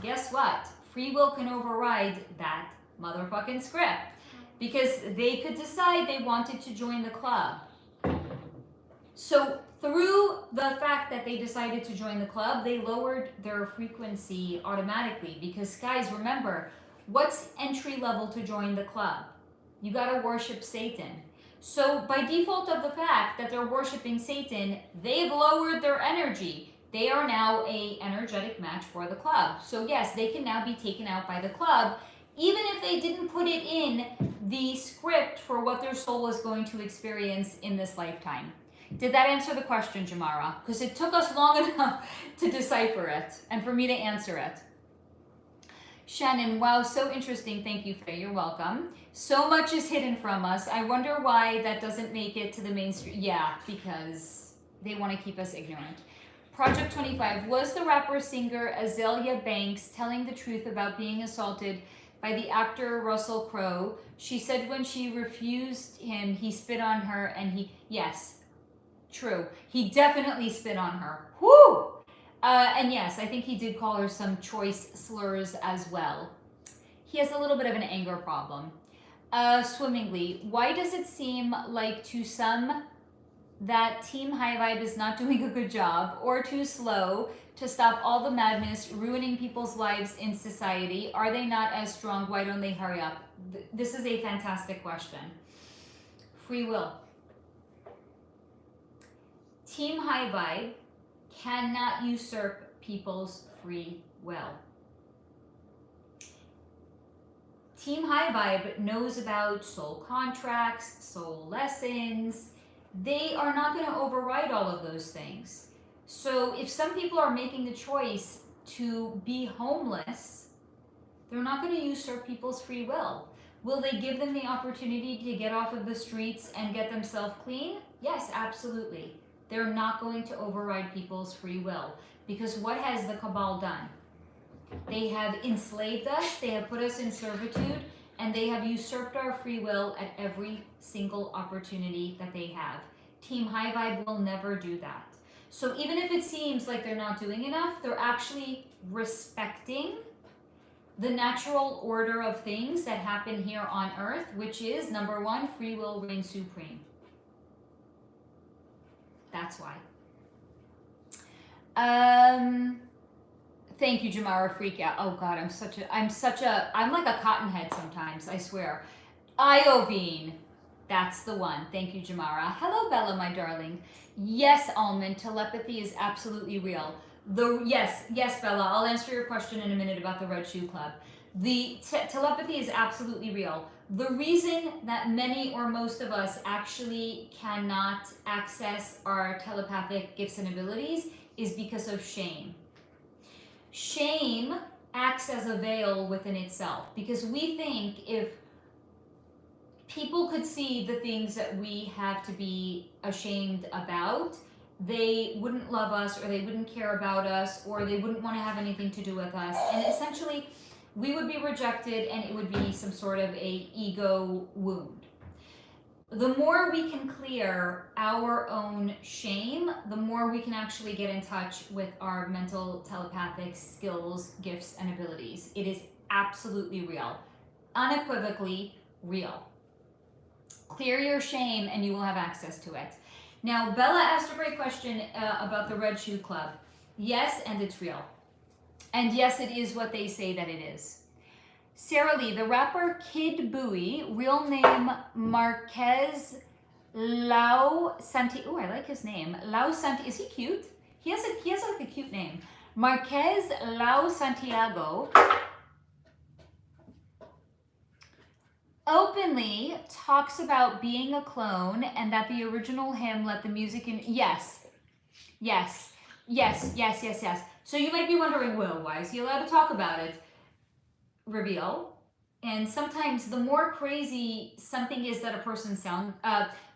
guess what? Free will can override that motherfucking script because they could decide they wanted to join the club. So through the fact that they decided to join the club, they lowered their frequency automatically because, guys, remember, what's entry level to join the club? You gotta worship Satan. So by default of the fact that they're worshiping Satan, they've lowered their energy. They are now a energetic match for the club. So yes, they can now be taken out by the club, even if they didn't put it in the script for what their soul is going to experience in this lifetime. Did that answer the question, Jamara? Because it took us long enough to decipher it and for me to answer it. Shannon, wow, so interesting. Thank you, Faye. You're welcome. So much is hidden from us. I wonder why that doesn't make it to the mainstream. Yeah, because they want to keep us ignorant. Project 25. Was the rapper-singer Azalea Banks telling the truth about being assaulted by the actor Russel Crowe? She said when she refused him, he spit on her and he... Yes, true. He definitely spit on her. Whoo! And yes, I think he did call her some choice slurs as well. He has a little bit of an anger problem. Swimmingly, why does it seem like to some that Team High Vibe is not doing a good job or too slow to stop all the madness ruining people's lives in society? Are they not as strong? Why don't they hurry up? This is a fantastic question. Free will. Team High Vibe cannot usurp people's free will. Team High Vibe knows about soul contracts, soul lessons. They are not going to override all of those things. So if some people are making the choice to be homeless, they're not going to usurp people's free will. Will they give them the opportunity to get off of the streets and get themselves clean? Yes, absolutely. They're not going to override people's free will. Because what has the cabal done? They have enslaved us, they have put us in servitude, and they have usurped our free will at every single opportunity that they have. Team High Vibe will never do that. So even if it seems like they're not doing enough, they're actually respecting the natural order of things that happen here on Earth, which is, number one, free will reigns supreme. That's why. Thank you, Jamara Freak Out. Oh God, I'm like a cottonhead sometimes, I swear. Iovine, that's the one. Thank you, Jamara. Hello, Bella, my darling. Yes, Almond, telepathy is absolutely real. Yes, Bella, I'll answer your question in a minute about the Red Shoe Club. The telepathy is absolutely real. The reason that many or most of us actually cannot access our telepathic gifts and abilities is because of shame. Shame acts as a veil within itself, because we think if people could see the things that we have to be ashamed about, they wouldn't love us, or they wouldn't care about us, or they wouldn't want to have anything to do with us. And essentially, we would be rejected, and it would be some sort of a ego wound. The more we can clear our own shame, the more we can actually get in touch with our mental telepathic skills, gifts, and abilities. It is absolutely real, unequivocally real. Clear your shame and you will have access to it. Now, Bella asked a great question about the Red Shoe Club. Yes, and it's real. And yes, it is what they say that it is. Sarah Lee, the rapper Kid Bowie, real name Marquez Lao Santiago. Oh, I like his name. Lao Santiago. Is he cute? He has like a cute name. Marquez Lao Santiago openly talks about being a clone and that the original him let the music in. Yes. So you might be wondering, well, why is he allowed to talk about it? Reveal. And sometimes the more crazy something is that a person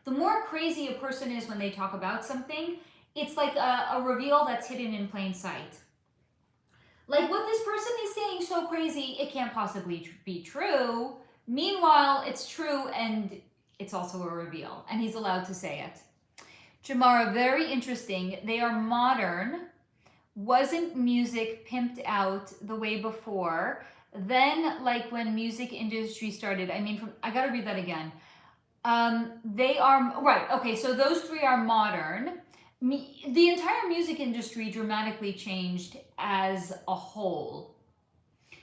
the more crazy a person is when they talk about something, it's like a reveal that's hidden in plain sight. Like, what this person is saying so crazy, it can't possibly be true. Meanwhile, it's true, and it's also a reveal, and he's allowed to say it. Jamara, very interesting. They are modern. Wasn't music pimped out the way before? Then, like when music industry started, I gotta read that again. They are, right, okay, so those three are modern. The entire music industry dramatically changed as a whole.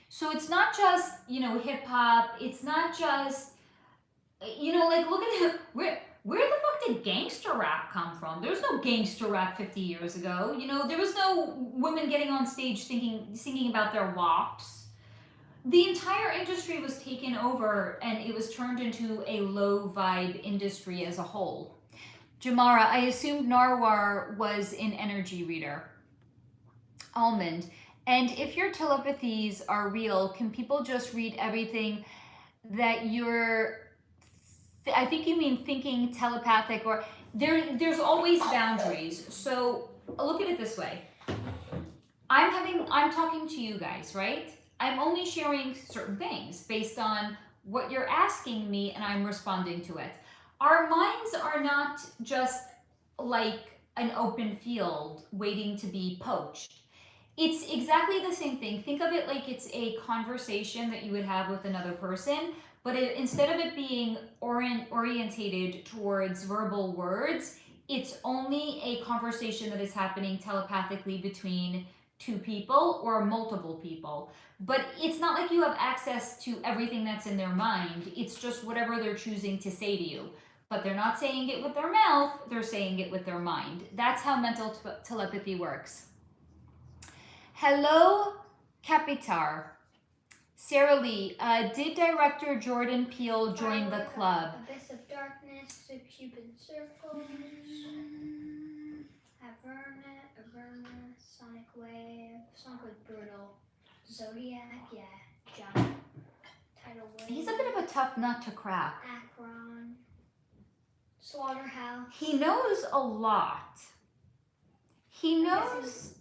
So it's not just, hip hop, it's not just, like, look at it, where the fuck did gangster rap come from? There was no gangster rap 50 years ago. There was no women getting on stage singing about their wops. The entire industry was taken over and it was turned into a low vibe industry as a whole. Jamara, I assumed Narwhal was an energy reader. Almond, and if your telepathies are real, can people just read everything that I think you mean thinking telepathic, or there's always boundaries. So look at it this way. I'm talking to you guys, right? I'm only sharing certain things based on what you're asking me, and I'm responding to it. Our minds are not just like an open field waiting to be poached. It's exactly the same thing. Think of it like it's a conversation that you would have with another person, but instead of it being orientated towards verbal words, it's only a conversation that is happening telepathically between two people or multiple people. But it's not like you have access to everything that's in their mind. It's just whatever they're choosing to say to you. But they're not saying it with their mouth, they're saying it with their mind. That's how mental telepathy works. Hello, Capitar. Sarah Lee, did director Jordan Peele join the club? Abyss of Darkness, The Cuban Circles, Averna, Sonic Wave, Brutal, Zodiac, yeah, John, Tidal Wave. He's a bit of a tough nut to crack. Akron, Slaughterhouse. He knows a lot. He knows...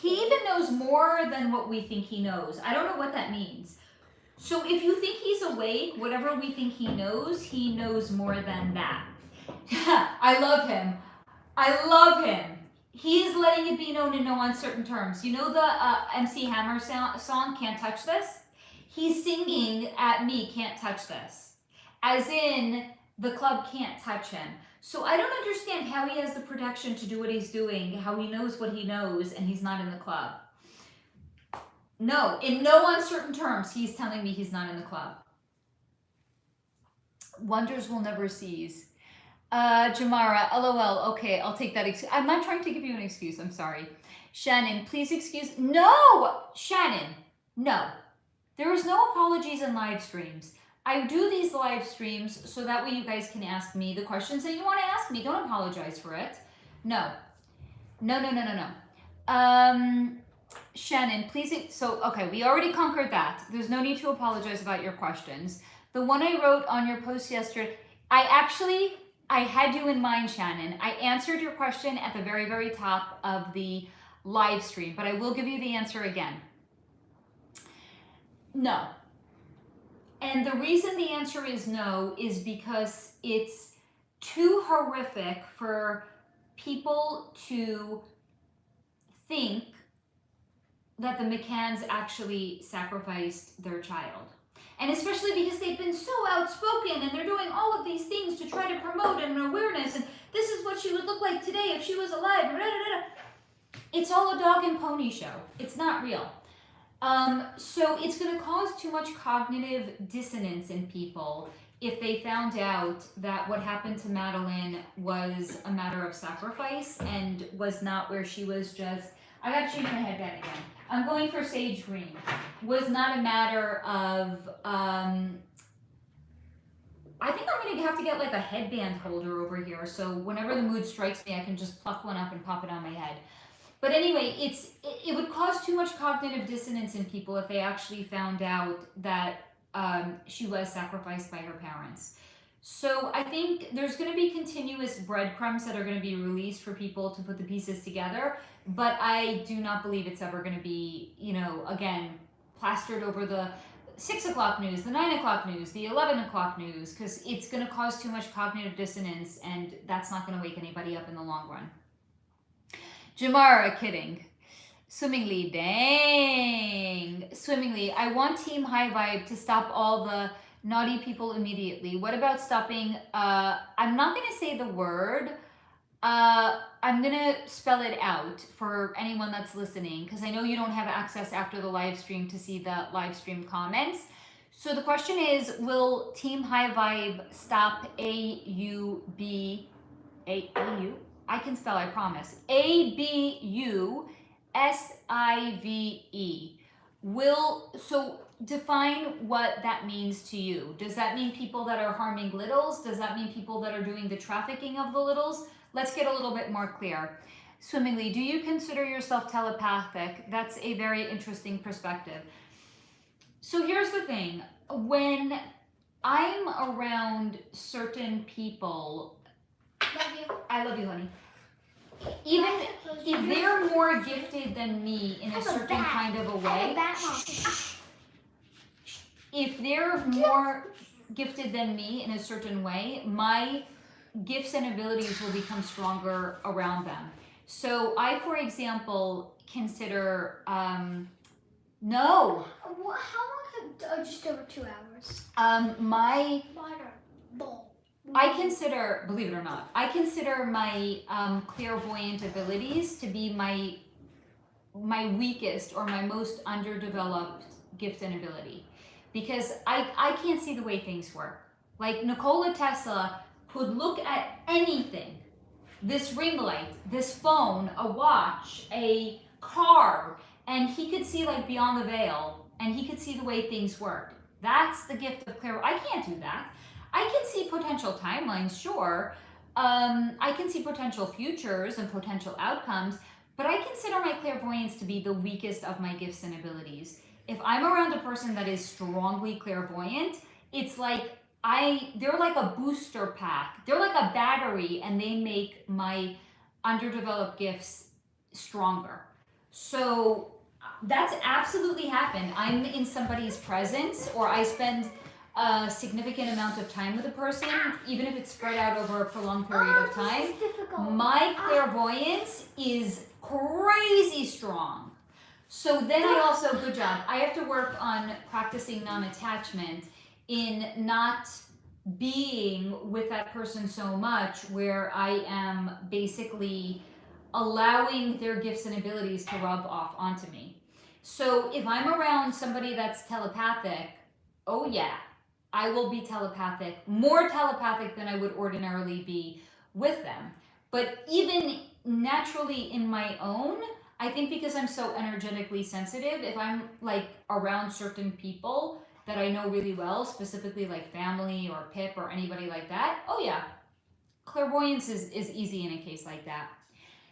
He even knows more than what we think he knows. I don't know what that means. So if you think he's awake, whatever we think he knows more than that. I love him. I love him. He is letting it be known in no uncertain terms. You know the MC Hammer song, Can't Touch This? He's singing at me, Can't Touch This. As in, the club can't touch him. So I don't understand how he has the protection to do what he's doing, how he knows what he knows, and he's not in the club. No, in no uncertain terms, he's telling me he's not in the club. Wonders will never cease. Jamara, LOL, okay, I'll take that. I'm not trying to give you an excuse, I'm sorry. Shannon, please excuse. No! Shannon, no. There is no apologies in live streams. I do these live streams so that way you guys can ask me the questions that you want to ask me. Don't apologize for it. No. No. Shannon, please. So, okay, we already conquered that. There's no need to apologize about your questions. The one I wrote on your post yesterday, I had you in mind, Shannon. I answered your question at the very, very top of the live stream, but I will give you the answer again. No. And the reason the answer is no is because it's too horrific for people to think that the McCans actually sacrificed their child. And especially because they've been so outspoken and they're doing all of these things to try to promote an awareness, and this is what she would look like today if she was alive. Blah, blah, blah. It's all a dog and pony show. It's not real. So it's going to cause too much cognitive dissonance in people if they found out that what happened to Madeline was a matter of sacrifice and was not where she was just, I got to change my headband again. I'm going for sage green. Was not a matter of, I think I'm going to have to get like a headband holder over here. So whenever the mood strikes me, I can just pluck one up and pop it on my head. But anyway, it would cause too much cognitive dissonance in people if they actually found out that she was sacrificed by her parents. So I think there's going to be continuous breadcrumbs that are going to be released for people to put the pieces together. But I do not believe it's ever going to be, you know, again, plastered over the 6 o'clock news, the 9 o'clock news, the 11 o'clock news, because it's going to cause too much cognitive dissonance, and that's not going to wake anybody up in the long run. Jamara, kidding. Swimmingly, dang. Swimmingly, I want Team High Vibe to stop all the naughty people immediately. What about stopping, I'm not going to say the word, I'm going to spell it out for anyone that's listening, because I know you don't have access after the live stream to see the live stream comments. So the question is, will Team High Vibe stop A-U-B, A-U? I can spell, I promise. A-B-U-S-I-V-E. So define what that means to you. Does that mean people that are harming littles? Does that mean people that are doing the trafficking of the littles? Let's get a little bit more clear. Swimmingly, do you consider yourself telepathic? That's a very interesting perspective. So here's the thing. When I'm around certain people, I love you, honey. Even if they're more gifted than me in a certain kind of a way, if they're more gifted than me in a certain way, my gifts and abilities will become stronger around them. So I, for example, consider, no. How long have, just over 2 hours. I consider, believe it or not, I consider my clairvoyant abilities to be my weakest or my most underdeveloped gift and ability. Because I can't see the way things work. Like Nikola Tesla could look at anything, this ring light, this phone, a watch, a car, and he could see like beyond the veil, and he could see the way things work. That's the gift of clairvoyance. I can't do that. I can see potential timelines, sure. I can see potential futures and potential outcomes, but I consider my clairvoyance to be the weakest of my gifts and abilities. If I'm around a person that is strongly clairvoyant, it's like they're like a booster pack. They're like a battery, and they make my underdeveloped gifts stronger. So That's absolutely happened. I'm in somebody's presence, or I spend a significant amount of time with a person, even if it's spread out over a prolonged period of time. This is difficult. My clairvoyance is crazy strong. So then I also, good job, I have to work on practicing non-attachment in not being with that person so much where I am basically allowing their gifts and abilities to rub off onto me. So if I'm around somebody that's telepathic, oh yeah, I will be telepathic, more telepathic than I would ordinarily be with them. But even naturally in my own, I think because I'm so energetically sensitive, if I'm like around certain people that I know really well, specifically like family or Pip or anybody like that, oh yeah, clairvoyance is easy in a case like that.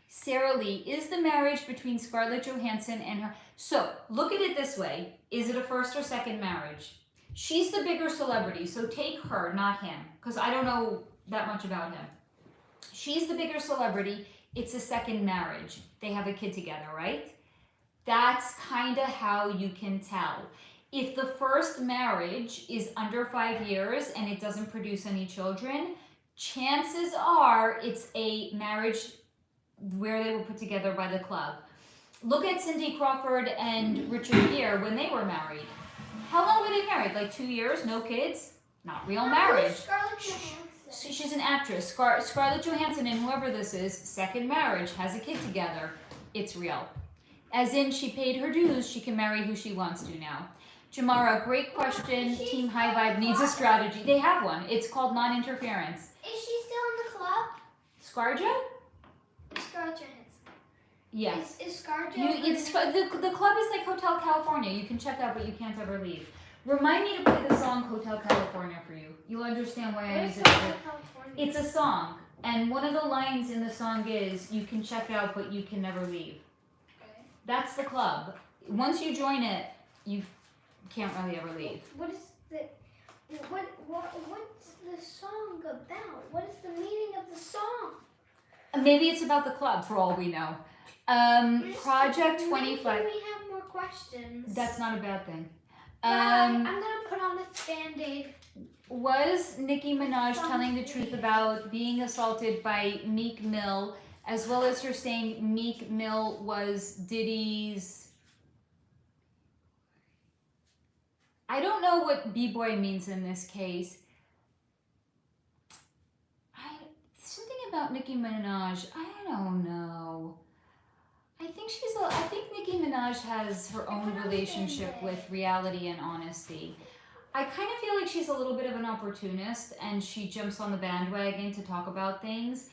Sarah Lee, is the marriage between Scarlett Johansson and her... So, look at it this way. Is it a first or second marriage? She's the bigger celebrity, so take her, not him, because I don't know that much about him. She's the bigger celebrity. It's a second marriage. They have a kid together, right? That's kind of how you can tell. If the first marriage is under 5 years and it doesn't produce any children, chances are it's a marriage where they were put together by the club. Look at Cindy Crawford and Richard Gere when they were married. How long were they married? Like 2 years? No kids? Not real marriage. Scarlett Johansson. So she's an actress. Scarlett Johansson and whoever this is, second marriage, has a kid together. It's real. As in, she paid her dues. She can marry who she wants to now. Jamara, great question. Team High Vibe needs a strategy. They have one. It's called non-interference. Is she still in the club? Scarjo? Scarlett Johansson. Yes. Is Scarjo? The club is like Hotel California. You can check out, but you can't ever leave. Remind me to play the song Hotel California for you. You'll understand why I use it. It's a song, and one of the lines in the song is, "You can check out, but you can never leave." Okay. That's the club. Once you join it, you can't really ever leave. What's the song about? What is the meaning of the song? Maybe it's about the club, for all we know. Project 25. Maybe we have more questions. That's not a bad thing. I'm gonna put on this Band-Aid. Was Nikki Minaj telling the truth about being assaulted by Meek Mill, as well as her saying Meek Mill was Diddy's... I don't know what B-boy means in this case. Something about Nicki Minaj, I don't know. I think Nicki Minaj has her own relationship with reality and honesty. I kind of feel like she's a little bit of an opportunist and she jumps on the bandwagon to talk about things.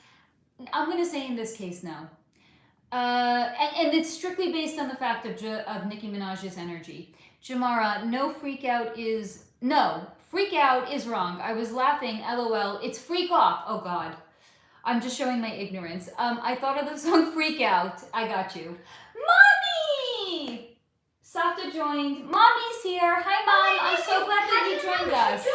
I'm going to say in this case, no. And it's strictly based on the fact of Nicki Minaj's energy. Jamara, freak out is wrong. I was laughing, LOL. It's freak off. Oh God. I'm just showing my ignorance. I thought of the song Freak Out. I got you. Mommy! Safta joined. Mommy's here. Hi, Mom. I'm so glad that you joined us.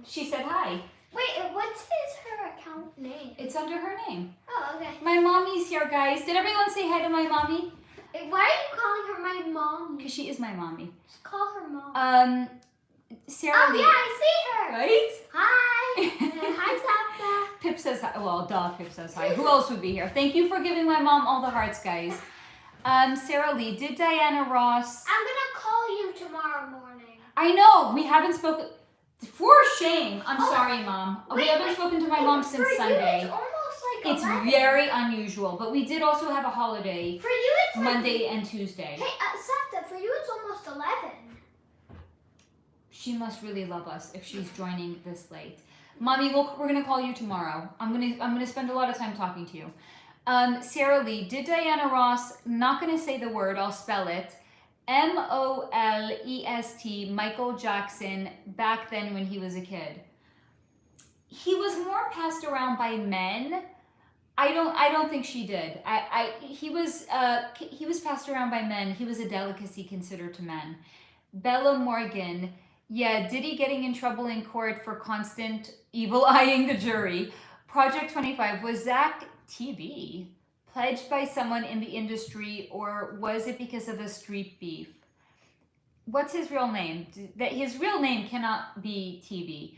She said hi. Wait, what's her account name? It's under her name. Oh, okay. My mommy's here, guys. Did everyone say hi to my mommy? Why are you calling her my mom? Because she is my mommy. Just call her mom. Sarah Lee. Yeah, I see her. Right? Hi. Hi, Safta. Pip says hi. Well, Pip says hi. Who else would be here? Thank you for giving my mom all the hearts, guys. Sarah Lee, did Diana Ross... I'm going to call you tomorrow morning. I know. We haven't spoken... For shame. I'm sorry, Mom. We haven't spoken to my mom since Sunday. It's almost like It's 11. very unusual, but we did also have a holiday. For you, it's like... Monday and Tuesday. Hey, Safta, for you, it's almost 11. She must really love us if she's joining this late. Mommy, we're gonna call you tomorrow. I'm gonna spend a lot of time talking to you. Sarah Lee, did Diana Ross, not gonna say the word, I'll spell it, Molest, Michael Jackson, back then when he was a kid? He was more passed around by men. I don't think she did. He was passed around by men. He was a delicacy considered to men. Bella Morgan, yeah, Diddy getting in trouble in court for constant evil eyeing the jury. Project 25, was Zach TV pledged by someone in the industry, or was it because of a street beef? What's his real name? That his real name cannot be TV.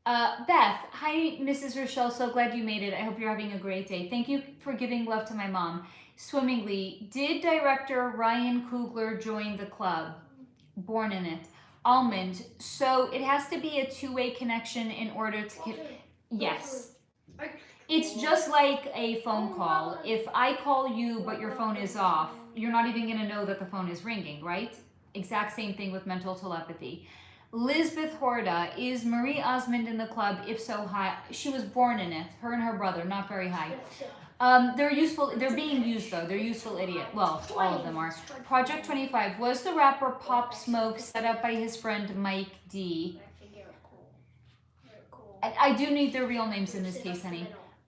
Beth, hi, Mrs. Rochelle. So glad you made it. I hope you're having a great day. Thank you for giving love to my mom. Swimmingly, did director Ryan Coogler join the club? Born in it. Almond, so it has to be a two-way connection in order to yes. It's just like a phone call. If I call you but your phone is off, you're not even going to know that the phone is ringing, right? Exact same thing with mental telepathy. Lisbeth Horda, is Marie Osmond in the club? If so, high. She was born in it. Her and her brother, not very high. They're useful. They're being used though. They're useful idiot. Well, all of them are. Project 25. Was the rapper Pop Smoke set up by his friend Mike D? I do need their real names in this case, honey.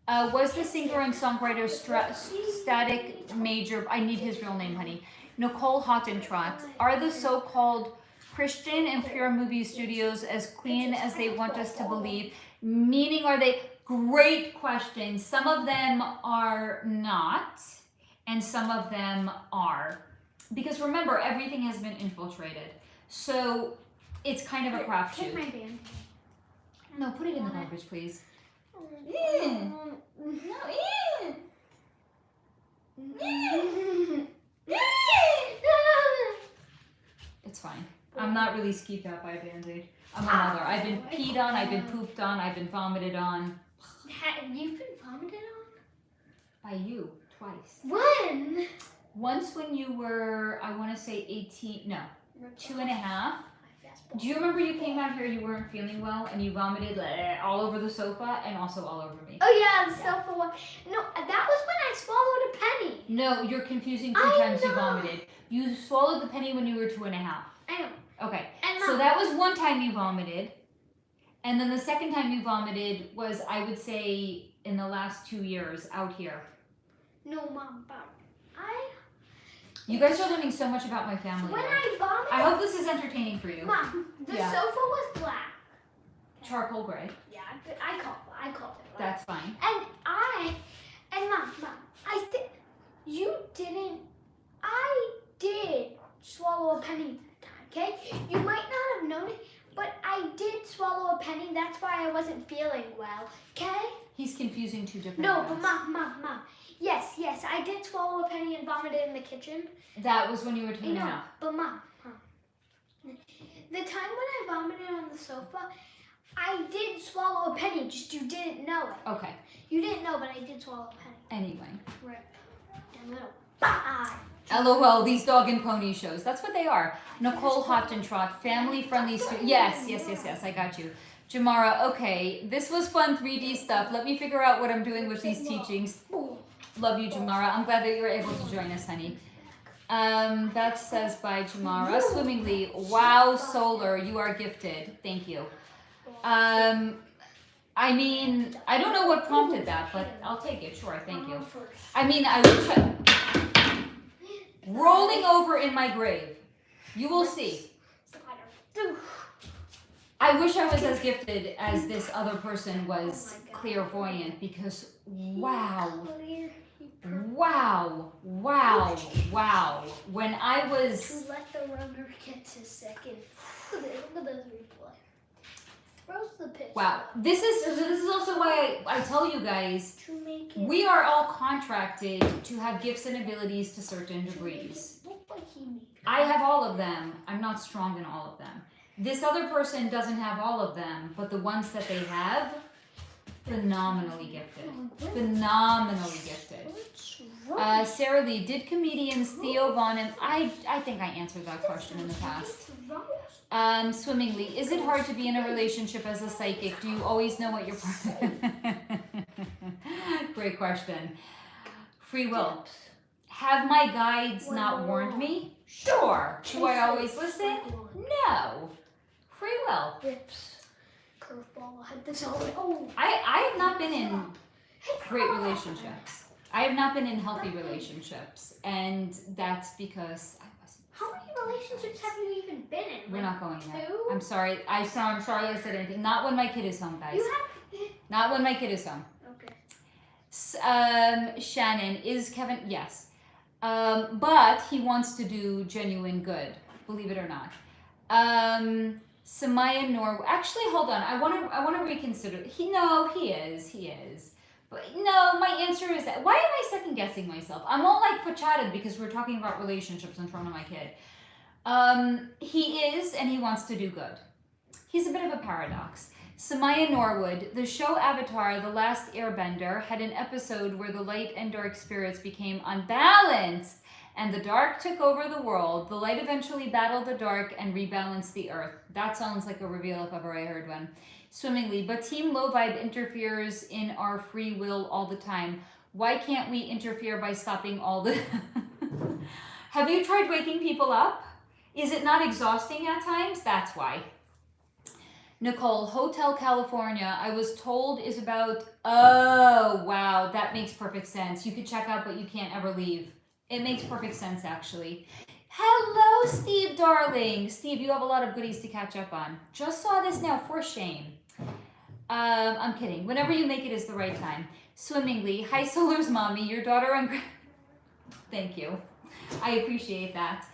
Was the singer and songwriter Static Major? I need his real name, honey. Nicole Hottentrott. Are the so-called Christian and pure movie studios as clean as they want us to believe? Meaning, are they? Great question. Some of them are not, and some of them are. Because remember, everything has been infiltrated. So it's kind of a crapshoot. No, put it in the garbage, please. It's fine. I'm not really skeeved out by a Band-Aid. I'm a mother. I've been peed on, I've been pooped on, I've been vomited on. You've been vomited on? By you, twice. When? Once when you were, I want to say 18, no, 2.5. Do you remember you came out here, you weren't feeling well, and you vomited all over the sofa and also all over me? Oh yeah, the sofa one. No, that was when I swallowed a penny. No, you're confusing 2 times you vomited. You swallowed the penny when you were 2.5. I know. Okay, And so that was one time you vomited. And then the second time you vomited was, I would say, in the last 2 years out here. No, Mom, but You guys are learning so much about my family. When I vomited... I hope this is entertaining for you. Mom, the sofa was black. Charcoal gray. Yeah, I called it black. That's fine. And Mom, I did swallow a penny that time, okay? You might not have known it, but I did swallow a penny. That's why I wasn't feeling well, okay? He's confusing 2 different No, events. but Mom. Yes, I did swallow a penny and vomited in the kitchen. That was when you were 2.5. I know, but Mom, the time when I vomited on the sofa, I did swallow a penny, just you didn't know it. Okay. You didn't know, but I did swallow a penny. Anyway. Rip. And little bye. LOL, these dog and pony shows. That's what they are. Nicole Hottentrott, family-friendly student. Yes, I got you. Jamara, okay, this was fun 3D stuff. Let me figure out what I'm doing with these teachings. Love you, Jamara. I'm glad that you were able to join us, honey. That says by Jamara. Swimmingly. Wow, Solar, you are gifted. Thank you. I mean, I don't know what prompted that, but I'll take it. Sure, thank you. I mean, I wish rolling over in my grave. You will see. I wish I was as gifted as this other person was clairvoyant, because wow. When I was... To let the runner get to second. Look at this replay. Where's the pitch? Wow. This is also why I tell you guys, To make it we are all contracted to have gifts and abilities to certain degrees. look like he made. I have all of them. I'm not strong in all of them. This other person doesn't have all of them, but the ones that they have, phenomenally gifted. Phenomenally gifted. Sarah Lee, did comedians Theo Von and I think I answered that question in the past. Swimmingly, is it hard to be in a relationship as a psychic? Do you always know what your partner... Great question. Free will. Have my guides not warned me? Sure. Do I always listen? No. Free will. Rips. Curveball. I had this all. Oh. I have not been in great relationships. I have not been in healthy relationships, and that's because I wasn't. How many relationships have you even been in? We're not going there. 2? I'm sorry. I'm sorry I said anything. Not when my kid is home, guys. You have. Not when my kid is home. Okay. Shannon, is Kevin? Yes. But he wants to do genuine good, believe it or not. Samaya Nor. Actually, hold on. I want to reconsider. He is. But no, my answer is that. Why am I second guessing myself? I'm all like fachada because we're talking about relationships in front of my kid. He is, and he wants to do good. He's a bit of a paradox. Samaya Norwood, the show Avatar, The Last Airbender, had an episode where the light and dark spirits became unbalanced and the dark took over the world. The light eventually battled the dark and rebalanced the earth. That sounds like a reveal if ever I heard one. Swimmingly, but Team Low Vibe interferes in our free will all the time. Why can't we interfere by stopping all the... Have you tried waking people up? Is it not exhausting at times? That's why. Nicole, Hotel California, I was told is about... Oh, wow, that makes perfect sense. You could check out, but you can't ever leave. It makes perfect sense, actually. Hello, Steve, darling. Steve, you have a lot of goodies to catch up on. Just saw this now, for shame. I'm kidding. Whenever you make it is the right time. Swimmingly, hi, Solar's mommy. Your daughter and... Thank you. I appreciate that.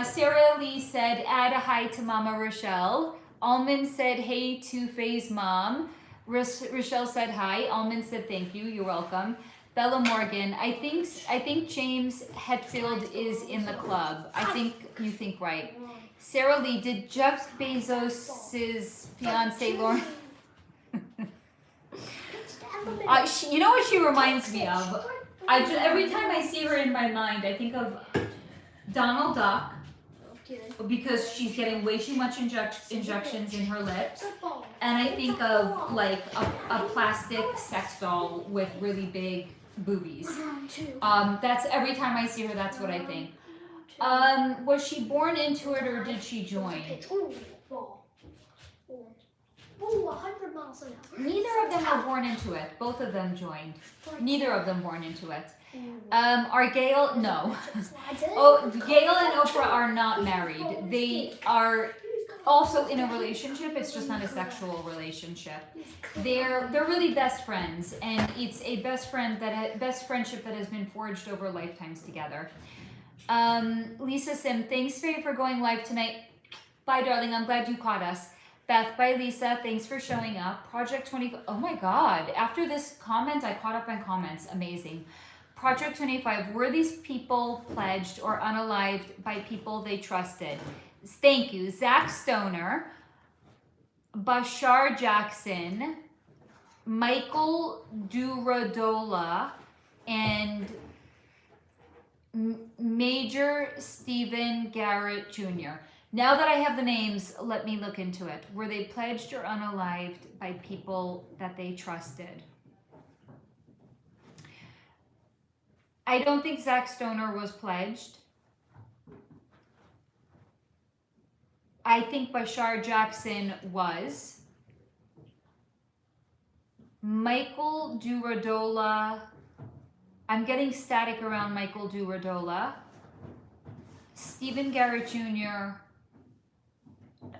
Sarah Lee said, add a hi to Mama Rochelle. Almond said, hey to Faye's mom. Rochelle said hi. Almond said, thank you. You're welcome. Bella Morgan, I think James Hetfield is in the club. I think you think right. Sarah Lee, did Jeff Bezos' fiance Lauren? You know what she reminds me of? Every time I see her in my mind, I think of Donald Duck because she's getting way too much injections in her lips, and I think of like a plastic sex doll with really big boobies. That's every time I see her. That's what I think. Was she born into it or did she join? 100 miles an hour. Neither of them were born into it. Both of them joined. Neither of them born into it. Are Gail? No. Oh, Gail and Oprah are not married. They are also in a relationship. It's just not a sexual relationship. They're really best friends, and it's a best friendship that has been forged over lifetimes together. Lisa Sim, thanks Faye for going live tonight. Bye, darling. I'm glad you caught us. Beth, bye Lisa. Thanks for showing up. Project 25. Oh my God. After this comment, I caught up on comments. Amazing. Project 25. Were these people pledged or unalived by people they trusted? Thank you. Zach Stoner, Bashar Jackson, Michael Duradola, and Major Stephen Garrett Jr. Now that I have the names, let me look into it. Were they pledged or unalived by people that they trusted? I don't think Zach Stoner was pledged. I think Bashar Jackson was. Michael Duradola. I'm getting static around Michael Duradola. Stephen Garrett Jr.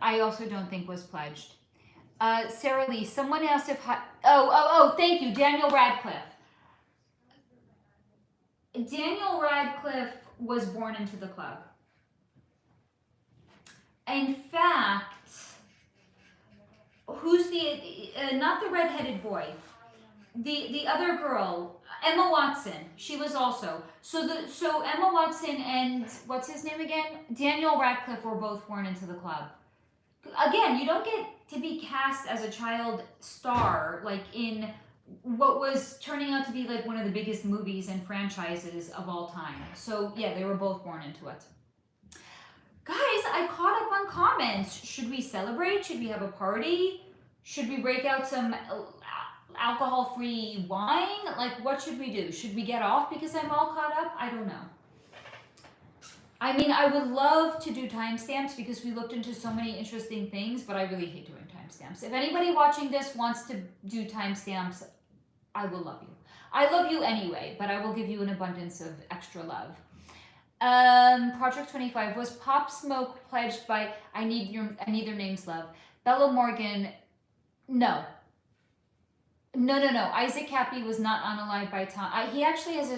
I also don't think was pledged. Sarah Lee, someone asked if... thank you, Daniel Radcliffe. Daniel Radcliffe was born into the club. In fact, who's not the redheaded boy, the other girl, Emma Watson, she was also. So Emma Watson and, what's his name again? Daniel Radcliffe were both born into the club. Again, you don't get to be cast as a child star, like in what was turning out to be like one of the biggest movies and franchises of all time. So yeah, they were both born into it. Guys, I caught up on comments. Should we celebrate? Should we have a party? Should we break out some alcohol-free wine? Like, what should we do? Should we get off because I'm all caught up? I don't know. I mean, I would love to do timestamps because we looked into so many interesting things, but I really hate doing timestamps. If anybody watching this wants to do timestamps, I will love you. I love you anyway, but I will give you an abundance of extra love. Project 25, was Pop Smoke pledged by I need their names, love? Bella Morgan, no. No, no, no. Isaac Cappy was not unalived by Tom. He actually has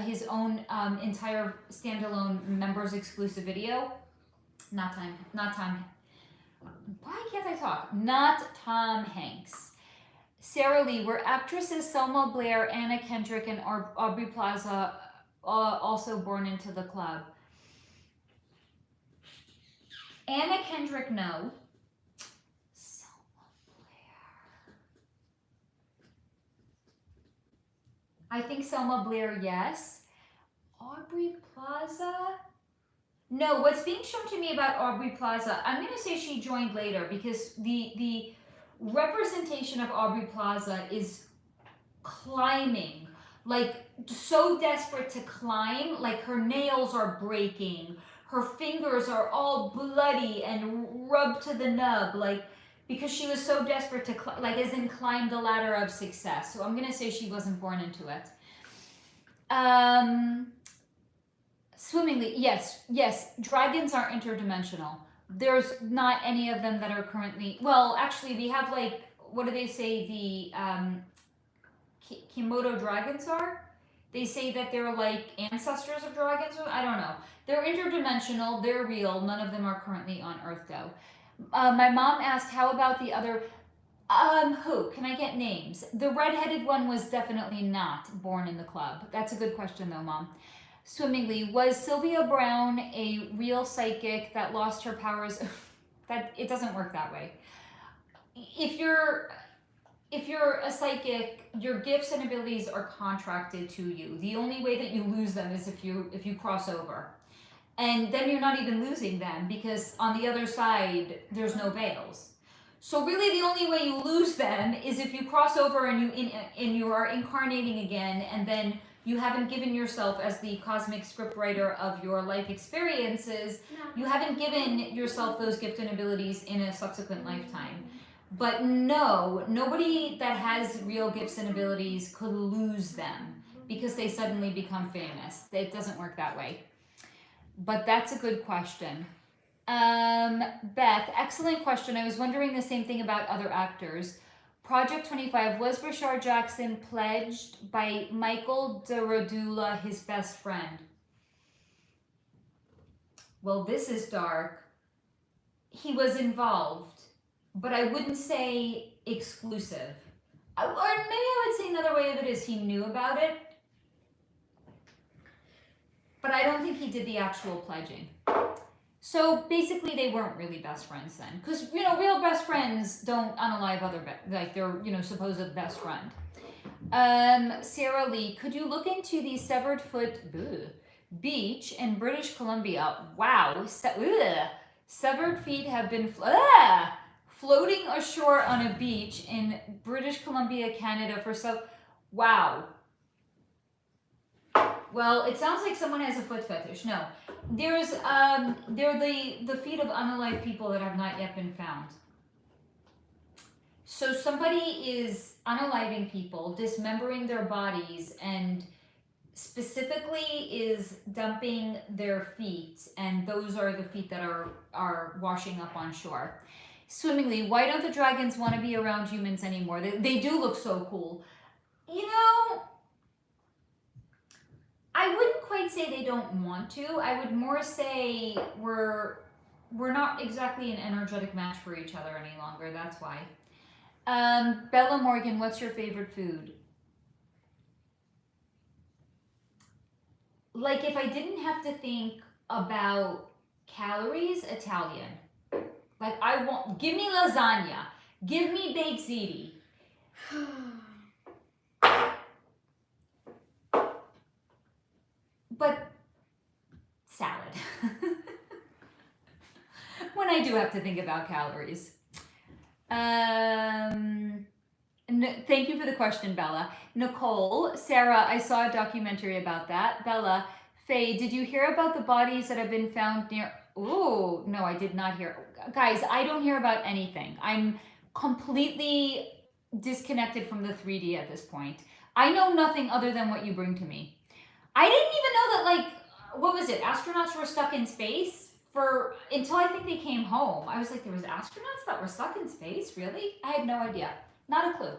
his own entire standalone members exclusive video. Not Tom. Why can't I talk? Not Tom Hanks. Sarah Lee, were actresses Selma Blair, Anna Kendrick, and Aubrey Plaza also born into the club? Anna Kendrick, no. Selma Blair. I think Selma Blair, yes. Aubrey Plaza? No, what's being shown to me about Aubrey Plaza, I'm going to say she joined later because the representation of Aubrey Plaza is climbing, like so desperate to climb, like her nails are breaking, her fingers are all bloody and rubbed to the nub, like because she was so desperate to like as in climb the ladder of success. So I'm gonna say she wasn't born into it. Swimmingly, yes, dragons are interdimensional. There's not any of them that are currently, well, actually we have like, what do they say the Komodo dragons are? They say that they're like ancestors of dragons. I don't know. They're interdimensional. They're real. None of them are currently on Earth though. My mom asked, how about the other, who? Can I get names? The redheaded one was definitely not born in the club. That's a good question though, Mom. Swimmingly, was Sylvia Brown a real psychic that lost her powers? That it doesn't work that way. If you're a psychic, your gifts and abilities are contracted to you. The only way that you lose them is if you cross over. And then you're not even losing them because on the other side there's no veils. So really the only way you lose them is if you cross over and you are incarnating again, and then you haven't given yourself, as the cosmic scriptwriter of your life experiences, you haven't given yourself those gifts and abilities in a subsequent lifetime. But no, nobody that has real gifts and abilities could lose them because they suddenly become famous. It doesn't work that way. But that's a good question. Beth, excellent question. I was wondering the same thing about other actors. Project 25, was Rashard Jackson pledged by Michael Duradula, his best friend? Well, this is dark. He was involved, but I wouldn't say exclusive. Or maybe I would say another way of it is he knew about it, but I don't think he did the actual pledging. So basically they weren't really best friends then. Because, real best friends don't unalive other, like their, supposed best friend. Sarah Lee, could you look into the severed foot beach in British Columbia? Wow. Severed feet have been floating ashore on a beach in British Columbia, Canada for wow. Well, it sounds like someone has a foot fetish. No, they're the feet of unalive people that have not yet been found. So somebody is unaliving people, dismembering their bodies, and specifically is dumping their feet, and those are the feet that are washing up on shore. Swimmingly, why don't the dragons want to be around humans anymore? They do look so cool. I wouldn't quite say they don't want to. I would more say we're not exactly an energetic match for each other any longer. That's why. Bella Morgan, what's your favorite food? Like if I didn't have to think about calories, Italian. Like give me lasagna. Give me baked ziti. But salad. When I do have to think about calories. Thank you for the question, Bella. Nicole, Sarah, I saw a documentary about that. Bella, Faye, did you hear about the bodies that have been found near... Oh, no, I did not hear. Guys, I don't hear about anything. I'm completely disconnected from the 3D at this point. I know nothing other than what you bring to me. I didn't even know that, what was it? Astronauts were stuck in space until I think they came home. I was like, there was astronauts that were stuck in space? Really? I had no idea. Not a clue.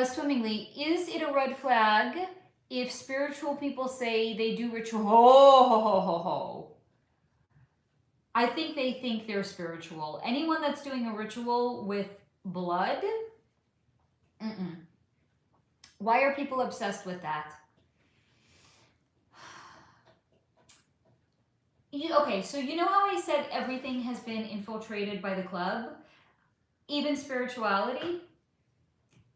Swimmingly, is it a red flag if spiritual people say they do ritual? Ho, ho, ho, ho, ho. I think they think they're spiritual. Anyone that's doing a ritual with blood, why are people obsessed with that? Okay, so you know how I said everything has been infiltrated by the club? Even spirituality?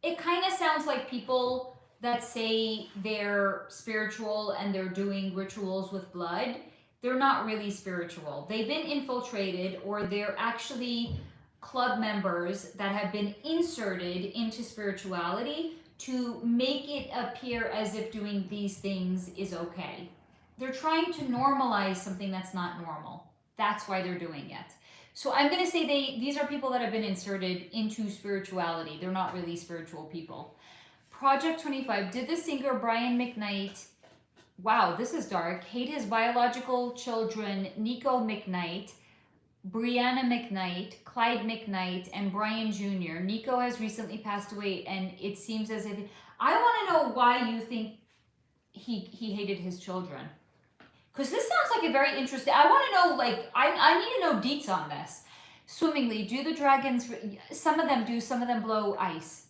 It kind of sounds like people that say they're spiritual and they're doing rituals with blood, they're not really spiritual. They've been infiltrated, or they're actually club members that have been inserted into spirituality to make it appear as if doing these things is okay. They're trying to normalize something that's not normal. That's why they're doing it. So I'm going to say these are people that have been inserted into spirituality. They're not really spiritual people. Project 25. Did the singer Brian McKnight, wow, this is dark, hate his biological children, Nico McKnight, Brianna McKnight, Clyde McKnight, and Brian Jr.? Nico has recently passed away, and it seems as if... I want to know why you think he hated his children. Because this sounds like a very interesting... I want to know, like, I need to know deets on this. Swimmingly, do the dragons... Some of them do, some of them blow ice.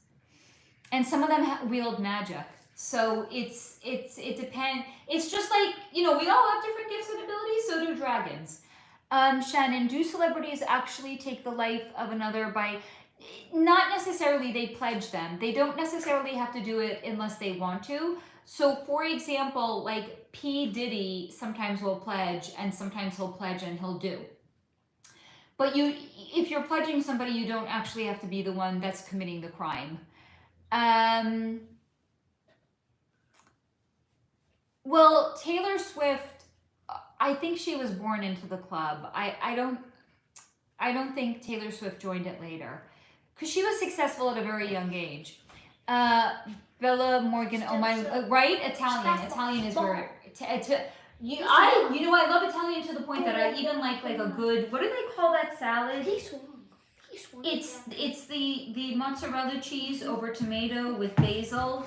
And some of them wield magic. So it depends. It's just like, you know, we all have different gifts and abilities, so do dragons. Shannon, do celebrities actually take the life of another by... Not necessarily they pledge them. They don't necessarily have to do it unless they want to. So, for example, like P. Diddy sometimes will pledge, and sometimes he'll pledge and he'll do. But if you're pledging somebody, you don't actually have to be the one that's committing the crime. Well, Taylor Swift, I think she was born into the club. I don't think Taylor Swift joined it later, because she was successful at a very young age. Bella Morgan, oh my, right? Italian is where, I love Italian to the point that I even like a good, what do they call that salad? It's the mozzarella cheese over tomato with basil.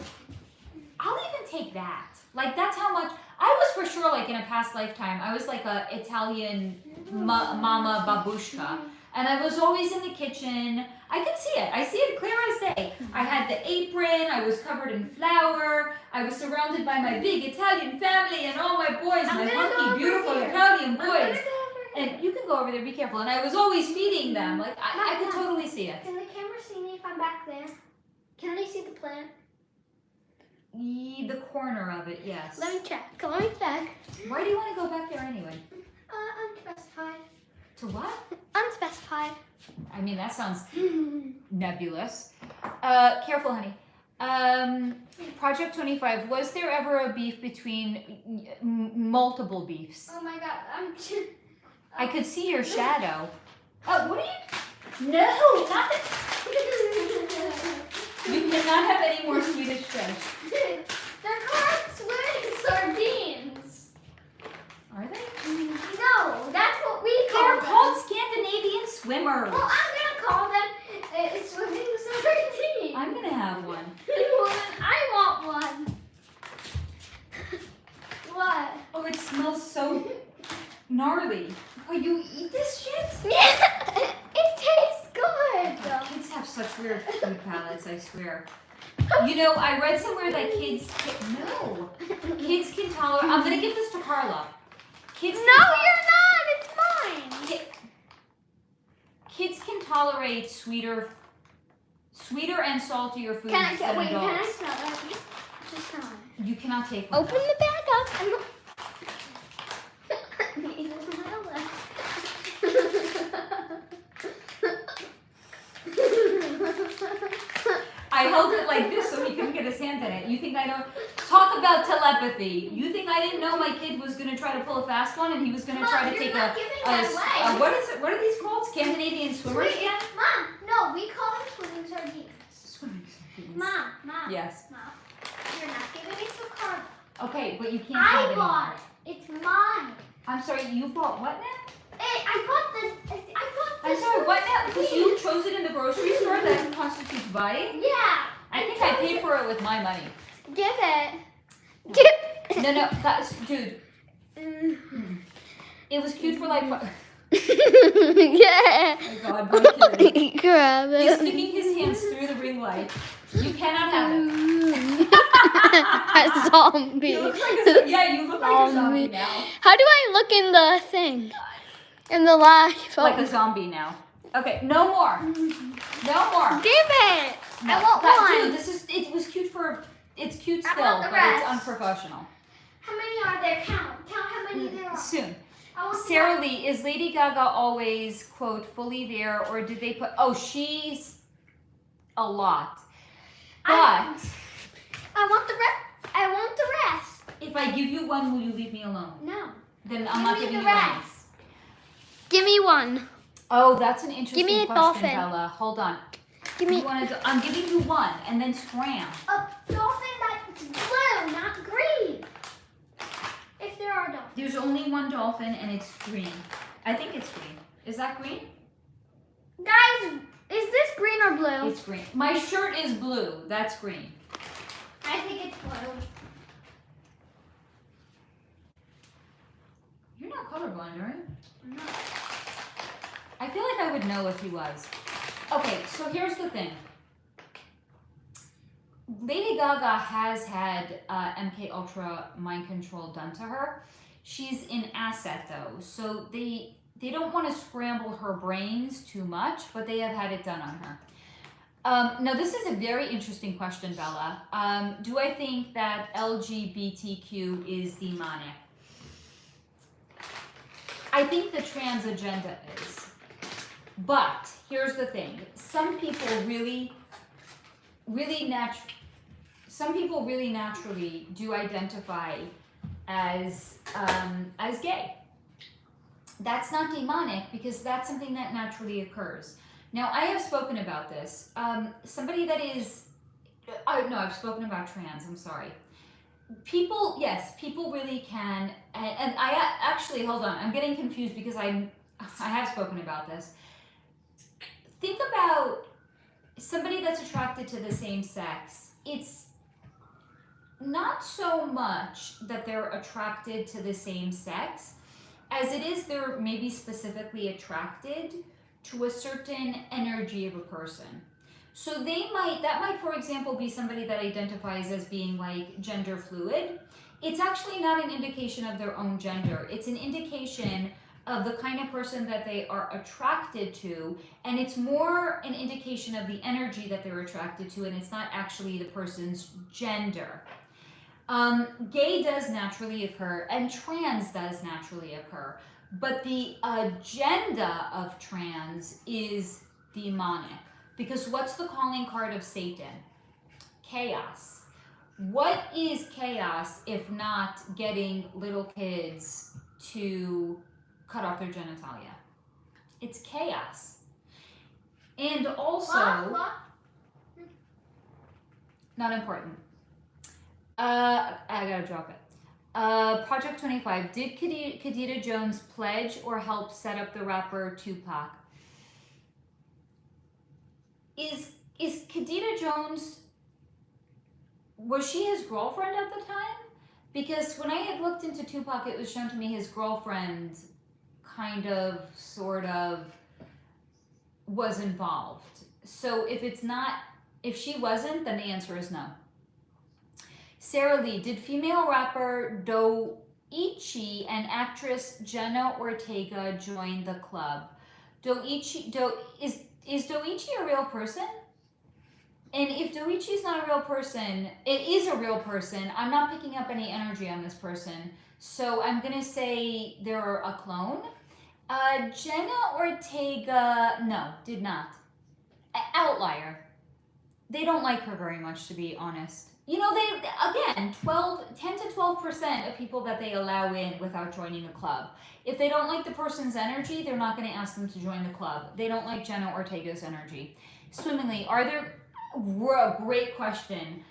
I'll even take that. Like, that's how much, I was for sure, like, in a past lifetime, I was like a Italian mama babushka. And I was always in the kitchen. I can see it. I see it clear as day. I had the apron. I was covered in flour. I was surrounded by my big Italian family and all my boys, my hunky, beautiful Italian boys. And you can go over there, be careful. And I was always feeding them. Like, I could totally see it. Can the camera see me if I'm back there? Can they see the plant? The corner of it, yes. Let me check. Come on, check. Why do you want to go back there anyway? Unspecified. To what? Unspecified. I mean, that sounds nebulous. Careful, honey. Project 25. Was there ever a beef between multiple beefs? Oh my god, I could see your shadow. Oh, what are you? No, not that. You cannot have any more Swedish fish. They're called swimming sardines. Are they? No, that's what we call them. They're called Scandinavian swimmers. Well, I'm gonna call them swimming sardines. I'm gonna have one. I want one. What? Oh, it smells so gnarly. Oh, you eat this shit? Yeah, it tastes good. Kids have such weird food palates, I swear. You know, I read somewhere that kids can tolerate. I'm gonna give this to Carla. Kids. No, you're not. It's mine. Kids can tolerate sweeter and saltier foods than adults. Can I smell it? Just smell it. You cannot take one. Open the bag up. I held it like this so he couldn't get his hand in it. You think I don't? Talk about telepathy. You think I didn't know my kid was going to try to pull a fast one and he was going to try to take a what is it? What are these called? Scandinavian swimmers again? Mom, no, we call them swimming sardines. Swimming sardines. Mom. Yes. Mom, you're not giving it to Carla. Okay, but you can't. I bought it. It's mine. I'm sorry, you bought what now? Hey, I bought this. I'm sorry, what now? Because you chose it in the grocery store that constitutes buying? Yeah. I I think I paid for it with my money. Give it. Give. No, that's, dude. It was cute for like. Yeah. Oh my God, my kid. Grab it. He's sticking his hands through the ring light. You cannot have it. A zombie. You look like you look like a zombie now. How do I look in the thing? In the live? Like a zombie now. Okay, no more. No more. Give it. No, I want one. Dude, it was cute for, it's cute I still, want the but rest. it's unprofessional. How many are there? Count how many there are. Soon. I want Sarah Lee, is Lady Gaga always, quote, fully there, or did they put, oh, she's a lot. But I want the rest. I want the rest. if I give you one, will you leave me alone? No. Then I'm not Give giving me you the any. rest. Give me one. Oh, that's an interesting me a question, dolphin. Bella. Hold on. Give me I'm giving you one, and then scram. a dolphin that's blue, not green. If there are dolphins. There's only one dolphin, and it's green. I think it's green. Is that green? Guys, is this green or blue? It's green. My shirt is blue. That's green. I think it's blue. You're not colorblind, right? No. I feel like I would know if he was. Okay, so here's the thing. Lady Gaga has had MK Ultra mind control done to her. She's an asset though, so they don't want to scramble her brains too much, but they have had it done on her. Now this is a very interesting question, Bella. Do I think that LGBTQ is demonic? I think the trans agenda is. But here's the thing. Some people really naturally do identify as gay. That's not demonic because that's something that naturally occurs. Now, I have spoken about this. Somebody that is, no, I've spoken about trans, I'm sorry. People really can, and I actually, hold on, I'm getting confused because I have spoken about this. Think about somebody that's attracted to the same sex. It's not so much that they're attracted to the same sex as it is they're maybe specifically attracted to a certain energy of a person. So that might, for example, be somebody that identifies as being like gender fluid. It's actually not an indication of their own gender. It's an indication of the kind of person that they are attracted to, and it's more an indication of the energy that they're attracted to, and it's not actually the person's gender. Gay does naturally occur, and trans does naturally occur, but the agenda of trans is demonic. Because what's the calling card of Satan? Chaos. What is chaos if not getting little kids to cut off their genitalia? It's chaos. And also, What? not important. I gotta drop it. Project 25. Did Kedida Jones pledge or help set up the rapper Tupac? Is Kedida Jones, was she his girlfriend at the time? Because when I had looked into Tupac, it was shown to me his girlfriend kind of, sort of, was involved. So if she wasn't, then the answer is no. Sarah Lee, did female rapper Doechii and actress Jenna Ortega join the club? Is Doechii a real person? And if Doechii is not a real person, it is a real person. I'm not picking up any energy on this person. So I'm going to say they're a clone. Jenna Ortega, no, did not. Outlier. They don't like her very much, to be honest. You know, again, 10 to 12% of people that they allow in without joining a club. If they don't like the person's energy, they're not going to ask them to join the club. They don't like Jenna Ortega's energy. Swimmingly, great question.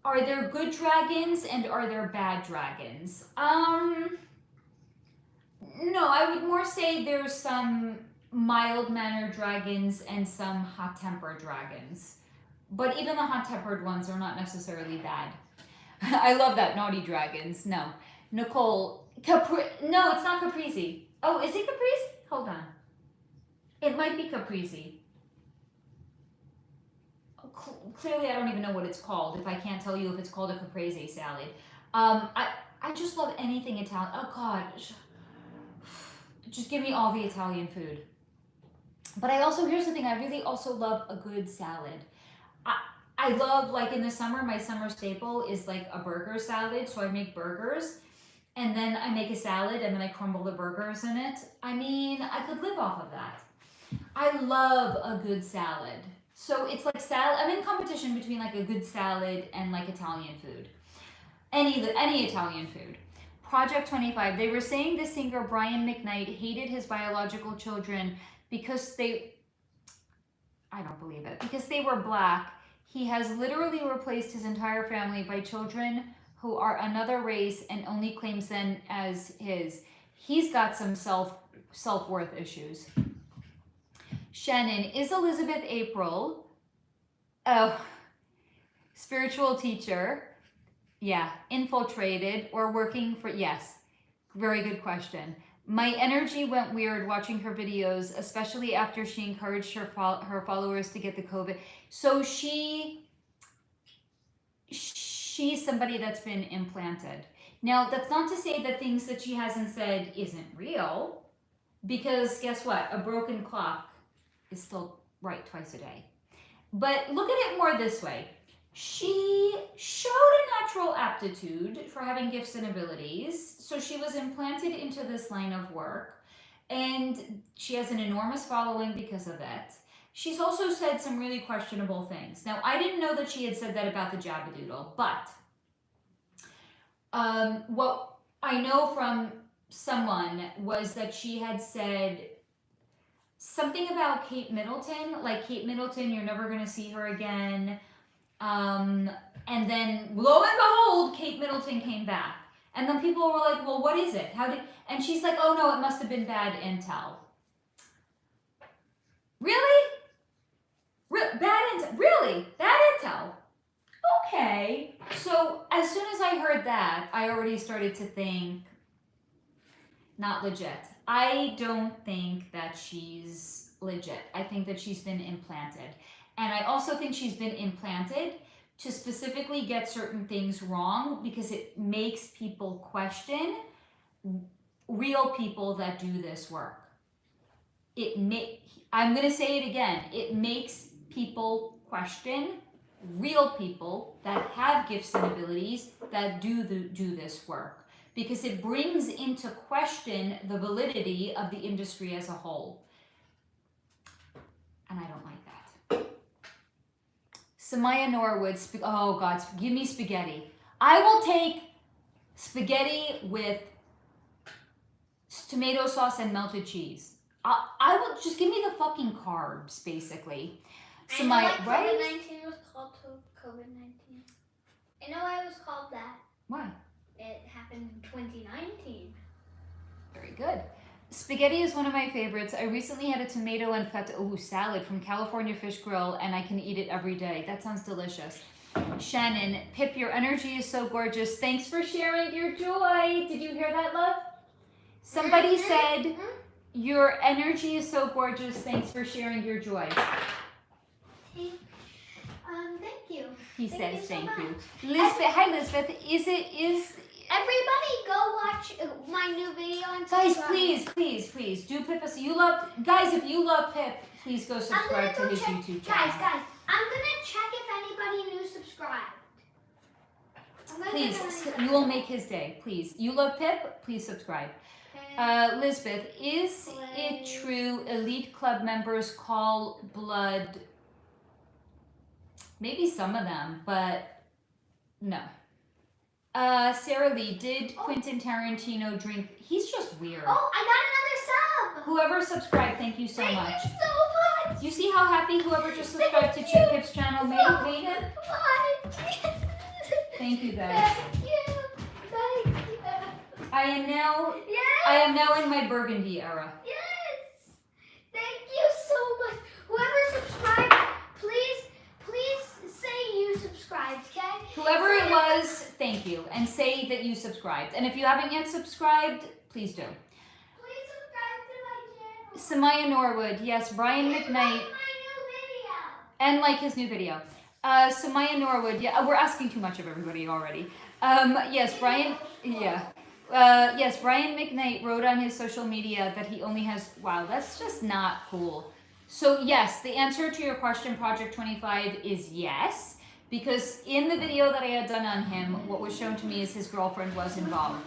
Are there good dragons and are there bad dragons? No, I would more say there's some mild-mannered dragons and some hot-tempered dragons. But even the hot tempered ones are not necessarily bad. I love that. Naughty Dragons. No. Nicole. No, it's not Caprese. Oh, is it Caprese? Hold on. It might be Caprese. Clearly, I don't even know what it's called if I can't tell you if it's called a Caprese salad. I just love anything Italian. Oh, God. Just give me all the Italian food. But I also, here's the thing, I really also love a good salad. I love, like in the summer, my summer staple is like a burger salad. So I make burgers and then I make a salad and then I crumble the burgers in it. I mean, I could live off of that. I love a good salad. So it's like salad, I'm in competition between like a good salad and like Italian food. Any Italian food. Project 25, they were saying the singer Brian McKnight hated his biological children because I don't believe it, because they were black. He has literally replaced his entire family by children who are another race and only claims them as his. He's got some self-worth issues. Shannon, is Elizabeth April, spiritual teacher, yeah, infiltrated or working for, yes, very good question. My energy went weird watching her videos, especially after she encouraged her followers to get the COVID. So she's somebody that's been implanted. Now, that's not to say that things that she hasn't said isn't real, because guess what? A broken clock is still right twice a day. But look at it more this way. She showed a natural aptitude for having gifts and abilities, so she was implanted into this line of work, and she has an enormous following because of it. She's also said some really questionable things. Now, I didn't know that she had said that about the Jabadoodle, but what I know from someone was that she had said something about Kate Middleton, like Kate Middleton, you're never going to see her again. And then lo and behold, Kate Middleton came back. And then people were like, well, what is it? And she's like, oh no, it must have been bad intel. Really? Really? Bad intel? Okay. So as soon as I heard that, I already started to think, not legit. I don't think that she's legit. I think that she's been implanted. And I also think she's been implanted to specifically get certain things wrong because it makes people question real people that do this work. I'm going to say it again. It makes people question real people that have gifts and abilities that do this work, because it brings into question the validity of the industry as a whole. And I don't like that. Samaya Norwood, oh God, give me spaghetti. I will take spaghetti with tomato sauce and melted cheese. I will just give me the fucking carbs, basically. Samaya, right? COVID-19 was called COVID-19. I know why it was called that. Why? It happened in 2019. Very good. Spaghetti is one of my favorites. I recently had a tomato and feta salad from California Fish Grill, and I can eat it every day. That sounds delicious. Shannon, Pip, your energy is so gorgeous. Thanks for sharing your joy. Did you hear that, love? Somebody said, your energy is so gorgeous. Thanks for sharing your joy. Thank you. He Thank says you so thank much. you. Lisbeth, hi Lisbeth. Everybody go watch my new video on Guys, subscribe. please do Pip. If you love Pip, please go subscribe to his YouTube channel. Guys, I'm gonna check if anybody new subscribed. Please, you will make his day. Please, you love Pip. Please subscribe. Lisbeth, is it true elite club members call blood? Maybe some of them, but no. Sarah Lee, did Quentin Tarantino drink? He's just weird. Oh, I got another sub. Whoever subscribed, thank you so much. Thank you so much. You see how happy whoever just subscribed to Chip Pip's channel made him? Thank you guys. Thank you. I am now in my burgundy era. Yes. Thank you so much. Whoever subscribed, please whoever it was, thank you. And say that you subscribed. And if you haven't yet subscribed, please do. Please subscribe to my channel. Samaya Norwood, yes, Brian And McKnight. like my new video. And like his new video. Samaya Norwood, yeah, we're asking too much of everybody already. Yes, Brian, yeah. Yes, Brian McKnight wrote on his social media that he only has, wow, that's just not cool. So yes, the answer to your question, Project 25, is yes. Because in the video that I had done on him, what was shown to me is his girlfriend was involved.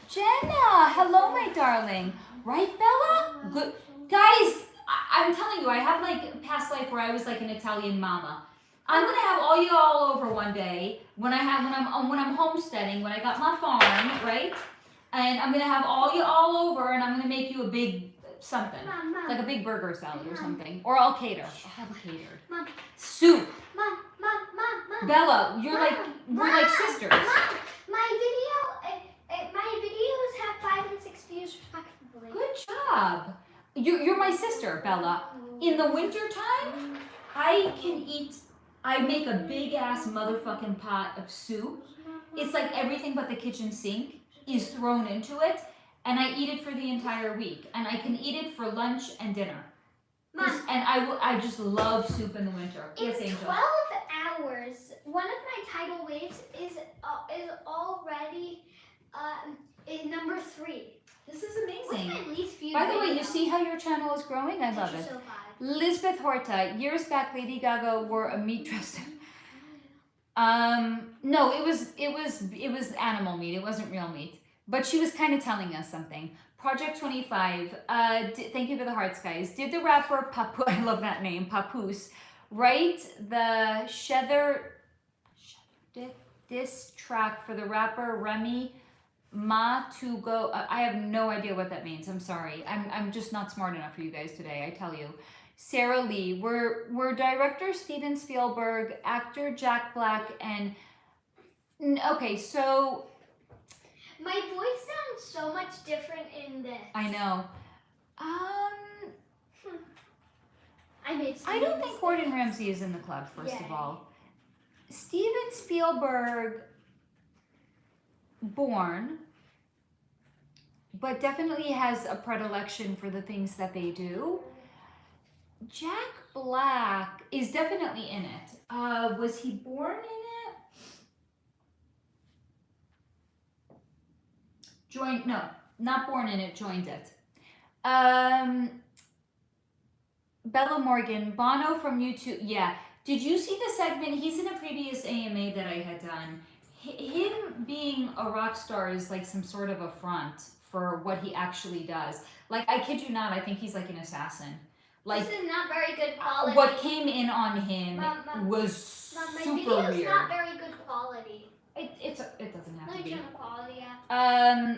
Jenna, hello, my darling. Right, Bella? Good. Guys, I'm telling you, I have like a past life where I was like an Italian mama. I'm gonna have all you all over one day when I'm homesteading, when I got my farm, right? And I'm gonna have all you all over, and I'm gonna make you a big something, Mom. like a big burger salad or something, or I'll cater. I'll have it catered. Mom. Soup. Mom. Bella, we're Mom. like sisters. Mom, my videos have 5 and 6 views respectively. Good job. You're my sister, Bella. In the winter time, I make a big ass motherfucking pot of soup. It's like everything but the kitchen sink is thrown into it, and I eat it for the entire week. And I can eat it for lunch and dinner. Mom, And I just love soup in the winter. Yes, in Angel. 12 hours, one of my tidal waves is already in number 3. This is What's amazing. my least viewed By the way, video? you see how your channel is growing? I love it. So bad. Lisbeth Horta, years back, Lady Gaga wore a meat dress. No, it was animal meat. It wasn't real meat. But she was kind of telling us something. Project 25. Thank you for the hearts, guys. Did the rapper Papoose? I love that name, Papoose. Write the Shether diss track for the rapper Remy Ma to go. I have no idea what that means. I'm sorry. I'm just not smart enough for you guys today. I tell you. Sarah Lee, were director Steven Spielberg, actor Jack Black, and okay, so My voice sounds so much different in this. I know. I don't think Gordon Ramsay is in the club. First of all, Steven Spielberg, born, but definitely has a predilection for the things that they do. Jack Black is definitely in it. Was he born in it? Joined, no, not born in it, joined it. Bella Morgan, Bono from YouTube, yeah. Did you see the segment? He's in a previous AMA that I had done. Him being a rock star is like some sort of a front for what he actually does. Like, I kid you not, I think he's like an assassin. Like, this is not very good quality. what came in on him was my super video's weird. not very good quality. It doesn't have Let to me be. turn the quality up.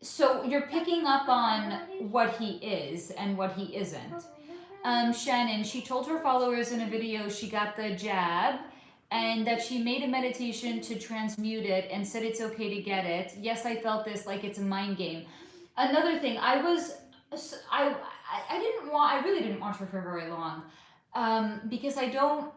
So you're picking up on what he is and what he isn't. Shannon, she told her followers in a video she got the jab and that she made a meditation to transmute it and said it's okay to get it. Yes, I felt this like it's a mind game. Another thing, I really didn't watch her for very long because I don't,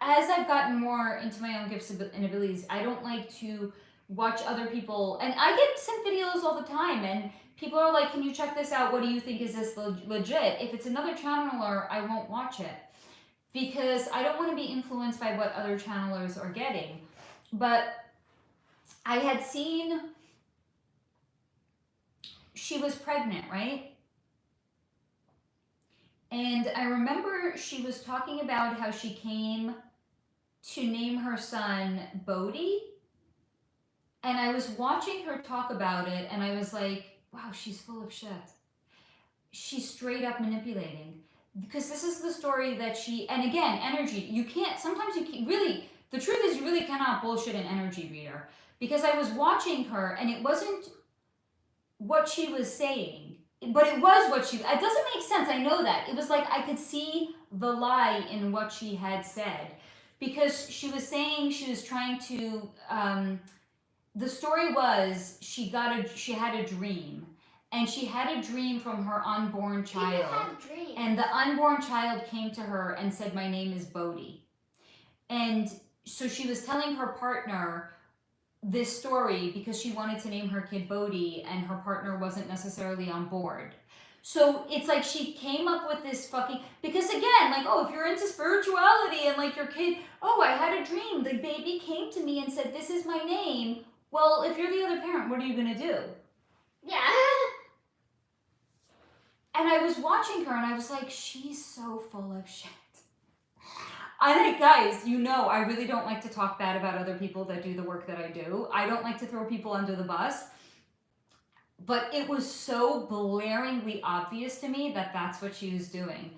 as I've gotten more into my own gifts and abilities, I don't like to watch other people, and I get sent videos all the time, and people are like, can you check this out? What do you think? Is this legit? If it's another channeler, I won't watch it because I don't want to be influenced by what other channelers are getting. But I had seen she was pregnant, right? And I remember she was talking about how she came to name her son Bodhi. And I was watching her talk about it, and I was like, wow, she's full of shit. She's straight up manipulating. Because this is the story that she, and again, energy, the truth is you really cannot bullshit an energy reader. Because I was watching her, and it wasn't what she was saying, but it was it doesn't make sense, I know that. It was like I could see the lie in what she had said. Because she was saying she was trying to, the story was she had a dream, and she had a dream from her unborn child, and the unborn child came to her and said, my name is Bodhi, and so she was telling her partner this story because she wanted to name her kid Bodhi and her partner wasn't necessarily on board. So it's like she came up with this fucking, because again, like, oh, if you're into spirituality and like your kid, oh, I had a dream, the baby came to me and said, this is my name. Well, if you're the other parent, what are you gonna do? Yeah. And I was watching her and I was like, she's so full of shit. I guys, you know, I really don't like to talk bad about other people that do the work that I do. I don't like to throw people under the bus. But it was so blaringly obvious to me that that's what she was doing.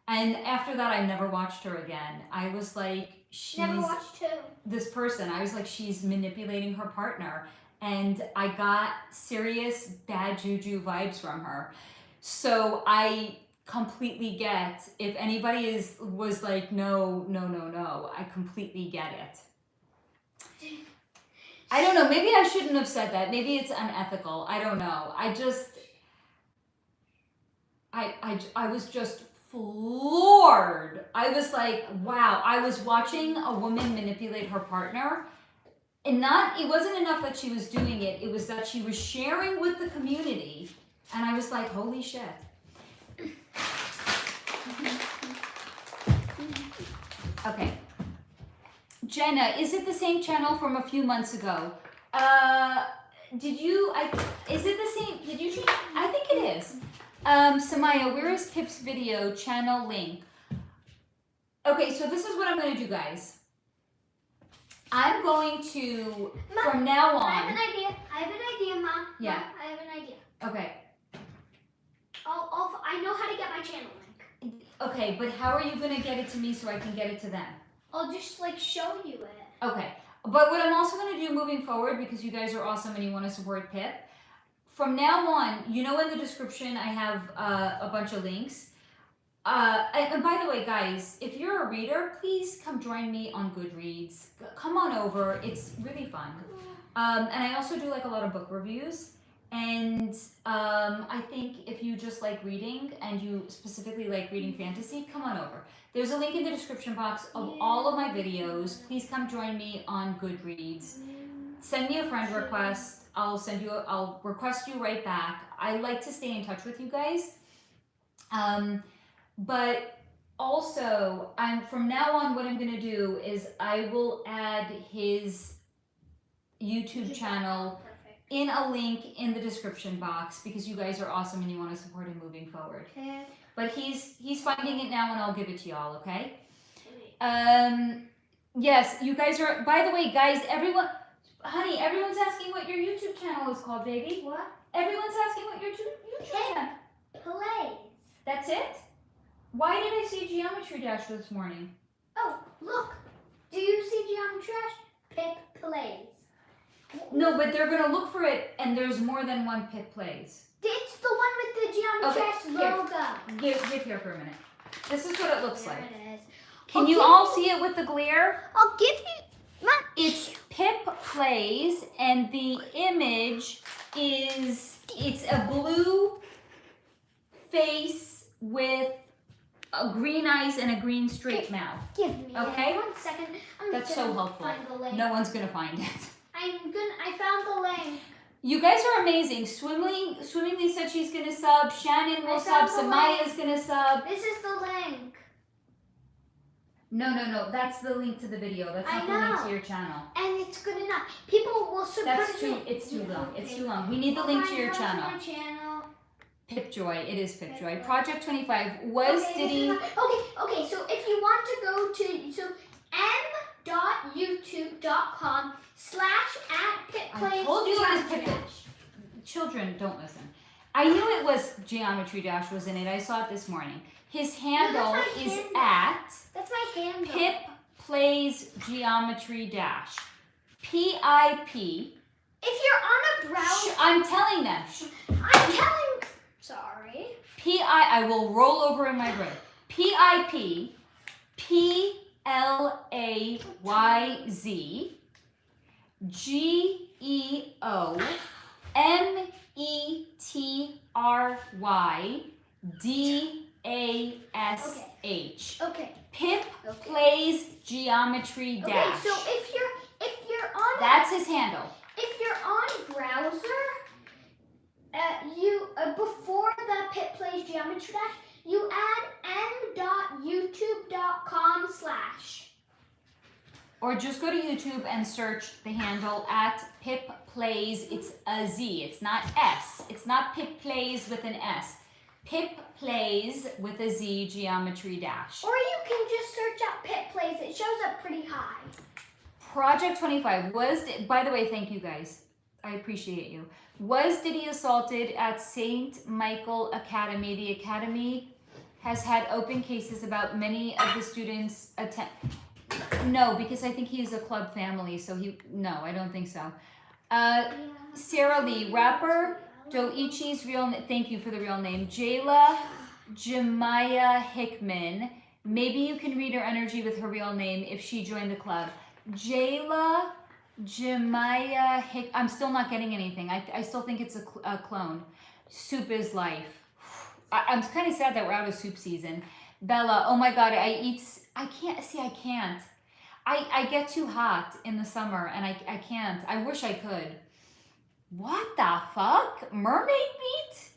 And after that, I never watched her again. I was like, she's Never watched who? this person. I was like, she's manipulating her partner. And I got serious bad juju vibes from her. So I completely get, if anybody was like, no, I completely get it. I don't know, maybe I shouldn't have said that. Maybe it's unethical. I don't know. I was just floored. I was like, wow. I was watching a woman manipulate her partner. And it wasn't enough that she was doing it. It was that she was sharing with the community. And I was like, holy shit. Okay. Jenna, is it the same channel from a few months ago? Is it the same? Did you change? I think it is. Samaya, where is Pip's video channel link? Okay, so this is what I'm going to do, guys. I'm going to, Mom, from now on. I have an idea, Mom. Yeah. Mom, I have an idea. Okay. I know how to get my channel link. Okay, but how are you going to get it to me so I can get it to them? I'll just like show you it. Okay, but what I'm also going to do moving forward, because you guys are awesome and you want to support Pip, from now on, you know in the description I have a bunch of links. And by the way, guys, if you're a reader, please come join me on Goodreads. Come on over, it's really fun. And I also do like a lot of book reviews. And I think if you just like reading and you specifically like reading fantasy, come on over. There's a link in the description box of all of my videos. Please come join me on Goodreads. Send me a friend request. I'll request you right back. I like to stay in touch with you guys. But also, from now on, what I'm going to do is I will add his YouTube channel in a link in the description box because you guys are awesome and you want to support him moving forward. Okay. But he's finding it now and I'll give it to y'all, okay? Yes, you guys are, by the way, guys, everyone's asking what your YouTube channel is called, baby. What? Everyone's asking what your YouTube channel. Plays. That's it? Why did I see Geometry Dash this morning? Oh, look. Do you see Geometry Dash? Pip Plays. No, but they're going to look for it and there's more than one Pip Plays. It's the one with the Geometry Dash logo. Give here for a minute. This is what it looks like. It is. Can you all see it with the glare? I'll give you. Mom. It's Pip Plays, and the image it's a blue face with a green eyes and a green straight mouth. Give me okay? 1 second. That's so helpful. Find the link. No one's gonna find it. I found the link. You guys are amazing. Swimmingly said she's gonna sub. Shannon will sub. Samaya's gonna sub. This is the link. No. That's the link to the video. That's not the link to your channel. And it's good enough. People will support It's too long. It's too long. We need the link to your channel. My channel. Pipjoy. It is Pipjoy. Project 25 was Diddy. Okay. So if you want to go to m.youtube.com/@PipPlays. I told you it was Pip. Children, don't listen. I knew it was Geometry Dash was in it. I saw it this morning. His handle is at That's my handle. Pip Plays Geometry Dash. PIP. If you're on a browser, I'm telling them. I'm telling. Sorry. I will roll over in my grave. PIP PLAYZ GEOMETRY DASH. Okay. Pip Plays Geometry Dash. Okay, so if you're on That's his handle. if you're on browser, you before the Pit Plays Geometry Dash, you add m.youtube.com/ Or just go to YouTube and search the handle at Pip Plays. It's a Z. It's not S. It's not Pip Plays with an S. Pip Plays with a Z Geometry Dash. Or you can just search up Pit Plays. It shows up pretty high. Project 25 was, by the way, thank you guys. I appreciate you. Was Diddy assaulted at St. Michael Academy? The academy has had open cases about many of the students attend. No, because I think he's a club family, so no, I don't think so. Sarah Lee, rapper Doichi's real name, thank you for the real name, Jayla Jemiah Hickman. Maybe you can read her energy with her real name if she joined the club. Jayla Jemiah Hick, I'm still not getting anything. I still think it's a clone. Soup is life. I'm kind of sad that we're out of soup season. Bella, oh my God, I can't. I get too hot in the summer and I can't. I wish I could. What the fuck? Mermaid meat?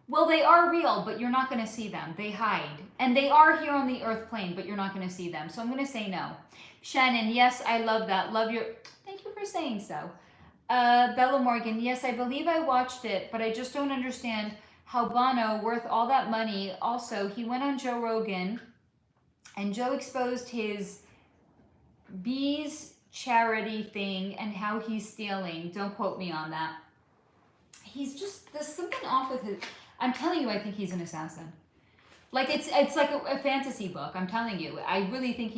Well, they are real, but you're not going to see them. They hide. And they are here on the earth plane, but you're not going to see them. So I'm going to say no. Shannon, yes, I love that. Love your... Thank you for saying so. Bella Morgan, yes, I believe I watched it, but I just don't understand how Bono, worth all that money, also, he went on Joe Rogan, and Joe exposed his bees charity thing and how he's stealing. Don't quote me on that. He's just, there's something off with his, I'm telling you, I think he's an assassin. Like, it's like a fantasy book, I'm telling you. I really think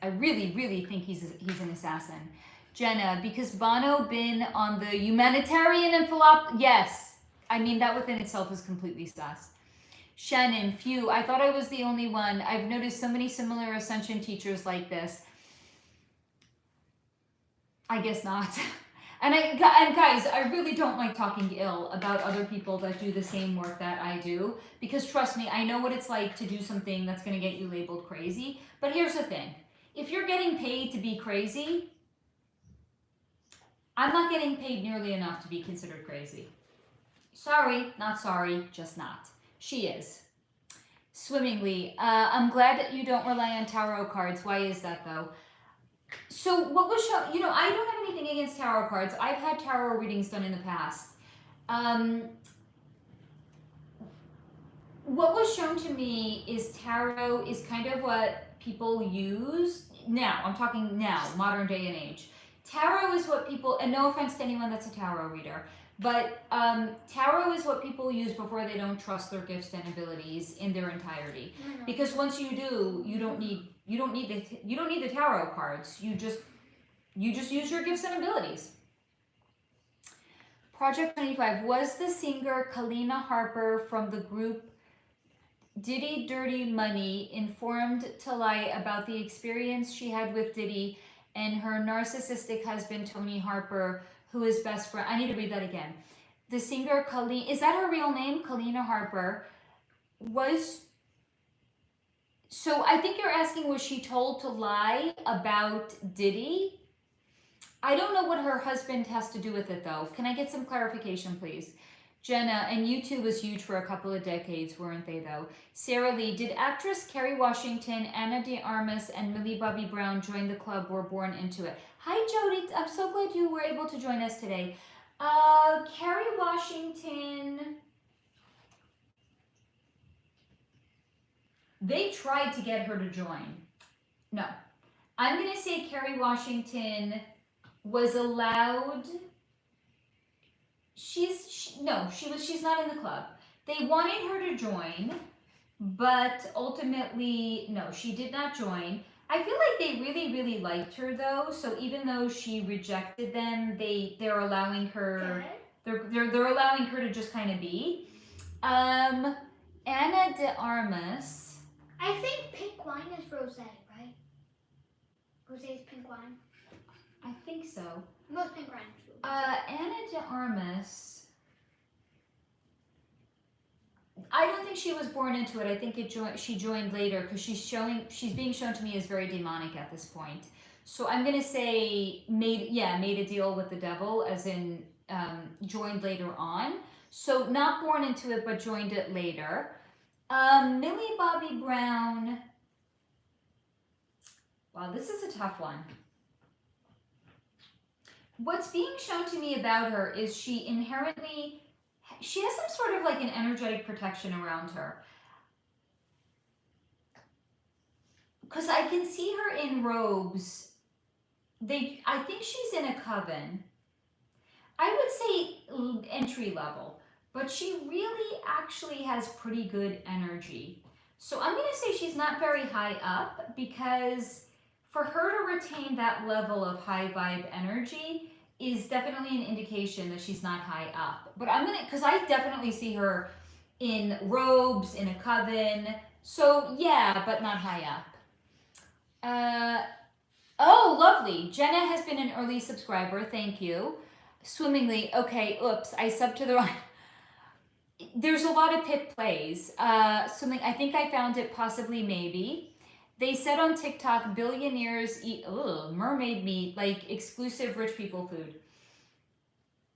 I really think he's an assassin. Jenna, because Bono been on the humanitarian and yes. I mean, that within itself is completely sus. Shannon, phew, I thought I was the only one. I've noticed so many similar Ascension teachers like this. I guess not. And guys, I really don't like talking ill about other people that do the same work that I do. Because trust me, I know what it's like to do something that's going to get you labeled crazy. But here's the thing. If you're getting paid to be crazy, I'm not getting paid nearly enough to be considered crazy. Sorry, not sorry, just not. She is. Swimmingly, I'm glad that you don't rely on tarot cards. Why is that though? So what was shown, I don't have anything against tarot cards. I've had tarot readings done in the past. What was shown to me is tarot is kind of what people use now. I'm talking now, modern day and age. Tarot is what people, and no offense to anyone that's a tarot reader, but tarot is what people use before they don't trust their gifts and abilities in their entirety. Because once you do, you don't need the tarot cards. You just use your gifts and abilities. Project 25 was the singer Kalina Harper from the group Diddy Dirty Money informed to lie about the experience she had with Diddy and her narcissistic husband Tony Harper, who is best friend. I need to read that again. The singer Kalina, is that her real name? Kalina Harper was. So I think you're asking, was she told to lie about Diddy? I don't know what her husband has to do with it though. Can I get some clarification, please? Jenna, and U2 was huge for a couple of decades, weren't they though? Sarah Lee, did actress Kerry Washington, Ana de Armas, and Millie Bobby Brown join the club, were born into it? Hi Jody, I'm so glad you were able to join us today. Kerry Washington, they tried to get her to join. No, I'm gonna say Kerry Washington was allowed. She's not in the club. They wanted her to join, but ultimately, no, she did not join. I feel like they really, really liked her though. So even though she rejected them, they're allowing her. They're allowing her to just kind of be. Ana de Armas. I think pink wine is rosé, right? Rosé is pink wine. I think so. Most pink wine is rosé. Ana de Armas. I don't think she was born into it. I think she joined later because she's being shown to me as very demonic at this point. So I'm gonna say made a deal with the devil, as in joined later on. So not born into it, but joined it later. Millie Bobby Brown. Wow, this is a tough one. What's being shown to me about her is she has some sort of like an energetic protection around her. Because I can see her in robes. I think she's in a coven. I would say entry level, but she really actually has pretty good energy. So I'm going to say she's not very high up, because for her to retain that level of high vibe energy is definitely an indication that she's not high up. But because I definitely see her in robes, in a coven. So yeah, but not high up. Oh, lovely. Jenna has been an early subscriber. Thank you. Swimmingly. Okay, oops. I subbed to the wrong. There's a lot of pit plays. Swimming. I think I found it, possibly, maybe. They said on TikTok, billionaires eat mermaid meat, like exclusive rich people food.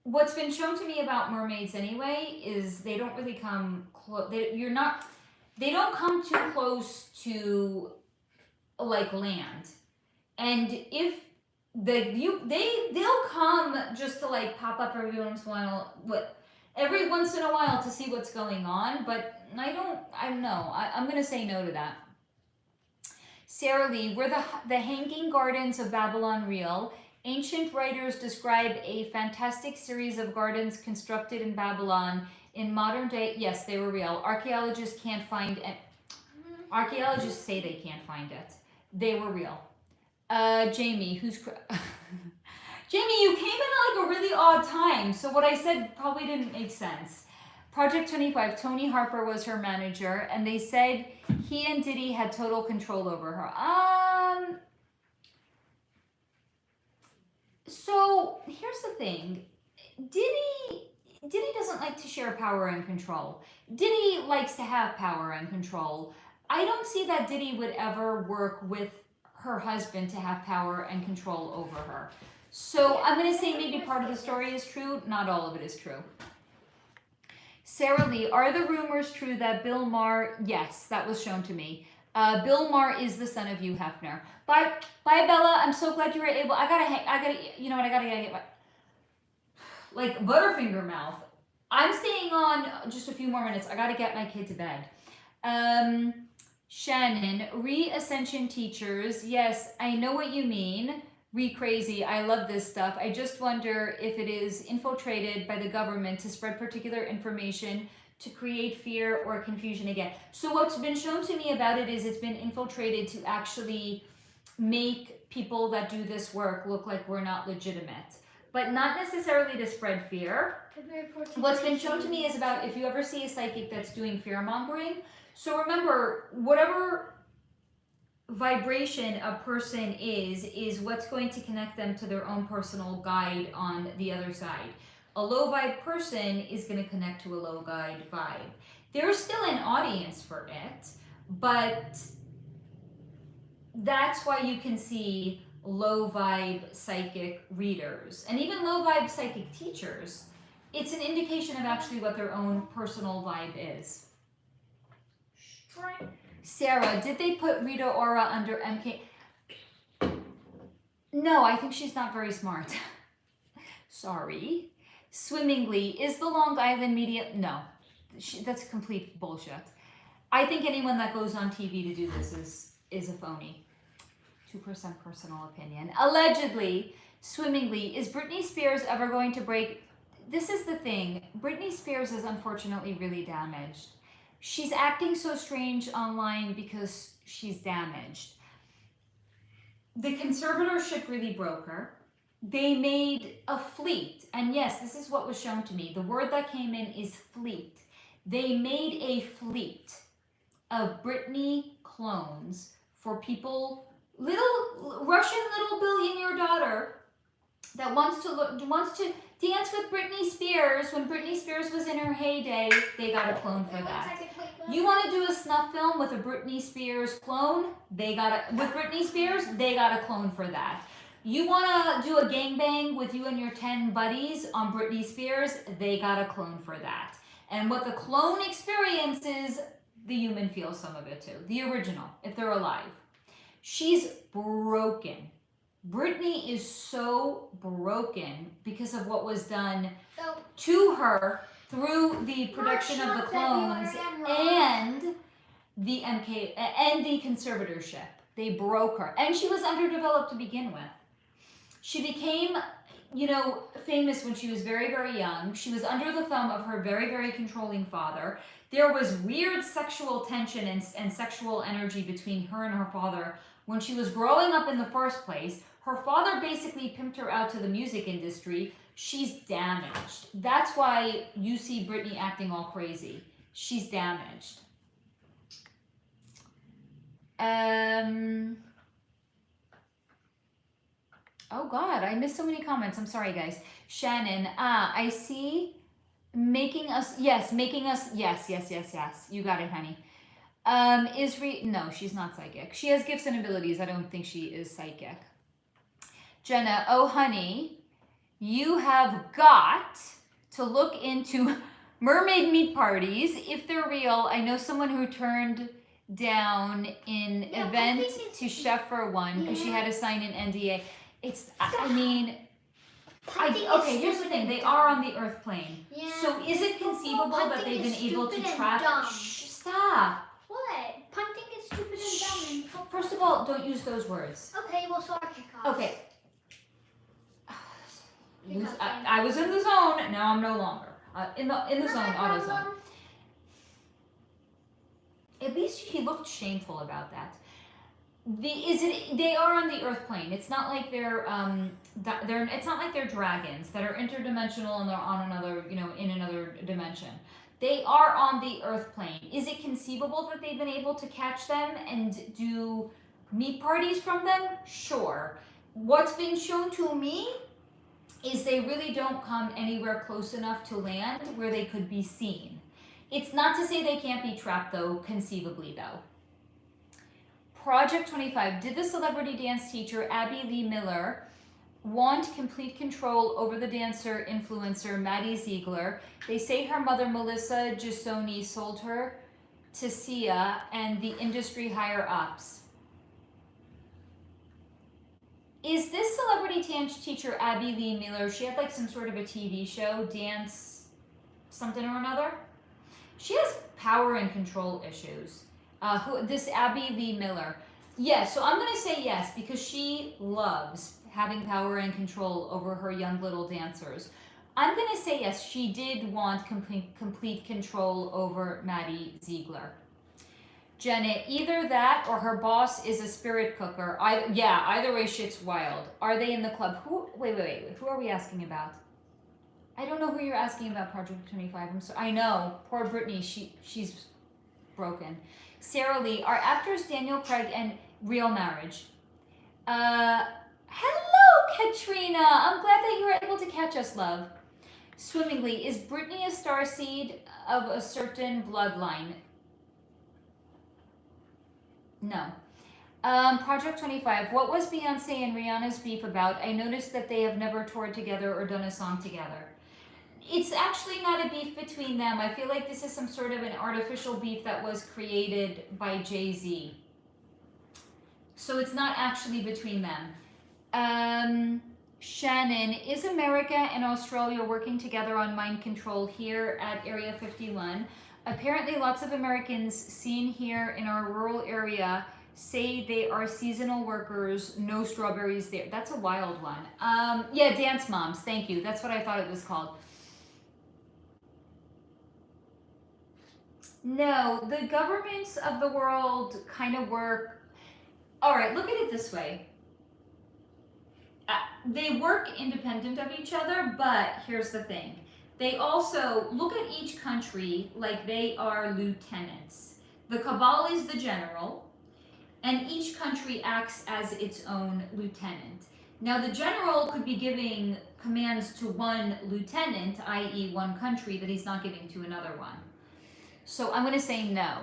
What's been shown to me about mermaids anyway is they don't really come close. They don't come too close to like land. And if they'll come just to like pop up every once in a while to see what's going on, but I don't know. I'm gonna say no to that. Sarah Lee, were the Hanging Gardens of Babylon real? Ancient writers describe a fantastic series of gardens constructed in Babylon. In modern day, yes, they were real. Archaeologists can't find it. Archaeologists say they can't find it. They were real. Jamie, Jamie, you came in at like a really odd time, so what I said probably didn't make sense. Project 25, Tony Harper was her manager, and they said he and Diddy had total control over her. So here's the thing. Diddy doesn't like to share power and control. Diddy likes to have power and control. I don't see that Diddy would ever work with her husband to have power and control over her. So I'm going to say maybe part of the story is true, not all of it is true. Sarah Lee, are the rumors true that Bill Maher, yes, that was shown to me. Bill Maher is the son of Hugh Hefner. Bye, Bella. I'm so glad you were able. I gotta, you know what? I gotta get my, like Butterfinger mouth. I'm staying on just a few more minutes. I gotta get my kid to bed. Shannon, re-ascension teachers. Yes, I know what you mean. Re-crazy. I love this stuff. I just wonder if it is infiltrated by the government to spread particular information to create fear or confusion again. So what's been shown to me about it is it's been infiltrated to actually make people that do this work look like we're not legitimate, but not necessarily to spread fear. What's been shown to me is about if you ever see a psychic that's doing fear mongering. So remember, whatever vibration a person is what's going to connect them to their own personal guide on the other side. A low vibe person is going to connect to a low guide vibe. There's still an audience for it, but that's why you can see low vibe psychic readers and even low vibe psychic teachers. It's an indication of actually what their own personal vibe is. Sarah, did they put Rita Ora under MK? No, I think she's not very smart. Sorry. Swimmingly, is the Long Island media? No, that's complete bullshit. I think anyone that goes on TV to do this is a phony. 2% personal opinion. Allegedly, swimmingly, is Britney Spears ever going to break? This is the thing. Britney Spears is unfortunately really damaged. She's acting so strange online because she's damaged. The conservatorship really broke her. They made a fleet, and yes, this is what was shown to me. The word that came in is fleet. They made a fleet of Britney clones for people, Russian little billionaire daughter that wants to Dance with Britney Spears. When Britney Spears was in her heyday, they got a clone for that. You want to do a snuff film with a Britney Spears clone? With Britney Spears, they got a clone for that. You want to do a gangbang with you and your 10 buddies on Britney Spears? They got a clone for that. And what the clone experiences, the human feels some of it too. The original, if they're alive. She's broken. Britney is so broken because of what was done to her through the production of the clones and the conservatorship. They broke her. And she was underdeveloped to begin with. She became, famous when she was very, very young. She was under the thumb of her very, very controlling father. There was weird sexual tension and sexual energy between her and her father when she was growing up in the first place. Her father basically pimped her out to the music industry. She's damaged. That's why you see Britney acting all crazy. She's damaged. Oh God, I missed so many comments. I'm sorry, guys. Shannon, I see making us. Yes. You got it, honey. No, she's not psychic. She has gifts and abilities. I don't think she is psychic. Jenna, oh honey, you have got to look into mermaid meat parties if they're real. I know someone who turned down an event to chef for one because she had to sign an NDA. Here's the thing. They are on the earth plane. Yeah. So is it conceivable that they've been able to track? Shh, stop. What? Punting is stupid and dumb. First of all, don't use those words. Okay, well, so I kick off. Okay. I was in the zone. Now I'm no longer in the zone. Auto zone. At least he looked shameful about that. They are on the earth plane. It's not like it's not like they're dragons that are interdimensional and they're on another, in another dimension. They are on the earth plane. Is it conceivable that they've been able to catch them and do meat parties from them? Sure. What's been shown to me is they really don't come anywhere close enough to land where they could be seen. It's not to say they can't be trapped though, conceivably though. Project 25, did the celebrity dance teacher Abby Lee Miller want complete control over the dancer influencer Maddie Ziegler? They say her mother Melissa Gisoni sold her to Sia and the industry higher ups. Is this celebrity dance teacher Abby Lee Miller? She had like some sort of a TV show, dance something or another. She has power and control issues. This Abby Lee Miller. Yes, so I'm going to say yes because she loves having power and control over her young little dancers. I'm going to say yes, she did want complete control over Maddie Ziegler. Jenna, either that or her boss is a spirit cooker. Either way, shit's wild. Are they in the club? Wait. Who are we asking about? I don't know who you're asking about, Project 25. I know. Poor Britney. She's broken. Sarah Lee, are actors Daniel Craig and Real Marriage? Hello, Katrina. I'm glad that you were able to catch us, love. Swimmingly, is Britney a starseed of a certain bloodline? No. Project 25, what was Beyonce and Rihanna's beef about? I noticed that they have never toured together or done a song together. It's actually not a beef between them. I feel like this is some sort of an artificial beef that was created by Jay-Z. So it's not actually between them. Shannon, is America and Australia working together on mind control here at Area 51? Apparently lots of Americans seen here in our rural area say they are seasonal workers, no strawberries there. That's a wild one. Yeah, Dance Moms, thank you. That's what I thought it was called. No, the governments of the world kind of work. All right, look at it this way. They work independent of each other, but here's the thing. They also look at each country like they are lieutenants. The cabal is the general, and each country acts as its own lieutenant. Now, the general could be giving commands to one lieutenant, i.e. one country, that he's not giving to another one. So I'm going to say no.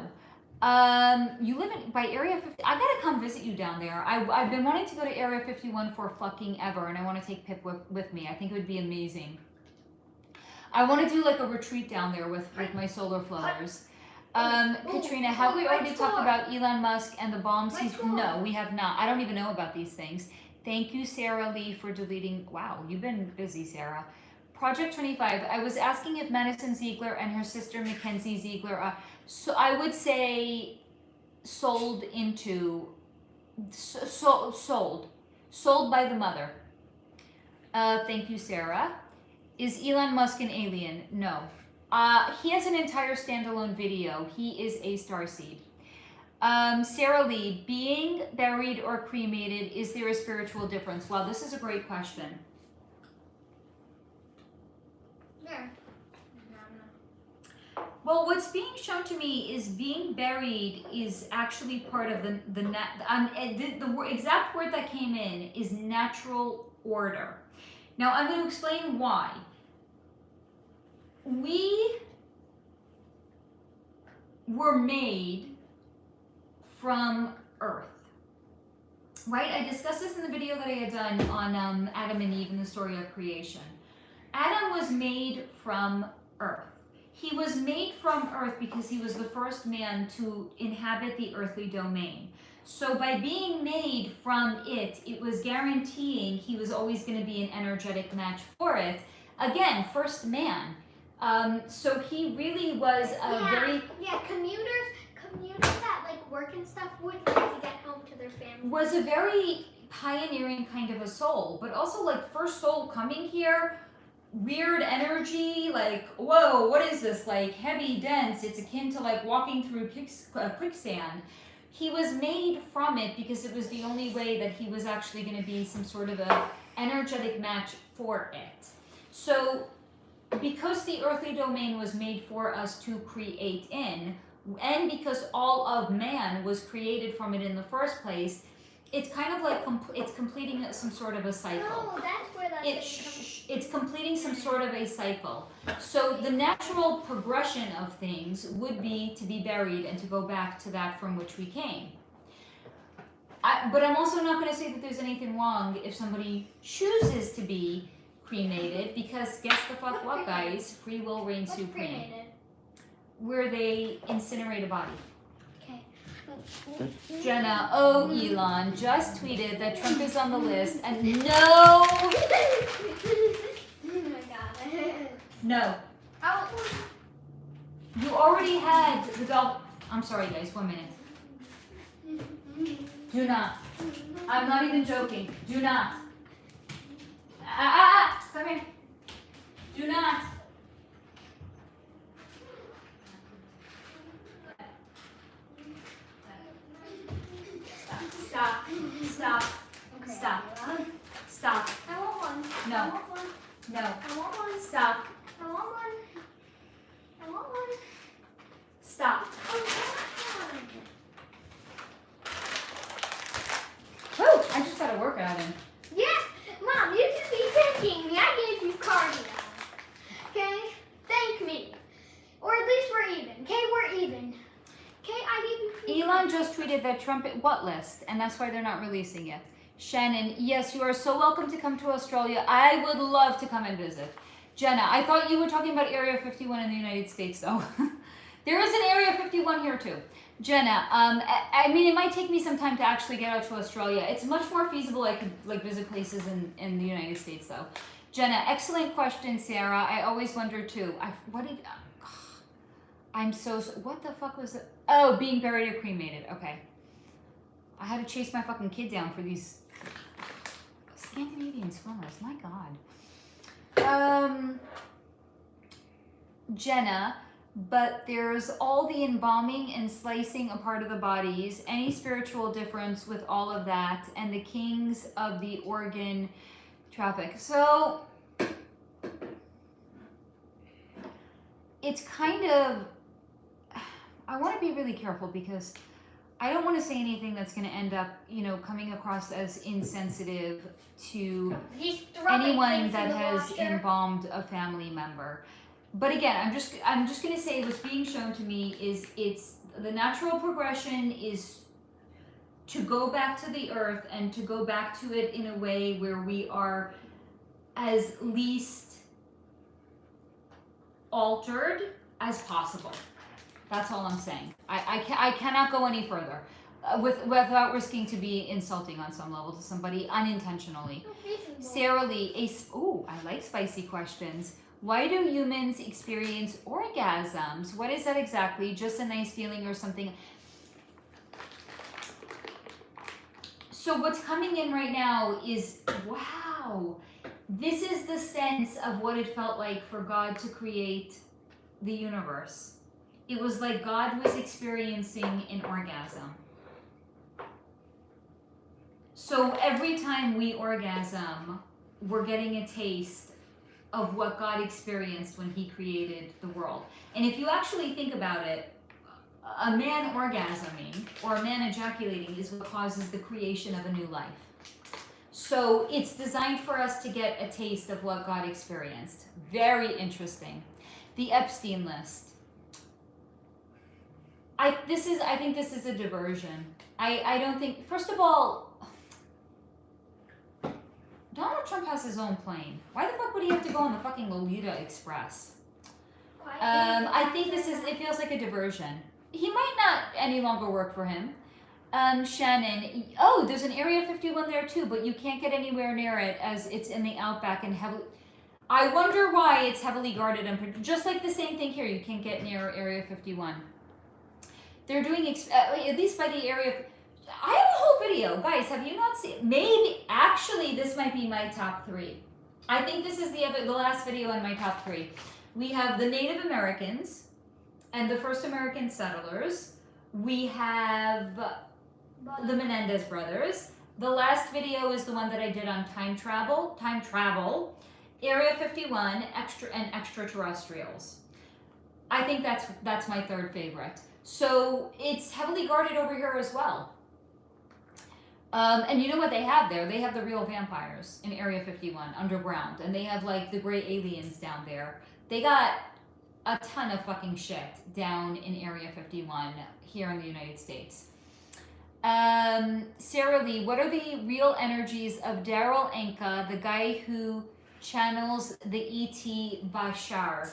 You live by Area 50. I gotta come visit you down there. I've been wanting to go to Area 51 for fucking ever, and I want to take Pip with me. I think it would be amazing. I want to do like a retreat down there with my solar flowers. Katrina, have we already talked about Elon Musk and the bombs? No, we have not. I don't even know about these things. Thank you, Sarah Lee, for deleting. Wow, you've been busy, Sarah. Project 25. I was asking if Madison Ziegler and her sister Mackenzie Ziegler. So I would say sold by the mother. Thank you, Sarah. Is Elon Musk an alien? No. He has an entire standalone video. He is a starseed. Sarah Lee, being buried or cremated, is there a spiritual difference? Wow, this is a great question. Yeah. Well, what's being shown to me is being buried is actually part of the exact word that came in is natural order. Now, I'm going to explain why. We were made from Earth, right? I discussed this in the video that I had done on Adam and Eve and the story of creation. Adam was made from Earth. He was made from Earth because he was the first man to inhabit the earthly domain. So by being made from it, it was guaranteeing he was always going to be an energetic match for it. Again, first man. So he really was very... Yeah, commuters that like work and stuff would like to get home to their family. Was a very pioneering kind of a soul, but also like first soul coming here, weird energy, like, whoa, what is this? Like heavy, dense, it's akin to like walking through quicksand. He was made from it because it was the only way that he was actually going to be some sort of a energetic match for it. So because the earthly domain was made for us to create in, and because all of man was created from it in the first place, it's kind of like it's completing some sort of a cycle. No, that's where that it's completing some sort of a cycle. So the natural progression of things would be to be buried and to go back to that from which we came. But I'm also not going to say that there's anything wrong if somebody chooses to be cremated, because guess the fuck what, guys? Free will reigns supreme. Cremated? Where they incinerate a body. Okay. Jenna, oh Elon, just tweeted that Trump is on the list, and no! Oh my god. No. How? You already had the dog. I'm sorry, guys, 1 minute. Do not. I'm not even joking. Do not. Come here. Do not. Stop. Stop. Okay. Stop. Stop. I want one. No. I want one. No. I want one. Stop. I want one. I want one. Stop. I want one. Woo! I just got a workout in. Yeah, Mom, you should be thanking me. I gave you cardio. Okay? Thank me. Or at least we're even. Okay, we're even. Okay, I gave you. Elon just tweeted that Trump what list, and that's why they're not releasing it. Shannon, yes, you are so welcome to come to Australia. I would love to come and visit. Jenna, I thought you were talking about Area 51 in the United States, though. There is an Area 51 here, too. Jenna, I mean, it might take me some time to actually get out to Australia. It's much more feasible I could like visit places in the United States, though. Jenna, excellent question, Sarah. I always wondered, too. What the fuck was it? Oh, being buried or cremated. Okay. I had to chase my fucking kid down for these Scandinavian swimmers. My God. Jenna, but there's all the embalming and slicing a part of the bodies, any spiritual difference with all of that, and the kings of the organ traffic. So it's kind of, I want to be really careful because I don't want to say anything that's going to end up, you know, coming across as insensitive to He's throwing anyone things that in the has washer. embalmed a family member. But again, I'm just going to say what's being shown to me is it's the natural progression is to go back to the earth and to go back to it in a way where we are as least altered as possible. That's all I'm saying. I cannot go any further without risking to be insulting on some level to somebody unintentionally. Sarah Lee, ooh, I like spicy questions. Why do humans experience orgasms? What is that exactly? Just a nice feeling or something? So what's coming in right now is, wow, this is the sense of what it felt like for God to create the universe. It was like God was experiencing an orgasm. So every time we orgasm, we're getting a taste of what God experienced when he created the world. And if you actually think about it, a man orgasming or a man ejaculating is what causes the creation of a new life. So it's designed for us to get a taste of what God experienced. Very interesting. The Epstein list. I think this is a diversion. I don't think, first of all, Donald Trump has his own plane. Why the fuck would he have to go on the fucking Lolita Express? I think it feels like a diversion. He might not any longer work for him. Shannon, oh, there's an Area 51 there too, but you can't get anywhere near it as it's in the outback and heavily. I wonder why it's heavily guarded and just like the same thing here. You can't get near Area 51. They're doing at least by the area. I have a whole video, guys. Have you not seen? Maybe actually this might be my top 3. I think this is the last video in my top 3. We have the Native Americans and the first American settlers. We have the Menendez brothers. The last video is the one that I did on time travel, Area 51, extraterrestrials. I think that's my third favorite. So it's heavily guarded over here as well. And you know what they have there? They have the real vampires in Area 51 underground, and they have like the gray aliens down there. They got a ton of fucking shit down in Area 51 here in the United States. Sarah Lee, what are the real energies of Daryl Anka, the guy who channels the E.T. Bashar?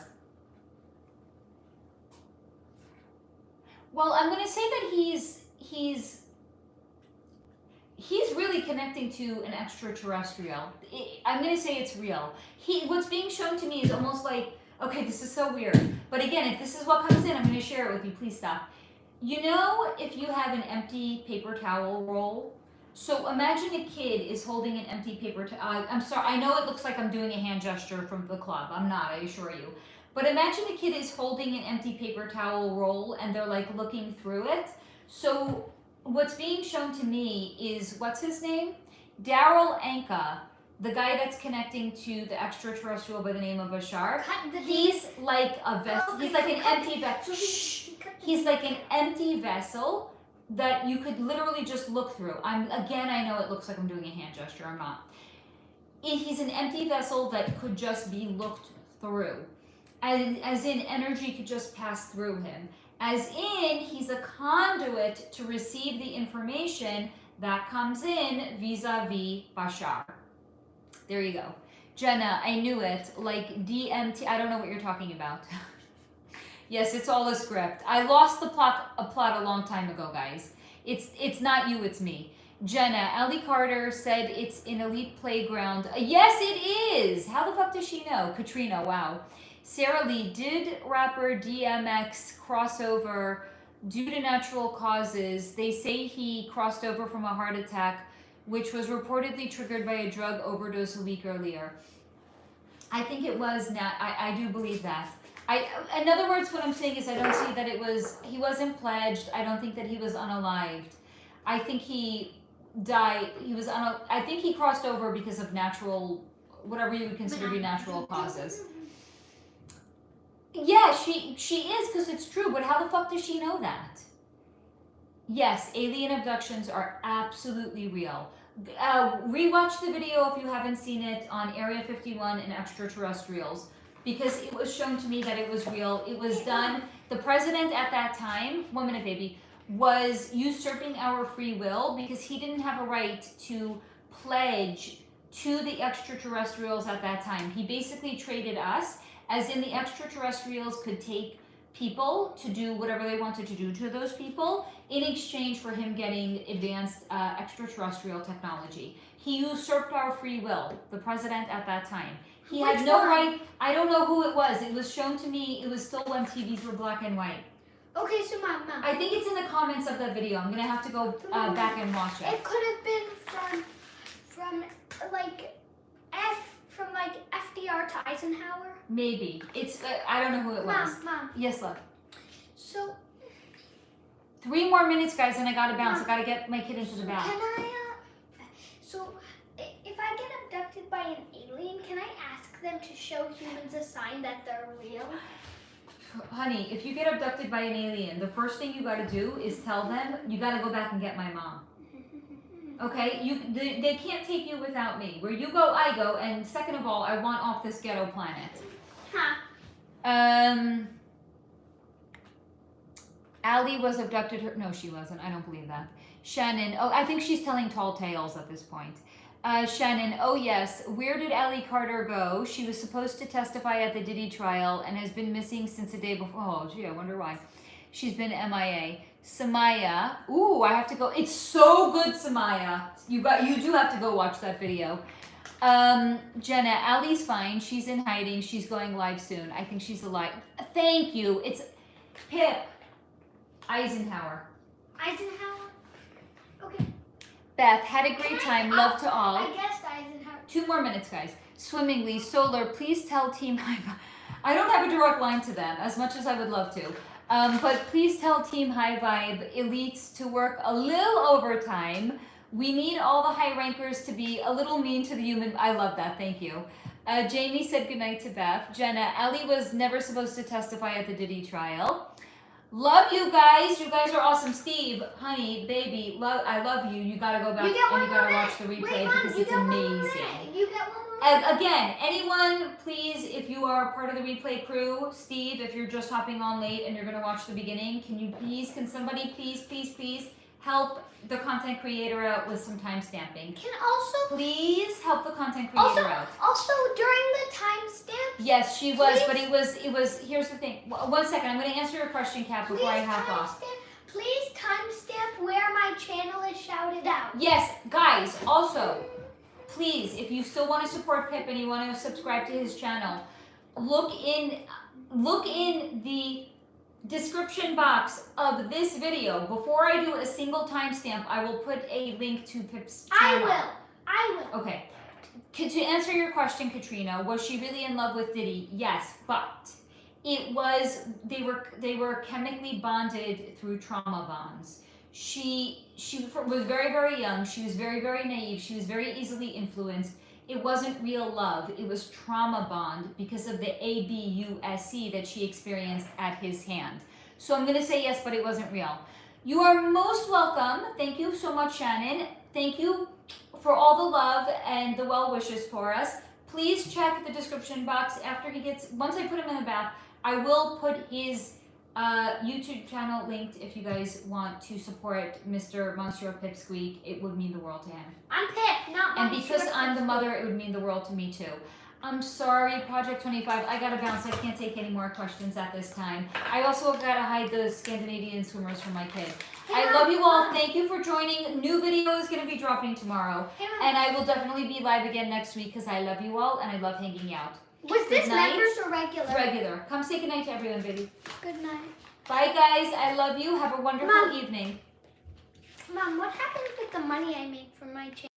Well, I'm going to say that he's really connecting to an extraterrestrial. I'm going to say it's real. What's being shown to me is almost like, okay, this is so weird. But again, if this is what comes in, I'm going to share it with you. Please stop. You know, if you have an empty paper towel roll, so imagine a kid is holding an empty paper towel. I'm sorry, I know it looks like I'm doing a hand gesture from the club. I'm not, I assure you. But imagine a kid is holding an empty paper towel roll and they're like looking through it. So what's being shown to me is, what's his name? Daryl Anka, the guy that's connecting to the extraterrestrial by the name of Bashar. He's like a vessel. He's like an empty vessel. He's like an empty vessel that you could literally just look through. I know it looks like I'm doing a hand gesture. I'm not. He's an empty vessel that could just be looked through. As in energy could just pass through him. As in, he's a conduit to receive the information that comes in vis-a-vis Bashar. There you go. Jenna, I knew it. Like DMT, I don't know what you're talking about. Yes, it's all a script. I lost the plot a long time ago, guys. It's not you, it's me. Jenna, Ellie Carter said it's an elite playground. Yes, it is. How the fuck does she know? Katrina, wow. Sarah Lee, did rapper DMX cross over due to natural causes? They say he crossed over from a heart attack, which was reportedly triggered by a drug overdose a week earlier. I think it was not. I do believe that. In other words, what I'm saying is I don't see that he wasn't pledged. I don't think that he was unalived. I think he died. I think he crossed over because of natural, whatever you would consider to be natural causes. Yeah, she is, because it's true, but how the fuck does she know that? Yes, alien abductions are absolutely real. Rewatch the video if you haven't seen it on Area 51 and extraterrestrials, because it was shown to me that it was real. It was done. The president at that time, 1 minute baby, was usurping our free will because he didn't have a right to pledge to the extraterrestrials at that time. He basically traded us, as in the extraterrestrials could take people to do whatever they wanted to do to those people in exchange for him getting advanced extraterrestrial technology. He usurped our free will, the president at that time. He had no right. I don't know who it was. It was shown to me. It was still when TVs were black and white. Okay, so Mom. I think it's in the comments of that video. I'm gonna have to go back and watch it. It could have been from FDR to Eisenhower. Maybe it's. I don't know who it was. Mom. Yes, love. So 3 more minutes, guys, and I gotta bounce. I gotta get my kid into the bath. Can I? So if I get abducted by an alien, can I ask them to show humans a sign that they're real? Honey, if you get abducted by an alien, the first thing you gotta do is tell them you gotta go back and get my mom. Okay, they can't take you without me. Where you go, I go. And second of all, I want off this ghetto planet. Allie was abducted. No, she wasn't. I don't believe that. Shannon. Oh, I think she's telling tall tales at this point. Shannon. Oh yes. Where did Allie Carter go? She was supposed to testify at the Diddy trial and has been missing since the day before. Oh, gee, I wonder why. She's been MIA. Samaya, ooh, I have to go. It's so good, Samaya. You do have to go watch that video. Jenna, Allie's fine. She's in hiding. She's going live soon. I think she's alive. Thank you. It's Pip. Eisenhower. Okay. Beth, had a great time. Love to all. I guessed Eisenhower. 2 more minutes, guys. Swimmingly, Solar, please tell Team High. I don't have a direct line to them, as much as I would love to. But please tell Team High Vibe elites to work a little overtime. We need all the high rankers to be a little mean to the human. I love that. Thank you. Jamie said goodnight to Beth. Jenna, Allie was never supposed to testify at the Diddy trial. Love you guys. You guys are awesome. Steve, honey, baby, I love you. You gotta go back and you gotta watch the replay because it's amazing. You get 1 more minute. Again, anyone, please, if you are part of the replay crew, Steve, if you're just hopping on late and you're gonna watch the beginning, can somebody please help the content creator out with some time stamping? Please help the content creator out. Also, during the timestamp. Yes, she was, but it was. Here's the thing. 1 second, I'm going to answer your question, Kat, before I hop off. Please timestamp where my channel is shouted out. Yes, guys. Also, please, if you still want to support Pip and you want to subscribe to his channel, look in the description box of this video. Before I do a single timestamp, I will put a link to Pip's channel. I will. Okay. To answer your question, Katrina, was she really in love with Diddy? Yes, but it was they were chemically bonded through trauma bonds. She was very, very young. She was very, very naive. She was very easily influenced. It wasn't real love. It was trauma bond because of the ABUSC that she experienced at his hand. So I'm going to say yes, but it wasn't real. You are most welcome. Thank you so much, Shannon. Thank you for all the love and the well wishes for us. Please check the description box once I put him in the bath, I will put his YouTube channel linked if you guys want to support Mr. Monsieur Pipsqueak. It would mean the world to him. I'm Pip, not Monsieur. And because I'm the mother, it would mean the world to me too. I'm sorry, Project 25. I gotta bounce. I can't take any more questions at this time. I also gotta hide the Scandinavian swimmers from my kid. I love you all. Thank you for joining. New video is gonna be dropping tomorrow. And I will definitely be live again next week because I love you all and I love hanging out. Was this members or regular? Regular. Come say goodnight to everyone, baby. Good night. Bye, guys. I love you. Have a wonderful evening. Mom, what happens with the money I make from my channel?